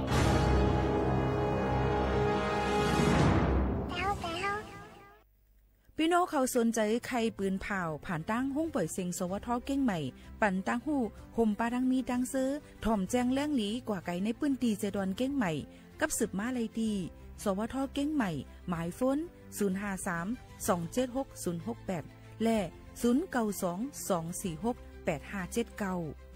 พี่น้องเขาสนใจใครปืนเผาผ่านตั้งห้องปล่อยเสียงสวทเก้งใหม่ปั่นตั้งหูห่มปลาดังมีดังซื้อถ่อมแจ้งแล้งหลีกว่าไก่ในปืนตีเจดอนเก้งใหม่กับสืบมาเลยดีสวทเก้งใหม่หมายฟ้น053-276-068และ0922468579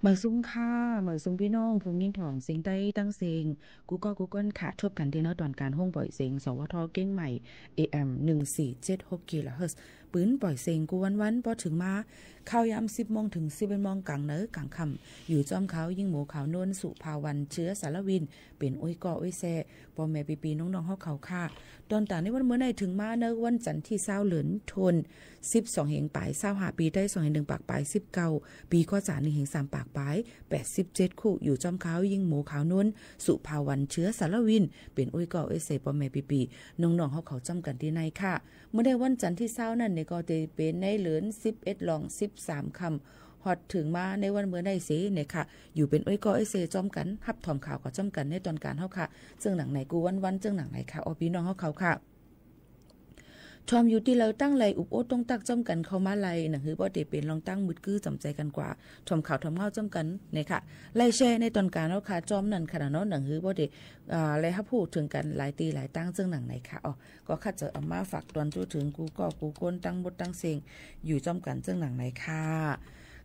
มือซุ้งค่ามือซุ้งพี่น้องภูมิถ่องเสียงใต้ตั้งเสียงกูก็ค่ะทบกันที่เนาะตอนการห้องปล่อยเสียงสวทเก้งใหม่ AM 1476 กิโลเฮิรตซ์ปืนปล่อยเสียงกูวันพอถึงมาข้าวยาม 10 โมงถึง 11 โมงกลางเนอกลางค่ำอยู่จอมเขายิ่งหมูขาวนวลสุภาวันเชื้อสารวินเป็นอ้อยก่ออ้อยแซ่พ่อแม่ปีน้องๆเฮาเขาตอนตาในวันเมื่อไหร่ถึงมาเนอวันจันทร์ที่20เหลือนทน12เหงปลาย25ปีได้2เหง1ปากปลาย19ปีก็1เหง3ปากปลาย87คู่อยู่จอมเขายิ่งหมูขาวนวลสุภาวันเชื้อสารวินเป็นอ้อยก่ออ้อยแซ่พ่อแม่ปีน้องๆเฮาเขาจำกันที่ในค่ะเมื่อได้วันจันทร์ที่20นั่นก็จะเป็นในเหลือน11ลอง13คำฮอดถึงมาในวันเมื่อได้เสเนี่ยค่ะอยู่เป็นอ้อยก่ออ้อยเซจอมกันฮับถอมข่าวก็จอมกันในตอนการเฮาค่ะซึ่งหนังไหนกูวันซึ่งหนังไหนค่ะพี่น้องเฮาเขาค่ะชอมอยู่ที่เราตั้งไหลอุบโอต้องตักจอมกันเข้ามาไหลหนังหือบ่ได้เป็นลองตั้งมืดกื้อจำใจกันกว่าถอมข่าวถอมเฮาจอมกันเนี่ยค่ะไล่แชร์ในตอนการเฮาค่ะจอมนั่นขนาดเนาะหนังหือบ่ได้ไล่ฮับพูดถึงกันหลายตีหลายตั้งซึ่งหนังไหนค่ะก็คัดจะเอามาฝากตอนจู้ถึงกูก้นตั้งบดตั้งเสียงอยู่จอมกันซึ่งหนังไหนค่ะ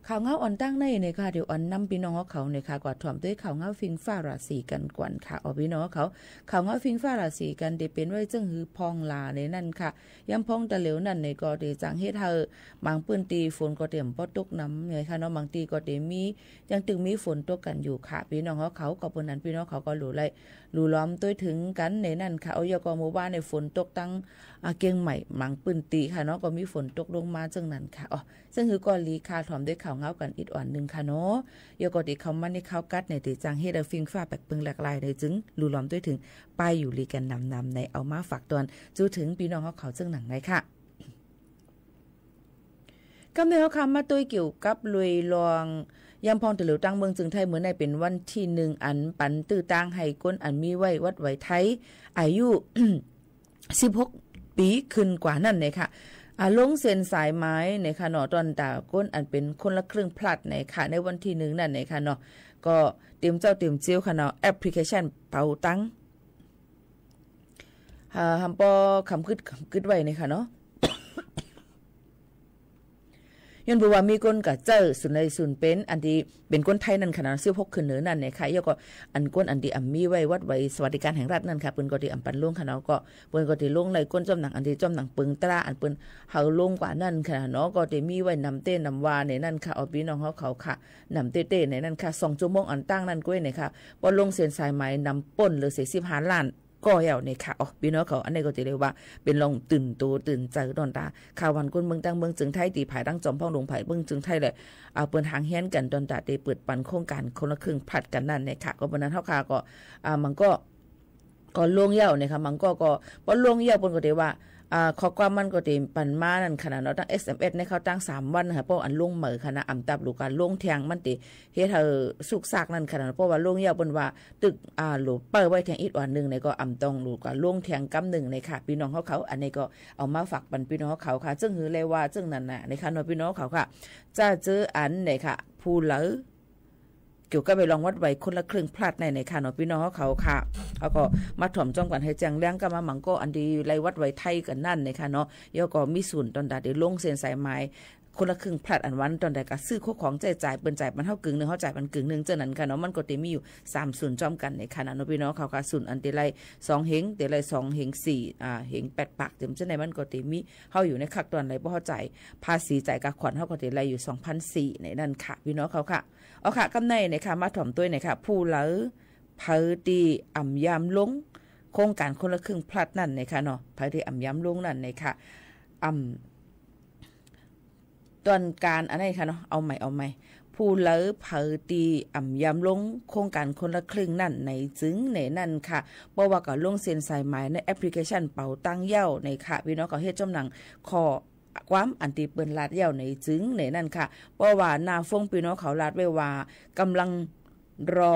ข่าวเงาอ่อนตั้งในเนี่ยค่ะเดี๋ยวอ่อนนำพี่น้องเขาเนี่ยค่ะกว่าถ่อมด้วยข่าวเงาฟิงฟ้าราศีกันกวนค่ะพี่น้องเขาข่าวเงาฟิงฟ้าราศีกันได้เป็นไว้จึงหือพองลาในนั่นค่ะย้ำพองตะเหลวนั่นในก็ได้จังเฮ็ดเฮอบางปืนตีฝนก็เตรียมบ่ตกน้ำเนี่ยค่ะเนาะบางตีก็ได้มียังตึงมีฝนตกกันอยู่ค่ะพี่น้องเขาก็เปิ้นนั้นพี่น้องเขาก็รู้ล้อมตัวถึงกันในนั่นค่ะเอายกหมู่บ้านในฝนตกตั้งเกียงใหม่บางปืนตีค่ะเนาะก็มีฝนตกลงมาจังนั้นค่ะซึ่งคือก็ลีค่ะถ่อมด้วยข่าวเงากันอีกอ่อนนึงค่ะเนาะยกติเขามันในข่าวกัดในติจังเฮ็ดฟิงฟ้าแปลกปึงหลากหลายเลยจึงรู้ล้อมด้วยถึงป้ายอยู่ลีกันนำในเอามาฝากตอนจู้ถึงพี่น้องเขาซึ่งหนังไหนค่ะกำเนิดเขาคำมาตัวเกี่ยวกับลุยลองยำพองตะเหลวตั้งเมืองจึงไทยเหมือนในเป็นวันที่1อันปันตื้อตั้งให้ก้นอันมีไว้วัดไว้ไทยอายุ 16 ปีขึ้นกว่านั่นเลยค่ะลงเส้นสายไม้ในค่ะเนาะตอนตาก้นอันเป็นคนละครึ่งพลัดในค่ะในวันที่1นั่นในค่ะเนาะก็เตรียมเจ้าเตรียมเจียวค่ะเนาะแอปพลิเคชันเป๋าตังหำปอคำกึดไว้ในค่ะเนาะย้อนบอกว่ามีคนกับเจ้าสุนในสุนเป็นอันที่เป็นคนไทยนั่นขนาด16ขึ้นเหนือนั่นเนี่ยค่ะแล้วก็อันก้นอันที่มีไว้วัดไว้สวัสดิการแห่งรัฐนั่นค่ะเปิ้นก็ที่ปันลงค่ะเนาะก็เปิ้นก็ที่ลงในก้นจอมหนังอันที่จอมหนังปึงตราอันเปิ้นเฮาลงกว่านั่นค่ะเนาะก็ที่มีไว้นำเต้นำวาในนั่นค่ะเอาพี่น้องเขาค่ะนำเต้ในนั่นค่ะ2ชั่วโมงอันตั้งนั่นก้อยเนี่ยค่ะพอลงเส้นสายไหมนำป่นหรือ45ล้านก็เหี่ยวในค่ะพี่น้องเขาอันนี้ก็จะเรียกว่าเป็นลองตื่นตัวตื่นใจตอนตาข่าววันก้นเมืองตั้งเมืองจึงไทยตีผายตั้งจอมพ่องลงผายเมืองจึงไทยเลยเปิดทางเฮียนกันตอนตาได้เปิดปันโครงการคนละครึ่งผลัดกันนั่นในค่ะก็บนนั้นเท่าค่ะก็มันก็ลงเหี่ยวเนี่ยค่ะมันก็พอลงเหี่ยวบนก็ได้ว่าข้อความมันก็เต็มปันมานั่นขนาดเนาะตั้ง SMS ในเขาตั้ง3วันค่ะเพราะอันลงเหมือขนาดอำตับหรือการลงแทงมันติเฮ็ดให้สุกซากนั่นขนาดเพราะว่าลงยาวบนว่าตึกหรือเปิดไว้แทงอีกวันนึงในก็อำตองหรือก็ลงแทงกำนึงในค่ะพี่น้องเขาอันนี้ก็เอามาฝากปันพี่น้องเขาค่ะซึ่งหือเลยว่าซึ่งนั่นน่ะในค่ะเนาะพี่น้องเขาค่ะจะเจออันไหนค่ะผู้เหลอเกี่ยวกับไปลองวัดไว้คนละครึ่งพลัดในค่ะเนาะพี่น้องเขาค่ะเขาก็มาถ่อมจ้องกันให้แจ้งเรื่องกันมามังก็อันดีไรวัดไว้ไทยกันนั่นในค่ะเนาะแล้วก็มีศูนย์ตอนดาเดี๋ยวลงเส้นสายไม้คนละครึ่งพลัดอันวันตอนใดก็ซื้อของจ่ายเปิ้นจ่ายมันเท่ากึ่งนึงเฮาจ่ายมันกึ่งนึงเจ้านั้นค่ะเนาะมันก็มีอยู่3ศูนย์จ้อมกันในค่ะเนาะพี่น้องเขาค่ะศูนย์อันเดไร2เหงเดไร2เหง4เหง8ปากเต็มจังได๋มันก็มีเฮาอยู่ในคักตอนไหนบ่เฮาจ่ายภาษีจ่ายกับขวัญเฮาก็เดไรอยู่ 2,400 ในนั่นค่ะพี่น้องเขาค่ะเอาค่ะกำในเนี่ยค่ะมาถ่อมตัวเนี่ยค่ะผู้เหลอเผอตีอ่ำยามลงโครงการคนละครึ่งพลัดนั่นเนี่ยค่ะเนาะเผอตีอ่ำยามลงนั่นเนี่ยค่ะตอนการอะไรค่ะเนาะเอาใหม่ผู้เหลอเผอตีอ่ำยามลงโครงการคนละครึ่งนั่นในจึงในนั่นค่ะเพราะว่าก็ลงเซ็นสายหมายในแอปพลิเคชันเป๋าตังเย้าในค่ะพี่น้องก็เฮ็ดจำหนังขอความอันตีเปิ้นลาดเย้าในจึงในนั่นค่ะเพราะว่าหน้าฟงพี่น้องเขาลาดไว้ว่ากำลังรอ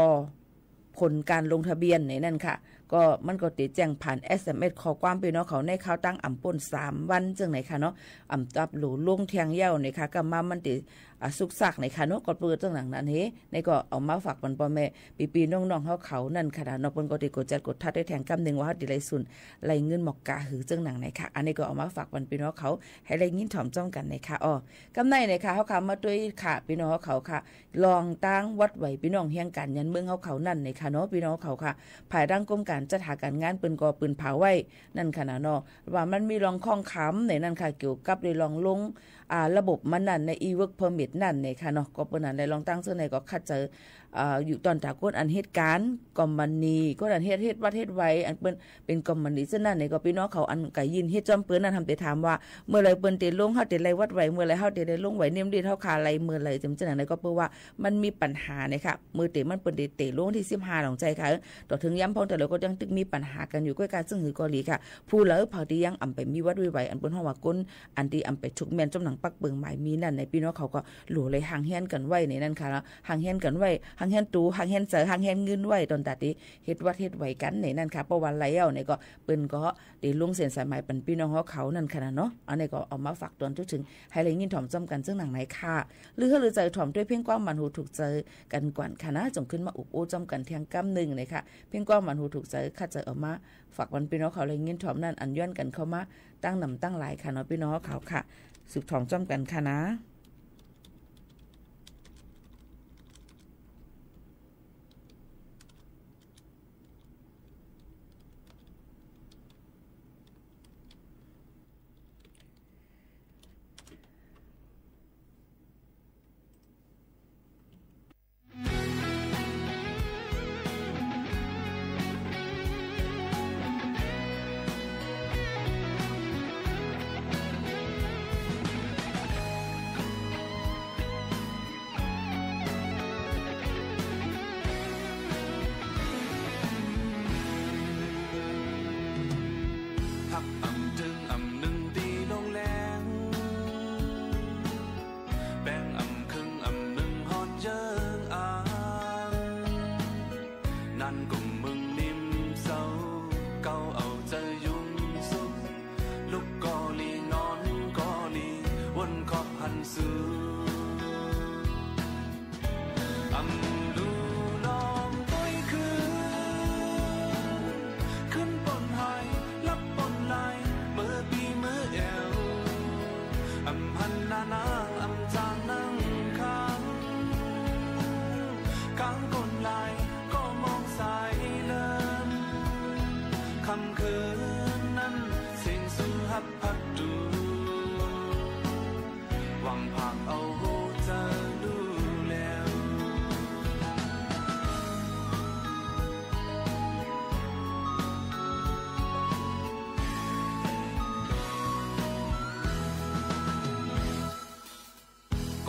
ผลการลงทะเบียนในนั่นค่ะ ก็มันก็ติแจ้งผ่าน SMS ขอความพี่น้องเขาในข่าวตั้งอ่ำป่น3วันจังไหนค่ะเนาะอ่ำตับหลูลงเทียงเย้าในค่ะก็มามันติสุกซักในค่ะเนาะก็เปิดจังหลังนั้นเฮในก็เอามาฝากปันพ่อแม่ปีๆน้องๆเขานั่นค่ะเนาะเปิ้นก็ติกดจัดกดทัดได้แทงกำนึงว่าเฮาติไลสุนไลเงินหมอกกาหือจังหนังไหนค่ะอันนี้ก็เอามาฝากปันพี่น้องเขาให้ไลยินถ่อมจ้องกันในค่ะกำในในค่ะเฮาค่ะมาด้วยค่ะพี่น้องเขาค่ะลองตั้งวัดไหวพี่น้องเฮียงกันยันเมืองเขานั่นในค่ะเนาะพี่น้องเขาค่ะภายดังกรมการจัดหาการงานปืนกอปืนเผาไว้นั่นค่ะเนาะว่ามันมีรองข้องค้ำในนั่นค่ะเกี่ยวกับในรองลงระบบมันนั่นใน e-work permit นั่นในค่ะเนาะก็เปิ้นนั่นได้ลองตั้งซึ่งในก็คัดเจออยู่ตอนจากคนอันเหตุการณ์กอมบันนีก็อันเฮ็ดวัดเฮ็ดไว้อันเปิ้นเป็นกอมบันนีซึ่งนั่นในก็พี่น้องเขาอันก็ยินเฮ็ดจอมเปิ้นนั่นทำแต่ถามว่าเมื่อไรเปิ้นได้ลงเฮาได้ไล่วัดไว้เมื่อไรเฮาได้ลงไว้เนียมดีเฮาคาไล่เมื่อไรจังซั่นนั่นก็เปิ้นว่ามันมีปัญหาเนี่ยค่ะมือเตมันเปิ้นได้เตลงที่15หลงใจค่ะต่อถึงย้ำพองแต่แล้วก็ยังตึกมีปัญหากันอยู่ก้อยการซึ่งหือกอลีค่ะผู้เหลือเผาที่ยังอำไปมีวัดไว้อันเปิ้นเฮาว่าก้นอันที่อำไปฉุกแม่นจำหนังปักเบิงหมายมีนั่นในพี่น้องเขาก็หลู่เลยห่างแฮนกันไว้ในนั่นค่ะห่างแฮนกันไว้ห่างแฮนตูห่างแฮนเจอห่างแฮนเงินไว้ตอนตัดที่เฮ็ดวัดเฮ็ดไว้กันในนั่นค่ะประวันแล้วเนี่ยก็เปิ้นก็ได้ลงเส้นสายหมายเป็นพี่น้องเขานั่นค่ะเนาะอันนี้ก็เอามาฝากตอนถึงให้เลยยินถ่อมจำกันซึ่งหนังไหนค่ะหรือใจถ่อมด้วยเพียงความมันหูถูกใจกันก่อนค่ะนะจงขึ้นมาอุบโอจำกันเทียงกำนึงเลยค่ะเพียงความมันหูถูกใจค่ะจะเอามาฝากวันพี่น้องเขาเลยยินถ่อมนั่นอันย้อนกันเข้ามาตั้งนำตั้งหลายค่ะเนาะพี่น้องเขาค่ะสืบถ่อมจำกันค่ะนะ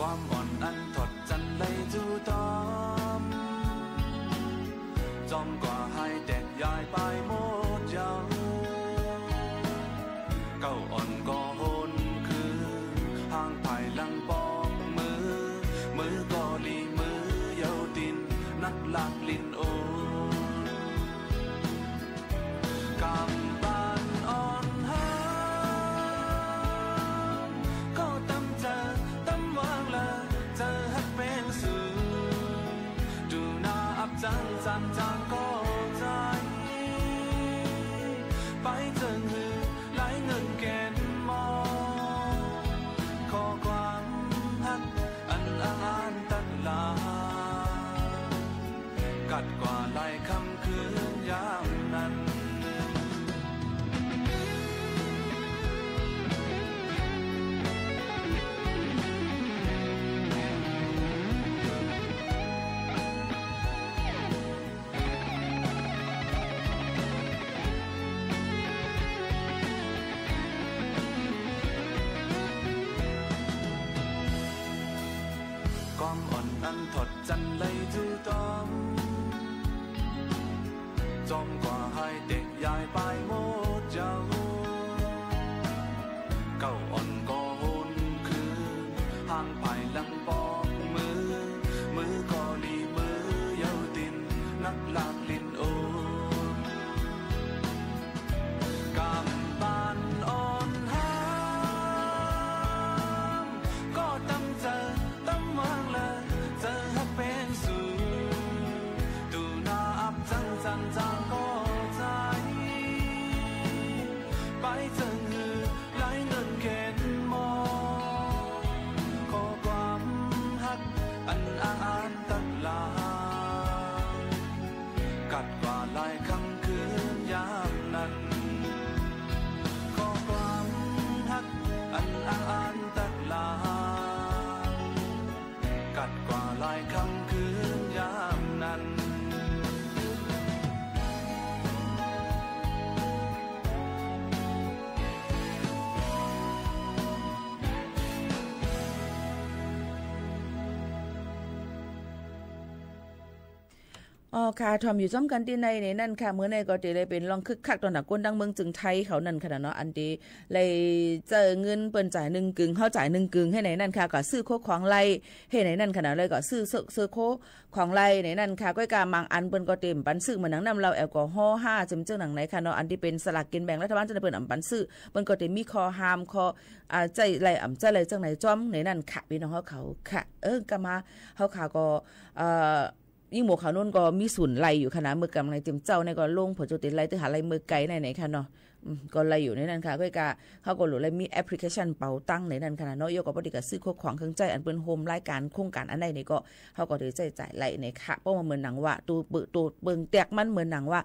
ความอ่อนอันถอดจันไลจูตอมจอมกว่าให้แตกยายไปหมดยาวเก้าอ่อนก็โหนคือห่างภายหลังปอกมือก็ลีมือเยาตินนักลากลิ้นโอกำบานอ่อนหาก็ตำเจอตำวางเลยเจอฮักเป็นสื่อดูหน้าอับจังจำจางก็ใจไปเจิงหือไหลเงินแกนมอขอความฮักอันอ่านตัดลากัดกว่าไหลคำคืนยามนั้นความอ่อนอันถอดจันไลจูตอมจอมกว่าให้เด็กยายไปหมดเจ้าเก้าอ่อนก็โหนคือห่างภายหลังปอกมือก็ลีมือเยาตินนักลากลิ้นโอ อ๋อค่ะทอมอยู่จ้อมกันที่ในนั่นค่ะเมื่อในก็จะได้เป็นลองคึกคักตอนหนักก้นดังเมืองจึงไทยเขานั่นค่ะเนาะอันดีเลยเจอเงินเปิ้นจ่าย1กึ่งเฮาจ่าย1กึ่งให้ไหนนั่นค่ะก็ซื้อโคของไล่ให้ไหนนั่นค่ะเลยก็ซื้อโคของไล่ไหนนั่นค่ะก้อยกามังอันเปิ้นก็เต็มปันซื้อเหมือนหนังนำเราแอลกอฮอล์5จึงหนังไหนค่ะเนาะอันที่เป็นสลากกินแบ่งรัฐบาลจะได้เปิ้นปันซื้อเปิ้นก็จะมีคอหามคอใจไหลใจไหลจังไหนจ้อมไหนนั่นค่ะพี่น้องเขาค่ะก็มาเฮาค่ะก็ยิ่งหมู่เขานุ่นก็มีศูนย์ไล่อยู่ขนาดเมื่อกำไรเต็มเจ้าในก็ลงผลจุติไล่ตื้อหาไล่มือไกลไหนค่ะเนาะก็ไล่อยู่ในนั้นค่ะก็เขาก็หลุดไล่มีแอปพลิเคชันเป๋าตังในนั้นขนาดเนาะยกกับปฏิกาซื้อของเครื่องใจอันเป็นโฮมรายการโครงการอันใดนี่ก็เขาก็ถือจ่ายไล่ในค่ะเพราะว่าเหมือนหนังว่าตัวเบิ่งแตกมันเหมือนหนังว่า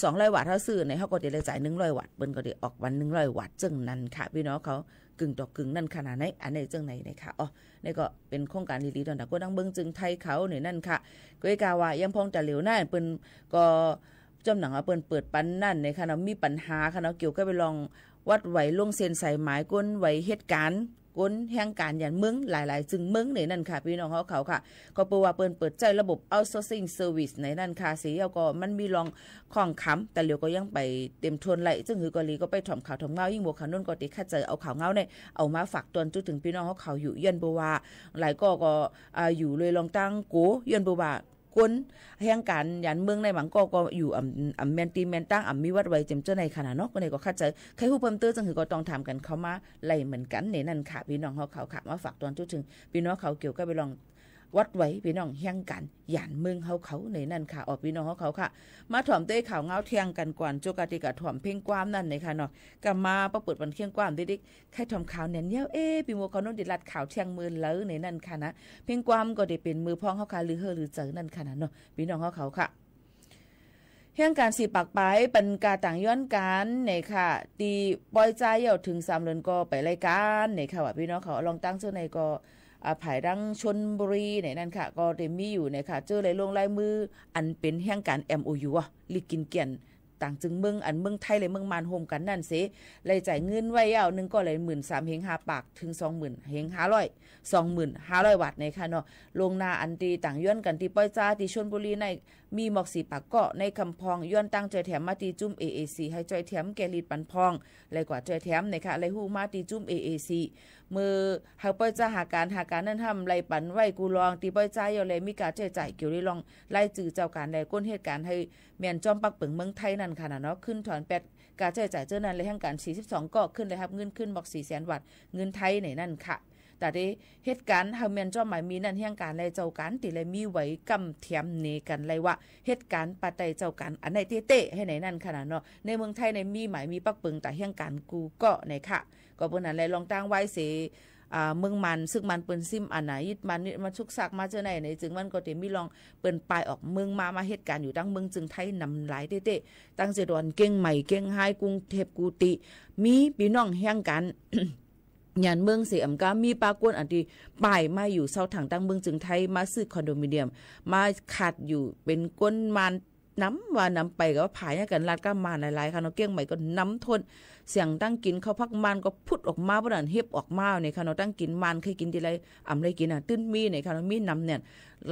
200 วัตต์ถ้าซื้อในเขาก็จะได้จ่าย100 วัตต์เบิ่นก็ได้ออกวัน100 วัตต์จึงนั้นค่ะพี่น้องเขากึ่งต่อกึ่งนั่นขนาดไหนอันไหนจังไหนนะคะอ๋อนี่ก็เป็นโครงการดีๆตอนนั้นก็ดังเบิ่งจึงไทยเขาเนี่ยนั่นค่ะก็กาว่ายังพองแต่เหลียวหน้าเปิ้นก็จำหนังว่าเปิ้นเปิดปันนั่นในค่ะเนาะมีปัญหาค่ะเนาะเกี่ยวกับไปลองวัดไหวลงเส้นสายหมายก้นไหวเหตุการณ์ก้นแห่งการยันเมืองหลายๆจึงเมืองในนั่นค่ะพี่น้องเขาค่ะก็เปิดว่าเปิดใจระบบ outsourcing service ในนั่นค่ะสีเอาก็มันมีลองของค้ำแต่เหลียวก็ยังไปเต็มทวนไหลซึ่งคือกอลีก็ไปถ่อมข่าวถ่อมเงายิ่งบวกข่าวนุ่นก็ติดขัดใจเอาข่าวเงาเนี่ยเอามาฝากตอนจุดถึงพี่น้องเขาอยู่ยันบัวหลายก็อยู่เลยลองตั้งโกยันบัวก้นแห่งการยันเมืองในบางก็อยู่แมนตีแมนตั้งมีวัดไว้เต็มเจ้าในขนาดเนาะก็เลยก็คัดใจใครผู้เพิ่มเติมจังคือก็ต้องถามกันเขามาไล่เหมือนกันในนั่นค่ะพี่น้องเขาค่ะมาฝากตอนจุดถึงพี่น้องเขาเกี่ยวกับไปลองวัดไว้พี่น้องแห่งกันยันเมืองเขาในนั่นค่ะออกพี่น้องเขาค่ะมาถ่อมเต้ข่าวเงาเทียงกันก่อนโจกาติกะถ่อมเพ่งความนั่นในค่ะเนาะก็มาประเปิดวันเที่ยงความดิ๊กใครถ่อมข่าวเนี่ยพี่โมเขาโน้นดิลัดข่าวเที่ยงมือแล้วในนั่นค่ะนะเพ่งความก็ได้เป็นมือพ้องเขาค่ะหรือหรือเจอนั่นค่ะนะเนาะพี่น้องเขาค่ะเรื่องการสีปากไปเป็นการต่างย้อนกันเนี่ยค่ะตีปล่อยใจเยาถึง3 เดือนก็ไปรายการเนี่ยค่ะว่าพี่น้องเขาลองตั้งเจ้าในก็ผายดังชนบุรีเนี่ยนั่นค่ะก็ได้มีอยู่เนี่ยค่ะเจอเลยลงลายมืออันเป็นแห่งการ MOU ลิกินเกียนต่างจึงเมืองอันเมืองไทยเลยเมืองมานโฮมกันนั่นเสเลยจ่ายเงินไว้เอานึงก็เลย 13,000 เฮง5ปากถึง 20,000 เฮง500 วัตต์ในค่ะเนาะลงนาอันตีต่างย้อนกันที่ป้อยจ้าที่ชลบุรีในมีหมอกสีปากเกาะในคำพองย้อนตั้งจอยแถมมาตีจุ่ม AAC ให้จอยแถมแกลีดปันพองเลยกว่าจอยแถมในค่ะเลยฮู้มาตีจุ่ม AAC มือเฮาป้อยจ้าหาการนั่นทำไรปันไว้กูลองตีป้อยจ้าอยู่เลยมีการจ่ายเกี่ยวได้ลองไล่จื้อเจ้าการใดก้นเหตุการณ์ให้แม่นจอมปักเปิงเมืองไทยนั่นค่ะเนาะขึ้นถอน8การจ่ายเจ้านั้นเลยแห่งการ42ก็ขึ้นเลยครับเงินขึ้นบอก 400,000 วัตต์เงินไทยในนั่นค่ะแต่ได้เหตุการณ์เฮาแม่นจ้อมหมายมีนั่นแห่งการเลยเจ้าการติเลยมีไว้กำเทียมเนกันเลยว่าเหตุการณ์ปะไตเจ้าการอันไหนเตะให้ไหนนั่นขนาดเนาะในเมืองไทยในมีหมายมีปักเปิงแต่แห่งการกูก็ในค่ะก็เปิ้นนั้นเลยลองตั้งไว้เสเมืองมันซึ่งมันเปิ้นซิมอันไหนยึดมันนี่มาชุกซักมาเจอไหนจึงมันก็สิมีลองเปิ้นปลายออกเมืองมาเหตุการณ์อยู่ตั้งเมืองจึงไทยนำหลายเตะตั้งเจดอนเก่งใหม่เก่งไฮกรุงเทพกูติมีพี่น้องแห่งกันยันเมืองเสียมก็มีปากวนอันที่ป่ายมาอยู่เซาถังตั้งเมืองจึงไทยมาซื้อคอนโดมิเนียมมาขัดอยู่เป็นก้นมันน้ำว่าน้ำไปก็ผายกันลาดก็มาหลายๆค่ะเนาะเกี้ยงใหม่ก็น้ำทนเสียงตั้งกินเขาพักมันก็พุดออกมาบ่ดันเฮ็บออกมาในค่ะเนาะตั้งกินมันเคยกินทีไรอ่ำไรกินตื้นมีในค่ะเนาะมีน้ำเนี่ย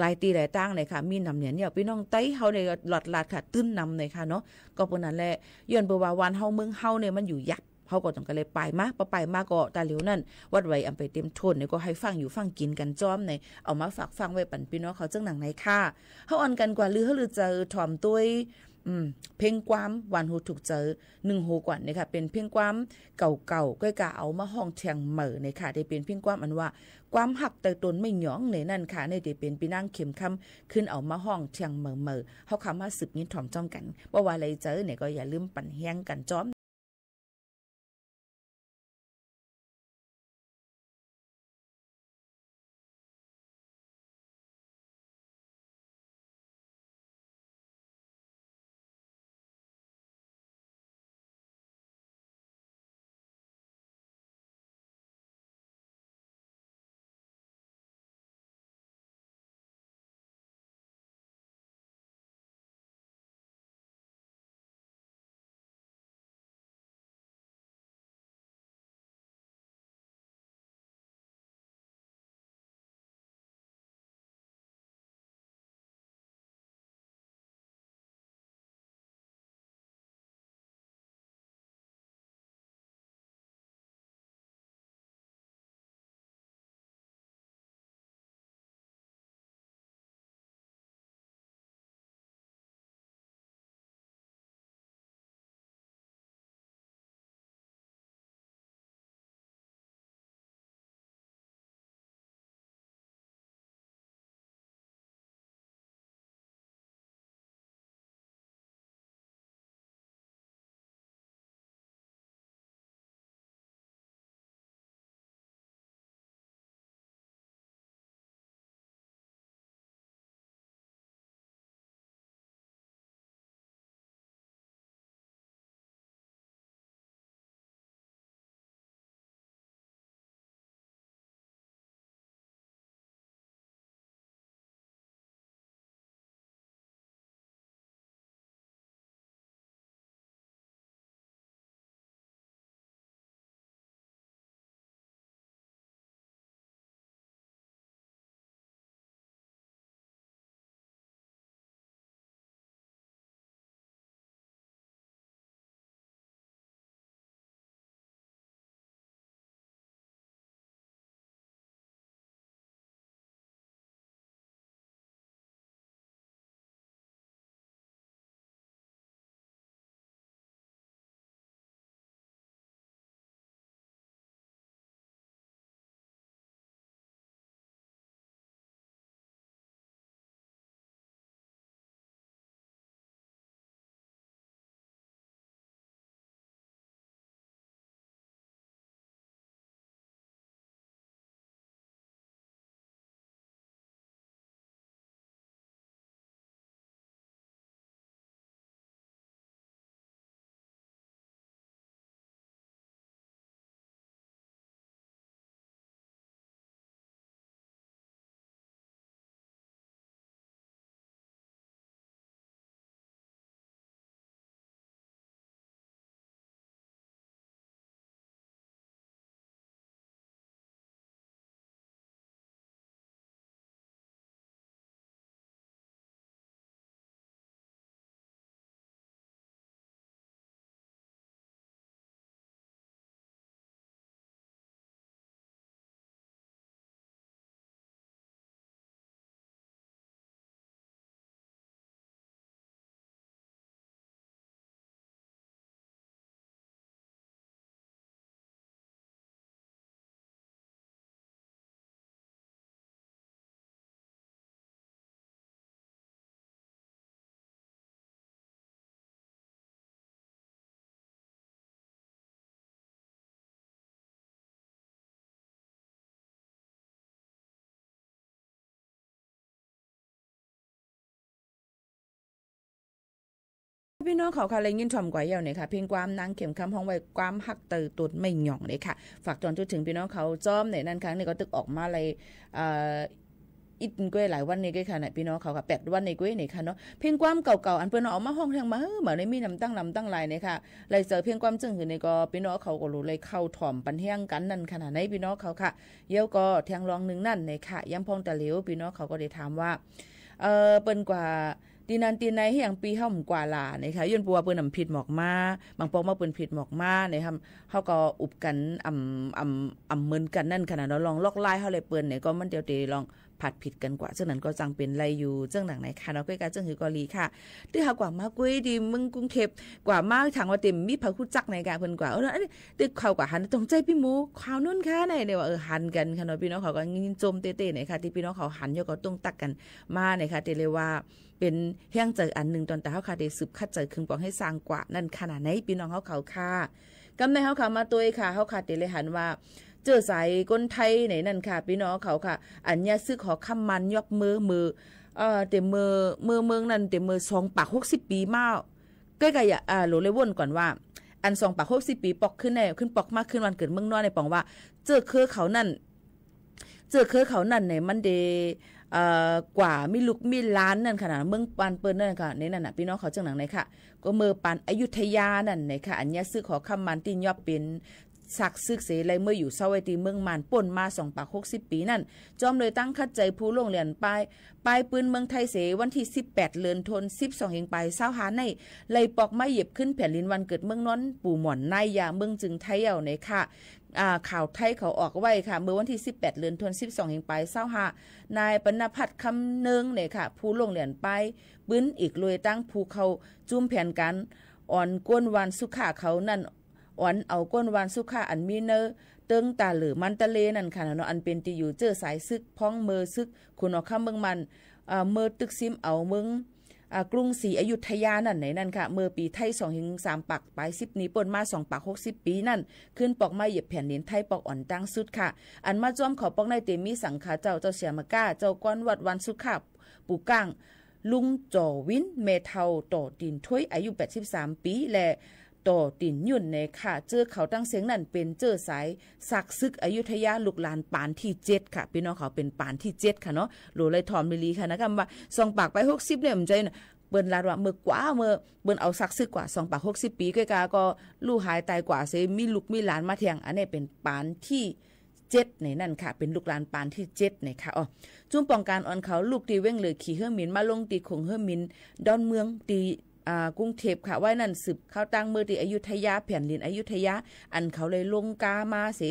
ลายตีหลายตั้งในค่ะมีน้ำเนี่ยพี่น้องไต้เฮาในหลอดลาดค่ะตื้นน้ำในค่ะเนาะก็ปนนั้นแหละย้อนเบอร์ว่าวันเฮาเมืองเฮาเนี่ยมันอยู่ยักเขาก็ต้องกันเลยไปมาก็ตาเหลียวนั่นวัดไว้อำไปเต็มทนเนี่ยก็ให้ฟังอยู่ฟังกินกันจ้อมในเอามาฝากฟังไว้ปั่นพี่น้องเขาจังหนังในค่ะเฮาอ่อนกันกว่าหรือเจอถ่อมตุ้ยเพลงความวันหูถูกเจอ1หูกว่านี่ค่ะเป็นเพลงความเก่าๆก้อยกะเอามาห้องเทียงเหม่อในค่ะได้เป็นเพลงความอันว่าความหักแต่ตนไม่หยองในนั่นค่ะในได้เป็นพี่นางเข็มคำขึ้นเอามาห้องเทียงเหม่อเฮาคำว่าสืบนี้ถ่อมจ้อมกันว่าอะไรเจอเนี่ยก็อย่าลืมปั่นแห้งกันจ้อม พี่น้องเขาค่ะเลยยินชมกว่าเยาวเนี่ยค่ะเพียงความนางเข็มคำห้องไว้ความหักเตอตุดไม่หย่องเลยค่ะฝากจอนจุดถึงพี่น้องเขาจ้อมเนี่ยนั่นครั้งนี้ก็ตึกออกมาเลยอิดก้วยหลายวันนี้ก็ค่ะพี่น้องเขาค่ะ8วันในก้วยนี่ค่ะเนาะเพียงความเก่าๆอันเปิ้นเอามาห้องทางมาเหมือนมีน้ำตั้งลายเนี่ยค่ะเลยเจอเพียงความจึงหือในก็พี่น้องเขาก็รู้เลยเข้าถ่อมปันแห้งกันนั่นขนาดไหนพี่น้องเขาค่ะเยี่ยวก็แทงรองนึงนั่นเนี่ยค่ะย้ำพองตะเหลวพี่น้องเขาก็ได้ถามว่าเปิ้นกว่าตีนันตีในให้อย่างปีเฮาหมกว่าลานะคะย้อนปัวเปิ้นนำผิดหมอกมาบางปองมาเปิ้นผิดหมอกมานะครับเฮาก็อุบกันเหมือนกันนั่นขนาดเนาะลองลอกลายเฮาเลยเปิ้นเนี่ยก็มันเดี๋ยวลองผัดผิดกันกว่าจังนั้นก็จังเป็นไรอยู่จังหนังไหนค่ะเนาะก้อยกาจังหือกอลีค่ะที่หากว่ามากุ้ยดีมึงกรุงเทพกว่ามาทางว่าเต็มมีพระคู่จักในกาเพิ่นกว่าอันนี้ตึกเขากว่าหันตรงใจพี่หมูข่าวนู่นค่ะเนี่ยว่าหันกันค่ะเนาะพี่น้องเขาก็ยินจมเต้ๆเนี่ยค่ะที่พี่น้องเขาหันยก็ต้องตักกันมาเนี่ยค่ะเตเลยว่าเป็นแห้งใจอันนึงตอนแต่เฮาค่ะได้สืบคัดใจคึงปองให้สร้างกว่านั่นขนาดไหนพี่น้องเขาค่ะกำในเฮาค่ะมาตัวค่ะเฮาค่ะเตเลยหันว่าเจอสายก้นไทยไหนนั่นค่ะพี่น้องเขาค่ะอันยาซึกขอคำมันยกมือเต็มมือเมืองนั้นเต็มมือ2ปาก60ปีมาใกล้ๆโหลเลยวนก่อนว่าอัน2ปาก60ปีปอกขึ้นแน่ขึ้นปอกมากขึ้นวันเกิดเมืองนอกในปองว่าเจอเครือเขานั่นเนี่ยมันเดกว่ามีลูกมีล้านนั่นขนาดเมืองปานเปิ้นนั่นค่ะในนั่นน่ะพี่น้องเขาจังหนังไหนค่ะก็เมือปานอยุธยานั่นไหนค่ะอันยาซึกขอคำมันที่ยอบเป็นสักซึกเสไรเมื่ออยู่เซาไว้ตีเมืองมานป่นมา2ปาก60ปีนั่นจอมเลยตั้งคัดใจผู้ลงเรียนปลายปืนเมืองไทยเสวันที่18เดือนธันวาคม12เฮงไป20หาในเลยปอกไม้เหยียบขึ้นแผ่นดินวันเกิดเมืองนนท์ปู่หม่อนนายยาเมืองจึงไทยเอาในค่ะข่าวไทยเขาออกไว้ค่ะเมื่อวันที่18เดือนธันวาคม12เฮงไป20หานายปณพัฒน์คำนึงเนี่ยค่ะผู้ลงเรียนไปปืนอีกเลยตั้งผู้เขาจุ่มแผ่นกันอ่อนก้นวันสุขาเขานั่นอ่อนเอาก้นวานสุขาอันมีเนอเติงตาหรือมันตะเลนั่นค่ะเนาะอันเป็นที่อยู่เจอสายซึกพ้องเมอซึกคุณออกคำเมืองมันเมอตึกซิมเอาเมืองกรุงศรีอยุธยานั่นไหนนั่นค่ะเมื่อปีไทย2-3 ปักปลาย10นี้ป่นมา2ปัก60ปีนั่นขึ้นปอกไม้เหยียบแผ่นดินไทยปอกอ่อนตั้งสุดค่ะอันมาจ้อมขอปอกในเตมีสังขาเจ้าเสียมก้าเจ้าก้อนวัดวันสุขาปู่ก้างลุงจ่อวินเมเทาต่อดินถ้วยอายุ83ปีและต่อตินยุ่นในค่ะเจอเขาตั้งเสียงนั่นเป็นเจอสายสักซึกอยุธยาลูกหลานปานที่7ค่ะพี่น้องเขาเป็นปานที่7ค่ะเนาะโหลเลยถอมมิลีค่ะนะคำว่า2ปากไป60เนี่ยมันใจเปิ้นลาดว่าเมื่อกว่าเมื่อเปิ้นเอาสักซึกกว่า2ปาก60ปีก้อยกาก็ลูกหายตายกว่าเสมีลูกมีหลานมาเถียงอันนี้เป็นปานที่7ในนั่นค่ะเป็นลูกหลานปานที่7ในค่ะจุ่มป้องกันอ่อนเขาลูกตีเว้งเลยขี่เฮือมินมาลงตีคงเฮือมินดอนเมืองตีกรุงเทพค่ะไว้นั่นสืบเข้าตั้งมือที่อยุธยาแผ่นดินอยุธยาอันเขาเลยลงกามาเส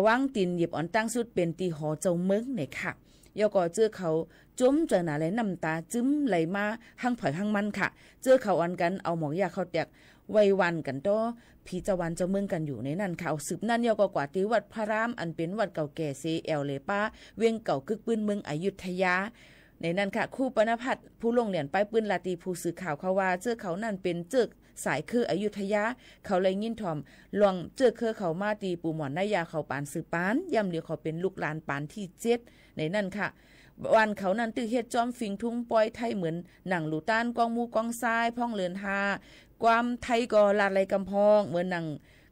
วางตินหยิบอ่อนตั้งสุดเป็นตีหอเจ้าเมืองเนี่ยค่ะยอก็เจอเขาจุ้มเจอหนาเลยน้ำตาจึ้มไหลมาหั่งถอยหั่งมันค่ะเจอเขาอันกันเอาหมอกยาเขาแตกไว้วันกันต่อผีเจ้าวันเจ้าเมืองกันอยู่ในนั่นค่ะสืบนั่นยอก็กว่าที่วัดพระรามอันเป็นวัดเก่าแก่เซเอลเลป้าเวียงเก่ากึกปืนเมืองอยุธยาในนั้นค่ะครูปณพัฒน์ผู้ลงเหรียญป้ายปืนลาตีผู้สื่อข่าวเขาว่าเจอเขานั่นเป็นเจอสายคืออยุธยาเขาเลยยินถ่อมลองเจอคือเขามาตีปู่หมอนนายาเขาปานสืบปานย่ำเดียวเขาเป็นลูกหลานปานที่7ในนั่นค่ะวันเขานั้นตื้อเฮ็ดจอมฟิงทุ่งปอยไทยเหมือนหนังลูต้านกองมูกองทรายพ่องเลือน5ความไทยก็ลาดไหลกำพองเหมือนหนัง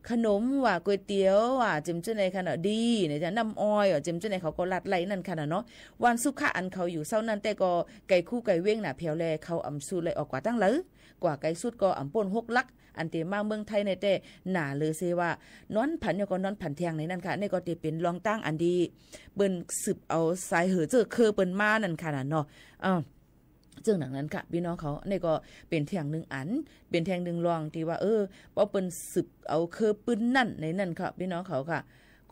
ขนมว่าก๋วยเตี๋ยวว่าจิมเจ้าในขนาดดีเนี่ยจะน้ำอ้อยจิมเจ้าในเขาก็ลัดไหลนั่นขนาดเนาะวันสุขะอันเขาอยู่เศร้านั้นแต่ก็ไก่คู่ไก่เว้งน่ะเพียวแลเขาอำสู้เลยออกกว่าตั้งเลยกว่าไก่สุดก็อำป่น6ลักอันเตมาเมืองไทยในแต่หนาเลยเซว่านอนผันยก็นอนผันเทียงในนั่นค่ะนี่ก็เตเป็นรองตั้งอันดีเบิ่นสืบเอาสายเหอเจอคือเปิ้นมานั่นขนาดเนาะซึ่งหนังนั้นค่ะพี่น้องเขานี่ก็เป็นเทียงหนึ่งอันเป็นเทียงหนึ่งรองที่ว่าเพราะเป็นสืบเอาคือปืนนั่นในนั่นค่ะพี่น้องเขาค่ะ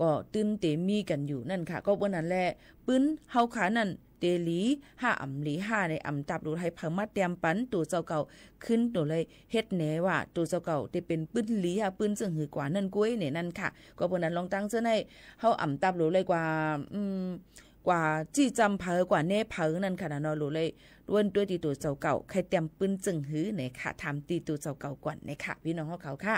ก็ตื่นเตมีกันอยู่นั่นค่ะก็วันนั้นแหละปืนเฮาขานั่นเตลี5อำลี5ในอำตับดูให้เพิ่มมาเตรียมปันตัวเจ้าเก่าขึ้นตัวเลยเฮ็ดแหนว่าตัวเจ้าเก่าได้เป็นปืนลีปืนซึ่งหือกว่านั่นกุ้ยเนี่ยนั่นค่ะก็วันนั้นลองตั้งเจ้าให้เฮาอำตับดูเลยกว่าจี้จำเผอกว่าเน่เผอนั่นค่ะเนาะรู้เลยด้วนด้วยตีตัวเจ้าเก่าใครเตรียมปืนจึงหือเนี่ยค่ะทำตีตัวเจ้าเก่าก่อนเนี่ยค่ะพี่น้องเขาค่ะ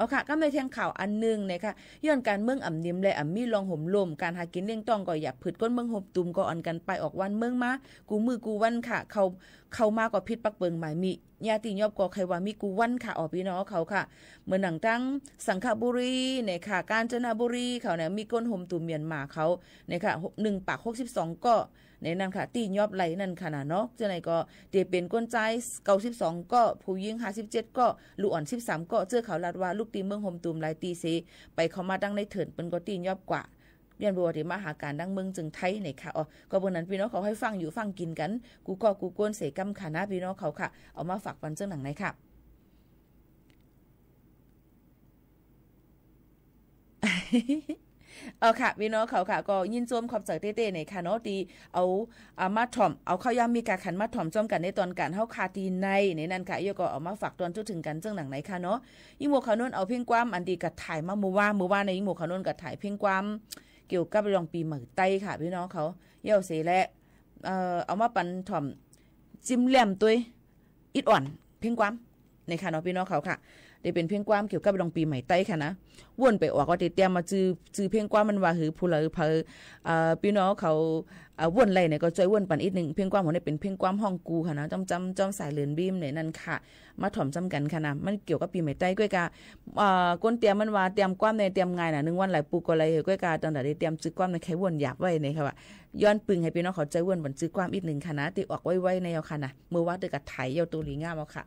เอาค่ะก็ในเที่ยงข่าวอันนึงนะคะย้อนการเมืองอ่ำนิ่มและอ่ำมีลองห่มลมการหากินเลี้ยงต้องก็อยากผืดก้นเมืองห่มตุ่มก็อ่อนกันไปออกวันเมืองมากูมือกูวันค่ะเขามากกว่าพิษปักเบิงหมายมีญาติยอบก็ใครว่ามีกูวันค่ะออกพี่น้องเขาค่ะเหมือนหนังตั้งสังขบุรีเนี่ยค่ะกาญจนบุรีเขาเนี่ยมีก้นห่มตุ่มเมียนมาเขาเนี่ยค่ะ1 ปาก 62ก็ในนั้นค่ะตียอบไหลนั่นค่ะนะเนาะจังไหนก็เตเป็นก้นใจ92ก็ผู้หญิง57ก็ลูกอ่อน13ก็เจอเขาลาดว่าลูกตีเมืองห่มตุ่มหลายตีเสไปเขามาดังในเถินเป็นก็ตียอบกว่าเรียนบัวที่มาหาการดังเมืองจึงไทยเนี่ยค่ะอ๋อก็บนนั้นพี่น้องเขาให้ฟังอยู่ฟังกินกันกูก็กูกวนเสกำค่ะนะพี่น้องเขาค่ะเอามาฝากวันเจ้าหนังไหนค่ะเอาค่ะพี่น้องเขาค่ะก็ยินโจมขอบใจเต้ๆเนี่ยค่ะเนาะตีเอามาถ่อมเอาเข้ายามมีการขันมาถ่อมจ้อมกันในตอนการเฮาคาตีในนั่นค่ะอีก็เอามาฝากตอนจุดถึงกันเจ้าหนังไหนค่ะเนาะอีหมู่เขาโน่นเอาเพ่งความอันดีกัดถ่ายมาเมื่อวานในอีหมู่เขาโน่นกัดถ่ายเพ่งความเกี่ยวกับรองปีใหม่ไต้ค่ะพี่น้องเขาเย่าเสและเอามาปันถ่อมจิ้มแหลมตัวอิดอ่อนเพ่งความในค่ะเนาะพี่น้องเขาค่ะได้เป็นเพ่งความเกี่ยวกับรองปีใหม่ไต้ค่ะนะวนไปออกว่าเตรียมมาจื้อเพ่งความมันว่าหือผู้ละเพอพี่น้องเขาวนไหลเนี่ยก็ใจวนปันอีกนึงเพ่งความของได้เป็นเพ่งความห้องกูค่ะนะจำสายเลือนบีมเนี่ยนั่นค่ะมาถ่อมจำกันค่ะนะมันเกี่ยวกับปีใหม่ไต้ก้อยกาก้นเตรียมมันว่าเตรียมความในเตรียมงานน่ะ1 วันหลายปูก็เลยก้อยกาตอนได้เตรียมจื้อความในแค่วนหยาบไว้เนี่ยค่ะว่าย้อนปึงให้พี่น้องเขาใจวนบันจื้อความอีกนึงค่ะนะติออกไว้ในเอาค่ะนะมื้อว่าตึกกะไถเอาตัวหลีงามเอาค่ะ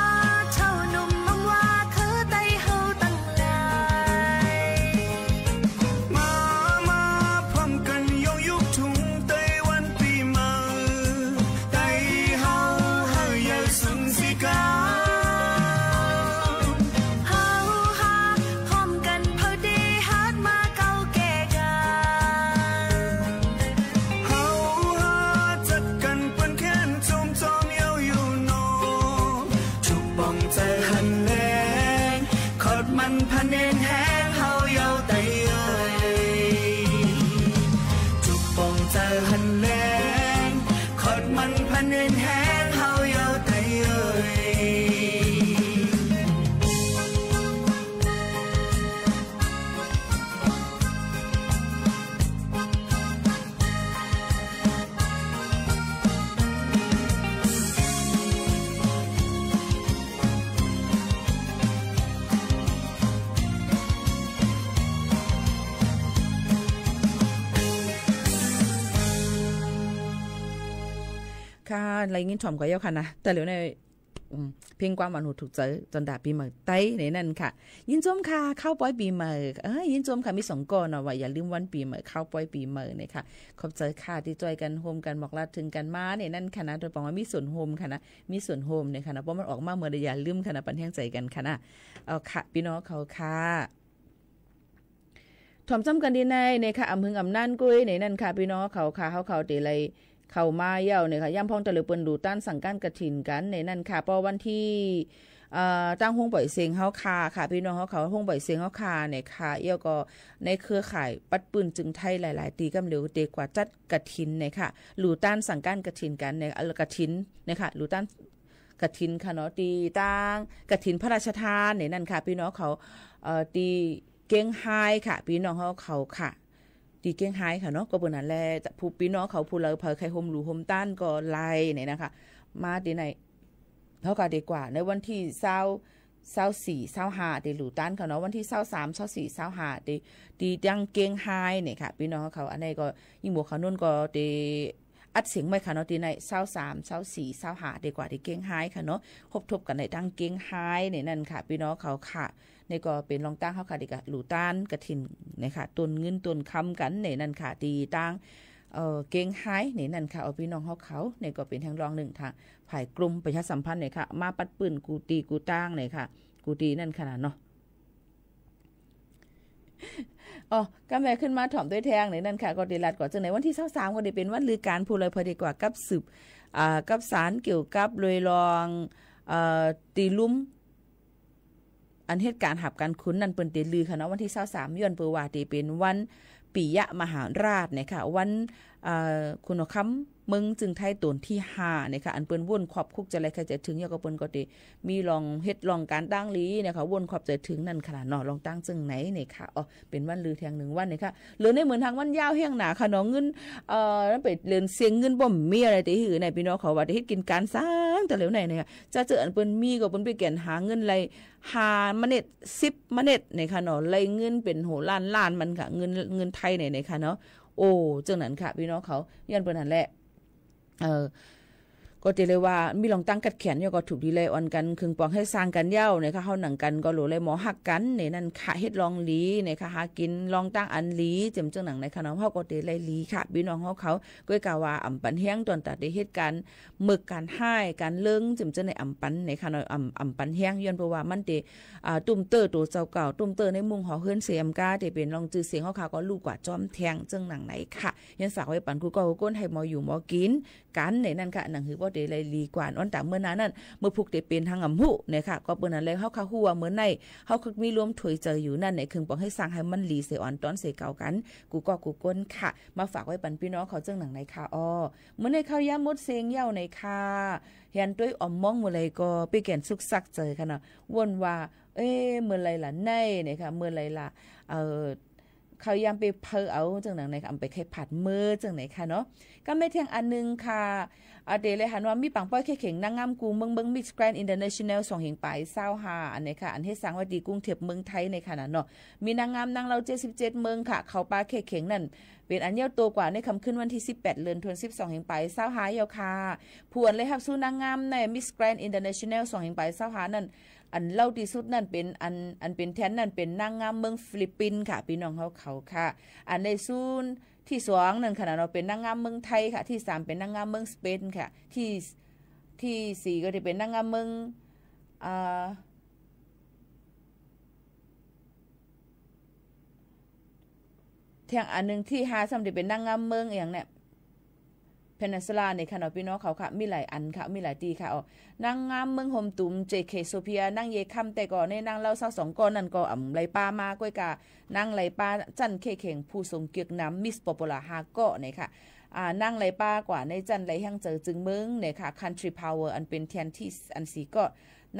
มาเท่านุ่มอำว่าคือไตเฮาตั้งหลาย มันพันเนนแห้งเฮาเยาไตเอ่ยจุกปองเจอหันแรงขอดมันพันเนนแห้งเฮาเยาไตเอ่ยค่ะไรงินถ่อมก็เยอะค่ะนะแต่เหลียวในเพียงความหวานหูถูกใจจนดาปีใหม่ไต้ในนั่นค่ะยินจมค่ะเข้าป้อยปีใหม่ยินจมค่ะมี2ก่อนเนาะว่าอย่าลืมวันปีใหม่เข้าป้อยปีใหม่เนี่ยค่ะขอบใจค่ะที่จอยกันโฮมกันบอกลาถึงกันมาเนี่ยนั่นค่ะนะโดยบอกว่ามีส่วนโฮมค่ะนะมีส่วนโฮมเนี่ยค่ะนะเพราะมันออกมาเมื่ออย่าลืมค่ะนะปันแห้งใจกันค่ะนะเอาค่ะพี่น้องเขาค่ะถ่อมจำกันดีในค่ะอำเภออำนานกุ้ยในนั่นค่ะพี่น้องเขาค่ะเขาเตะไรเข้ามาเย่าเนี่ยค่ะย่ำพองตะลึงเปิ้นดูต้านสั่งการกระถินกันในนั่นค่ะเพราะวันที่ตั้งห้องปล่อยเสียงเฮาค่ะพี่น้องเขาห้องปล่อยเสียงเฮาเนี่ยค่ะเอี่ยวก็ในเครือข่ายปัดปืนจึงไทยหลายๆตีกำเหลวเตกว่าจัดกระถินเนี่ยค่ะหลู่ต้านสั่งการกระถินกันในกระถินเนี่ยค่ะหลู่ต้านกระถินค่ะเนาะตีตั้งกระถินพระราชทานในนั่นค่ะพี่น้องเขาตีเก้งไฮค่ะพี่น้องเขาค่ะตีเก้งไฮค่ะเนาะก็เปิ้นนั่นแหละผู้พี่น้องเขาผู้เลอเผยใครห่มหลู่ห่มต้านก็ไล่เนี่ยนะคะมาตีไหนเท่ากับดีกว่าในวันที่24 25ตีหลู่ต้านเขาเนาะวันที่23 24 25ตีดังเก้งไฮเนี่ยค่ะพี่น้องเขาอันนี้ก็ยิ่งบวกเขานุ่นก็ตีอัดเสียงไม่ค่ะเนาะตีใน23 24 25ดีกว่าตีเก้งไฮค่ะเนาะทบกันในดังเก้งไฮเนี่ยนั่นค่ะพี่น้องเขาค่ะนี่ก็เป็นรองตั้งเขาค่ะดีกว่าหลู่ต้านกระถินนะคะต้นเงินต้นคำกันเนี่ยนั่นค่ะตีตั้งเก่งไฮเนี่ยนั่นค่ะเอาพี่น้องเขาเนี่ยก็เป็นทางรองหนึ่งทางฝ่ายกลุ่มประชาสัมพันธ์เนี่ยค่ะมาปัดปืนกูตีกูตั้งเนี่ยค่ะกูตีนั่นขนาดเนาะก็แม่ขึ้นมาถ่อมด้วยแทงเนี่ยนั่นค่ะก็ดีลัดก่อนจังในวันที่23ก็ได้เป็นวันลือการผู้เลยพอดีกว่ากับสืบกับสารเกี่ยวกับเลยลองตีลุ่มอันเหตุการณ์หับการคุ้นนั่นเปิ้นเตลือค่ะเนาะวันที่23ย้อนเปิ่นว่าที่เป็นวันปิยมหาราชเนี่ยค่ะวันคุณคำมึงจึงไทยตนที่5เนี่ยค่ะอันเปิ้นวนขอบคุกจะอะไรใครจะถึงยก็เปิ้นก็ติมีลองเฮ็ดลองการตั้งลีเนี่ยค่ะวนขอบจะถึงนั่นขนาดเนาะลองตั้งจึงไหนเนี่ยค่ะเป็นวันลือแทง1วันเนี่ยค่ะหรือในเหมือนทางวันยาวแห้งหนาค่ะเนาะเงินนั่นไปเรียนเสียงเงินบ่มีอะไรติหือในพี่น้องเขาว่าได้เฮ็ดกินการสร้างแต่แล้วไหนเนี่ยจะเจออันเปิ้นมีก็เปิ้นไปแก่นหาเงินไร5มะเน็ด10มะเน็ดเนี่ยค่ะเนาะไรเงินเป็นโหล้านมันค่ะเงินไทยเนี่ยค่ะเนาะโอ้จังนั้นค่ะพี่น้องเขาย้อนเปิ้นนั่นแหละก็ติเลยว่ามีลองตั้งกัดแขนก็ถูกดีเลยอ่อนกันคึงปองให้สร้างกันเย้าเนี่ยค่ะเฮาหนังกันก็โหลเลยหมอหักกันเนี่ยนั่นค่ะเฮ็ดลองหลีเนี่ยค่ะหากินลองตั้งอันหลีจำจังหนังในค่ะเนาะเฮาก็ติเลยหลีค่ะพี่น้องเขาก็กล่าวว่าอำปันแห้งตอนตัดได้เฮ็ดการมึกการให้การเลิงจำจังในอำปันในค่ะเนาะอำปันแห้งย้อนเพราะว่ามันติตุ้มเตอร์ตัวเจ้าเก่าตุ้มเตอร์ในมุงหอเฮือนเสียมกาที่เป็นลองจื้อเสียงเขาก็ลูกกว่าจอมแทงจังหนังไหนค่ะยันฝากไว้ปันกูก็ก้นให้หมออยู่หมอกินกันในนั่นค่ะหนังหือบ่ได้เลยลีกว่าอันตามเมื่อนั้นนั่นเมื่อผูกได้เป็นทางอำหูเนี่ยค่ะก็เปิ้นนั้นเลยเฮาค่ะฮู้ว่าเหมือนในเฮาคือมีรวมถวยเจออยู่นั่นในคึงปองให้สร้างให้มันลีเสอ่อนตอนเสเก่ากันกูก็กูก้นค่ะมาฝากไว้ปันพี่น้องเขาจังหนังไหนค่ะเมื่อในข้าวยามมดเสียงเย้าในค่ะเห็นด้วยอมมองมื้อไรก็ไปแก่นสุกซักเจอค่ะเนาะวนว่าเมื่อไรล่ะในเนี่ยค่ะเมื่อไรล่ะเขายามไปเพอเอาจังหนังไหนค่ะไปแค่ผัดมือจังไหนค่ะเนาะก็ไม่เที่ยงอันนึงค่ะเดเลยหันว่ามีปังป้อยเข่งนางงามกูเมืองมิสแกรนด์อินเตอร์เนชั่นแนล2 แห่งปลาย25อันนี้ค่ะอันให้สร้างว่าดีกรุงเทพเมืองไทยในขณะเนาะมีนางงามนางเรา77เมืองค่ะเขาปลาเข่งนั่นเป็นอันเยาวโตกว่าในคำขึ้นวันที่18เดือนธันวาคม12 แห่งปลาย25ยาวค่ะผวนเลยครับสู้นางงามในมิสแกรนด์อินเตอร์เนชั่นแนล2 แห่งปลาย25นั่นอันเล่าที่สุดนั่นเป็นอันเป็นแทนนั่นเป็นนางงามเมืองฟิลิปปินส์ค่ะพี่น้องเขาค่ะอันในซูนที่2นั่นค่ะเราเป็นนางงามเมืองไทยค่ะที่3เป็นนางงามเมืองสเปนค่ะที่4ก็จะเป็นนางงามเมืองเที่ยงอันนึงที่5ซ้ำจะเป็นนางงามเมืองอย่างเนี่ย Peninsula ในค่ะเนาะพี่น้องเขาค่ะมีหลายอันค่ะมีหลายตีค่ะนางงามเมืองหมตุม JK โซเฟียนางเยค่ำแต่ก่อนในนางเล่า22ก่อนนั่นก็ไหลป้ามาก้อยกานางไหลป้าจันเคเข่งผู้ทรงเกียรตินำ Miss Popular 5ก็เนี่ยค่ะนั่งไหลป้ากว่าในจันไหลแห่งเจอจึงเมืองเนี่ยค่ะ Country Power อันเป็นเทียนที่อันสีก็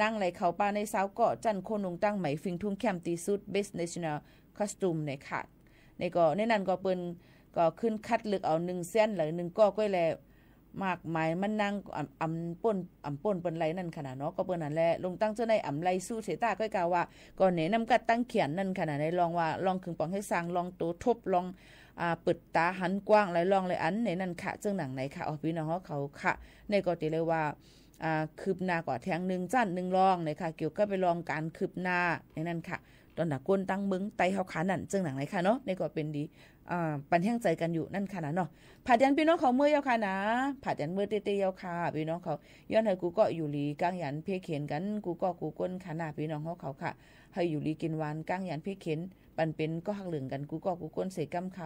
นั่งไหลเขาป้าในสาวเกาะจันโคนุงตั้งไหมฟิงทุ่งแคมตีสุด Best National Costume เนี่ยค่ะในก็ในนั้นก็เปิ้นก็ขึ้นคัดเลือกเอา1เส้นหรือ1ก้อก้อยแลมากมายมันนั่งอำป่นเปิ้นไหลนั่นขนาดเนาะก็เปิ้นนั่นแหละลงตั้งเจ้าในไหลสู้เสตาก้อยกาว่าก่อนแนะนำกัดตั้งเขียนนั่นขนาดในลองว่าลองขึงปองให้สร้างลองโตทบลองเปิดตาหันกว้างหลายลองเลยอันในนั่นค่ะเจ้าหนังไหนค่ะพี่น้องเขาค่ะในก็ติเลยว่าคืบหน้ากว่าแทง1จั่น1รองเลยค่ะเกี่ยวกับไปลองการคืบหน้าในนั่นค่ะตอนหนักก้นตั้งมึงไตเฮาขานั่นเจ้าหนังไหนค่ะเนาะในก็เป็นดีปันแห้งใจกันอยู่นั่นค่ะนะเนาะผัดยันพี่น้องเขาเมื่อยาวค่ะนะผัดยันเมื่อเตยาวค่ะพี่น้องเขาย้อนให้กูก็อยู่ลีกลางยันเพเข็นกันกูก้นค่ะนะพี่น้องเขาค่ะให้อยู่ลีกินหวานกลางยันเพเข็นปันเป็นก็หักเหลืองกันกูก้นเสกัมค่ะ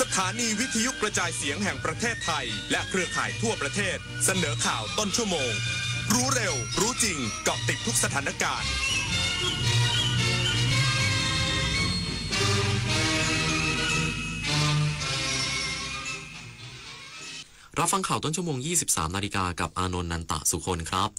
สถานีวิทยุกระจายเสียงแห่งประเทศไทยและเครือข่ายทั่วประเทศเสนอข่าวต้นชั่วโมงรู้เร็วรู้จริงเกาะติดทุกสถานการณ์รับฟังข่าวต้นชั่วโมง 23 นาฬิกากับอานนท์ นันตะสุคนครับ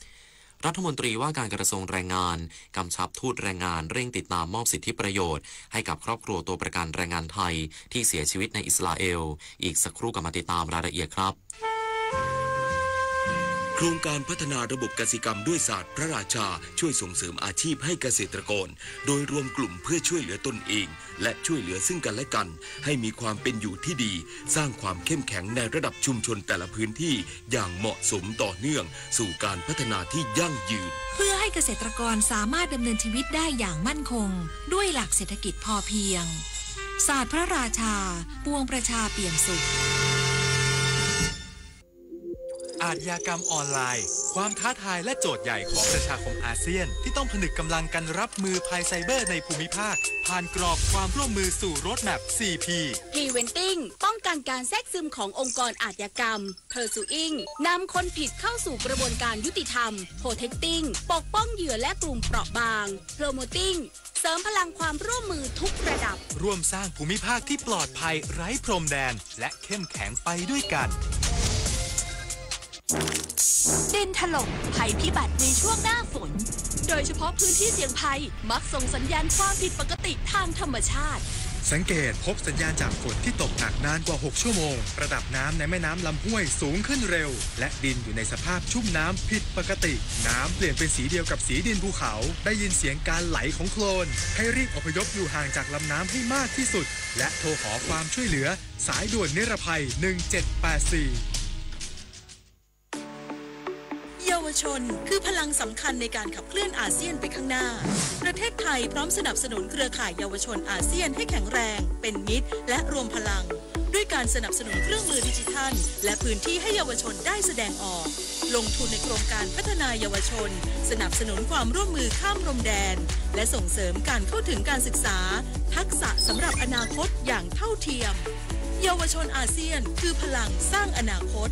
รัฐมนตรีว่าการกระทรวงแรงงานกำชับทูตแรงงานเร่งติดตามมอบสิทธิประโยชน์ให้กับครอบครัวตัวประกันแรงงานไทยที่เสียชีวิตในอิสราเอลอีกสักครู่กับมาติดตามรายละเอียดครับโครงการพัฒนาระบบกสิกรรมด้วยศาสตร์พระราชาช่วยส่งเสริมอาชีพให้เกษตรกรโดยรวมกลุ่มเพื่อช่วยเหลือตนเองและช่วยเหลือซึ่งกันและกันให้มีความเป็นอยู่ที่ดีสร้างความเข้มแข็งในระดับชุมชนแต่ละพื้นที่อย่างเหมาะสมต่อเนื่องสู่การพัฒนาที่ยั่งยืนเพื่อให้เกษตรกรสามารถดำเนินชีวิตได้อย่างมั่นคงด้วยหลักเศรษฐกิจพอเพียงศาสตร์พระราชาปวงประชาเปี่ยมสุขอาชญากรรมออนไลน์ความท้าทายและโจทย์ใหญ่ของประชาคมอาเซียนที่ต้องผนึกกำลังกันรับมือภัยไซเบอร์ในภูมิภาคผ่านกรอบความร่วมมือสู่โรดแมพ 4P Preventing ป้องกันการแทรกซึมขององค์กรอาชญากรรม Pursuing นำคนผิดเข้าสู่กระบวนการยุติธรรม Protecting ปกป้องเหยื่อและกลุ่มเปราะบาง Promoting เสริมพลังความร่วมมือทุกระดับร่วมสร้างภูมิภาคที่ปลอดภัยไร้พรมแดนและเข้มแข็งไปด้วยกันดินถล่มภัยพิบัติในช่วงหน้าฝนโดยเฉพาะพื้นที่เสี่ยงภัยมักส่งสัญญาณความผิดปกติทางธรรมชาติสังเกตพบสัญญาณจากฝนที่ตกหนักนานกว่า6ชั่วโมงระดับน้ำในแม่น้ำลำห้วยสูงขึ้นเร็วและดินอยู่ในสภาพชุ่มน้ำผิดปกติน้ำเปลี่ยนเป็นสีเดียวกับสีดินภูเขาได้ยินเสียงการไหลของโคลนให้รีบอพยพอยู่ห่างจากลำน้ำให้มากที่สุดและโทรขอความช่วยเหลือสายด่วนนิรภัย1784เยาวชนคือพลังสำคัญในการขับเคลื่อนอาเซียนไปข้างหน้าประเทศไทยพร้อมสนับสนุนเครือข่ายเยาวชนอาเซียนให้แข็งแรงเป็นมิตรและรวมพลังด้วยการสนับสนุนเครื่องมือดิจิทัลและพื้นที่ให้เยาวชนได้แสดงออกลงทุนในโครงการพัฒนาเยาวชนสนับสนุนความร่วมมือข้ามพรมแดนและส่งเสริมการเข้าถึงการศึกษาทักษะสำหรับอนาคตอย่างเท่าเทียมเยาวชนอาเซียนคือพลังสร้างอนาคต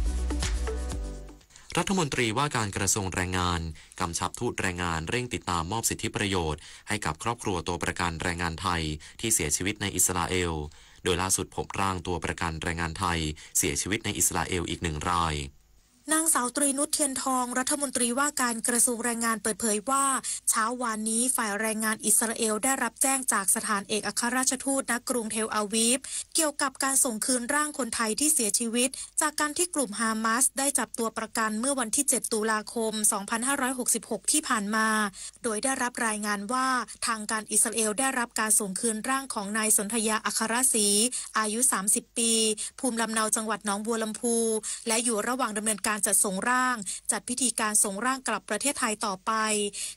รัฐมนตรีว่าการกระทรวงแรงงานกำชับทูตแรงงานเร่งติดตามมอบสิทธิประโยชน์ให้กับครอบครัวตัวประกันแรงงานไทยที่เสียชีวิตในอิสราเอลโดยล่าสุดพบร่างตัวประกันแรงงานไทยเสียชีวิตในอิสราเอลอีก1 รายนางสาวตรีนุชเทียนทองรัฐมนตรีว่าการกระทรวงแรงงานเปิดเผยว่าเช้าวานนี้ฝ่ายแรงงานอิสราเอลได้รับแจ้งจากสถานเอกอัครราชทูตณกรุงเทลอาวีฟเกี่ยวกับการส่งคืนร่างคนไทยที่เสียชีวิตจากการที่กลุ่มฮามาสได้จับตัวประกันเมื่อวันที่7ตุลาคม2566ที่ผ่านมาโดยได้รับรายงานว่าทางการอิสราเอลได้รับการส่งคืนร่างของนายสนธยาอัครศรีอายุ30ปีภูมิลำเนาจังหวัดหนองบัวลำพูและอยู่ระหว่างดำเนินการจัดส่งร่างจัดพิธีการส่งร่างกลับประเทศไทยต่อไป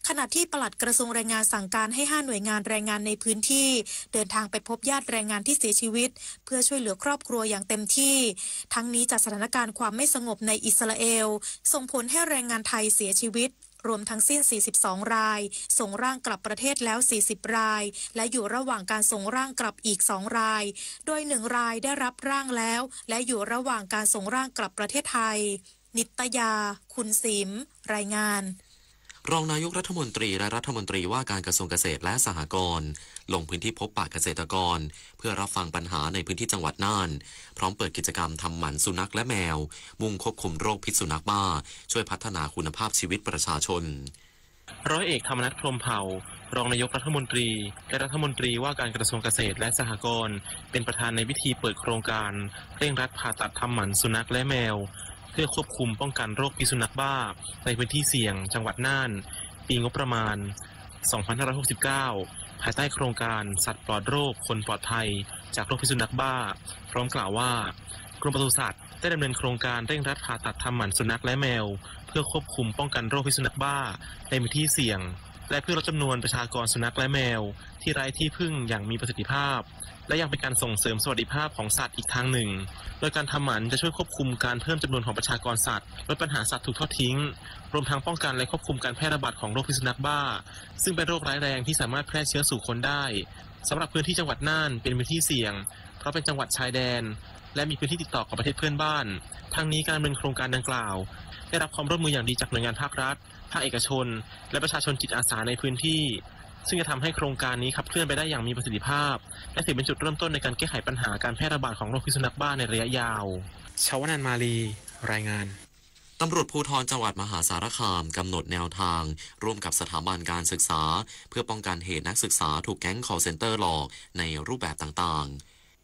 ขณะที่ปลัดกระทรวงแรงงานสั่งการให้5หน่วยงานแรงงานในพื้นที่เดินทางไปพบญาติแรงงานที่เสียชีวิตเพื่อช่วยเหลือครอบครัวอย่างเต็มที่ทั้งนี้จากสถานการณ์ความไม่สงบในอิสราเอลส่งผลให้แรงงานไทยเสียชีวิตรวมทั้งสิ้น42รายส่งร่างกลับประเทศแล้ว40รายและอยู่ระหว่างการส่งร่างกลับอีก2รายโดย1รายได้รับร่างแล้วและอยู่ระหว่างการส่งร่างกลับประเทศไทยนิตยาคุณสิมรายงานรองนายกรัฐมนตรีและรัฐมนตรีว่าการกระทรวงเกษตรและสหกรณ์ลงพื้นที่พบปะเกษตรกรเพื่อรับฟังปัญหาในพื้นที่จังหวัดน่านพร้อมเปิดกิจกรรมทำหมันสุนัขและแมวมุ่งควบคุมโรคพิษสุนัขบ้าช่วยพัฒนาคุณภาพชีวิตประชาชนร้อยเอกธรรมนัส พรหมเผ่ารองนายกรัฐมนตรีและรัฐมนตรีว่าการกระทรวงเกษตรและสหกรณ์เป็นประธานในพิธีเปิดโครงการเร่งรัดผ่าตัดทำหมันสุนัขและแมวเพื่อควบคุมป้องกันโรคพิษสุนัขบ้าในพื้นที่เสี่ยงจังหวัดน่านปีงบประมาณ 2569 ภายใต้โครงการสัตว์ปลอดโรคคนปลอดภัยจากโรคพิษสุนัขบ้าพร้อมกล่าวว่ากรมปศุสัตว์ได้ดำเนินโครงการเร่งรัดผ่าตัดทำหมันสุนัขและแมวเพื่อควบคุมป้องกันโรคพิษสุนัขบ้าในพื้นที่เสี่ยงและเพื่อลดจำนวนประชากรสุนัขและแมวที่ไร้ที่พึ่งอย่างมีประสิทธิภาพและยังเป็นการส่งเสริมสวัสดิภาพของสัตว์อีกทางหนึ่งโดยการทำหมันจะช่วยควบคุมการเพิ่มจำนวนของประชากรสัตว์ลดปัญหาสัตว์ถูกทอดทิ้งรวมทั้งป้องกันและควบคุมการแพร่ระบาดของโรคพิษสุนัขบ้าซึ่งเป็นโรคร้ายแรงที่สามารถแพร่เชื้อสู่คนได้สำหรับพื้นที่จังหวัดน่านเป็นพื้นที่เสี่ยง เพราะเป็นจังหวัดชายแดนและมีพื้นที่ติดต่อกับประเทศเพื่อนบ้านทั้งนี้การดำเนินโครงการดังกล่าวได้รับความร่วมมืออย่างดีจากหน่วยงานภาครัฐภาคเอกชนและประชาชนจิตอาสาในพื้นที่ซึ่งจะทำให้โครงการนี้ขับเคลื่อนไปได้อย่างมีประสิทธิภาพและถือเป็นจุดเริ่มต้นในการแก้ไขปัญหาการแพร่ระบาดของโรคพิษสุนัขบ้าในระยะยาวชวนันท์มาลีรายงานตำรวจภูธรจังหวัดมหาสารคามกำหนดแนวทางร่วมกับสถาบันการศึกษาเพื่อป้องกันเหตุนักศึกษาถูกแก๊ง call center หลอกในรูปแบบต่างๆ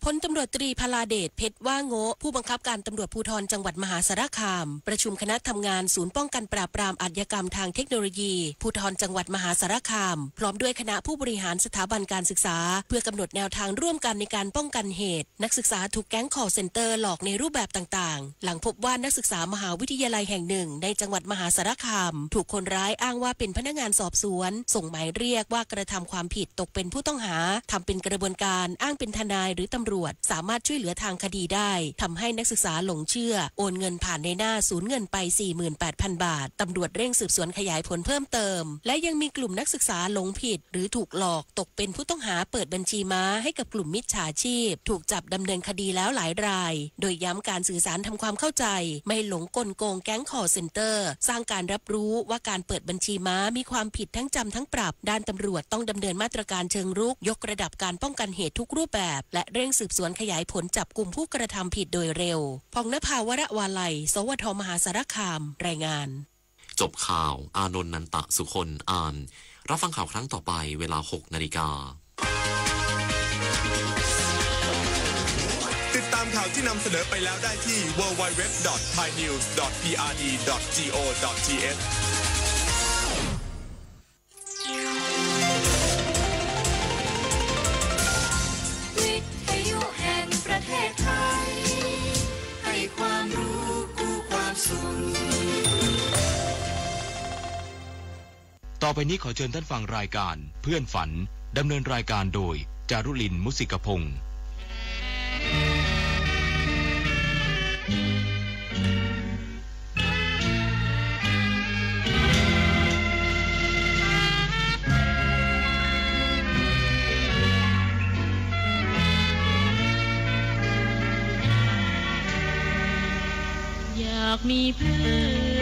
พลตำรวจตรีพลาเดชเพชรว่าโงผู้บังคับการตำรวจภูธรจังหวัดมหาสารคามประชุมคณะทำงานศูนย์ป้องกันปราบปรามอาชญากรรมทางเทคโนโลยีภูธรจังหวัดมหาสารคามพร้อมด้วยคณะผู้บริหารสถาบันการศึกษาเพื่อกำหนดแนวทางร่วมกันในการป้องกันเหตุนักศึกษาถูกแก๊ง call center หลอกในรูปแบบต่างๆหลังพบว่านักศึกษามหาวิทยาลัยแห่งหนึ่งในจังหวัดมหาสารคามถูกคนร้ายอ้างว่าเป็นพนักงานสอบสวนส่งหมายเรียกว่ากระทำความผิดตกเป็นผู้ต้องหาทำเป็นกระบวนการอ้างเป็นทนายหรือตำรวจสามารถช่วยเหลือทางคดีได้ทำให้นักศึกษาหลงเชื่อโอนเงินผ่านในหน้าสูญเงินไป 48,000 บาทตำรวจเร่งสืบสวนขยายผลเพิ่มเติมและยังมีกลุ่มนักศึกษาหลงผิดหรือถูกหลอกตกเป็นผู้ต้องหาเปิดบัญชีม้าให้กับกลุ่มมิจฉาชีพถูกจับดำเนินคดีแล้วหลายรายโดยย้ำการสื่อสารทำความเข้าใจไม่หลงกลโกงแก๊ง call center สร้างการรับรู้ว่าการเปิดบัญชีม้ามีความผิดทั้งจำทั้งปรับด้านตำรวจต้องดำเนินมาตรการเชิงรุกยกระดับการป้องกันเหตุทุกรูปแบบและเร่งสืบสวนขยายผลจับกลุ่มผู้กระทำผิดโดยเร็วพงนภาวรวาลัยสวทมหาสารคามรายงานจบข่าวอานนท์นันตะสุคนอ่านรับฟังข่าวครั้งต่อไปเวลา 6 นาฬิกาติดตามข่าวที่นำเสนอไปแล้วได้ที่ www.thainews.prd.go.thประเทศไทยให้ความรู้กู้ความสุขต่อไปนี้ขอเชิญท่านฟังรายการเพื่อนฝันดำเนินรายการโดยจารุลินมุสิกพงศ์อยากมีเพื่อน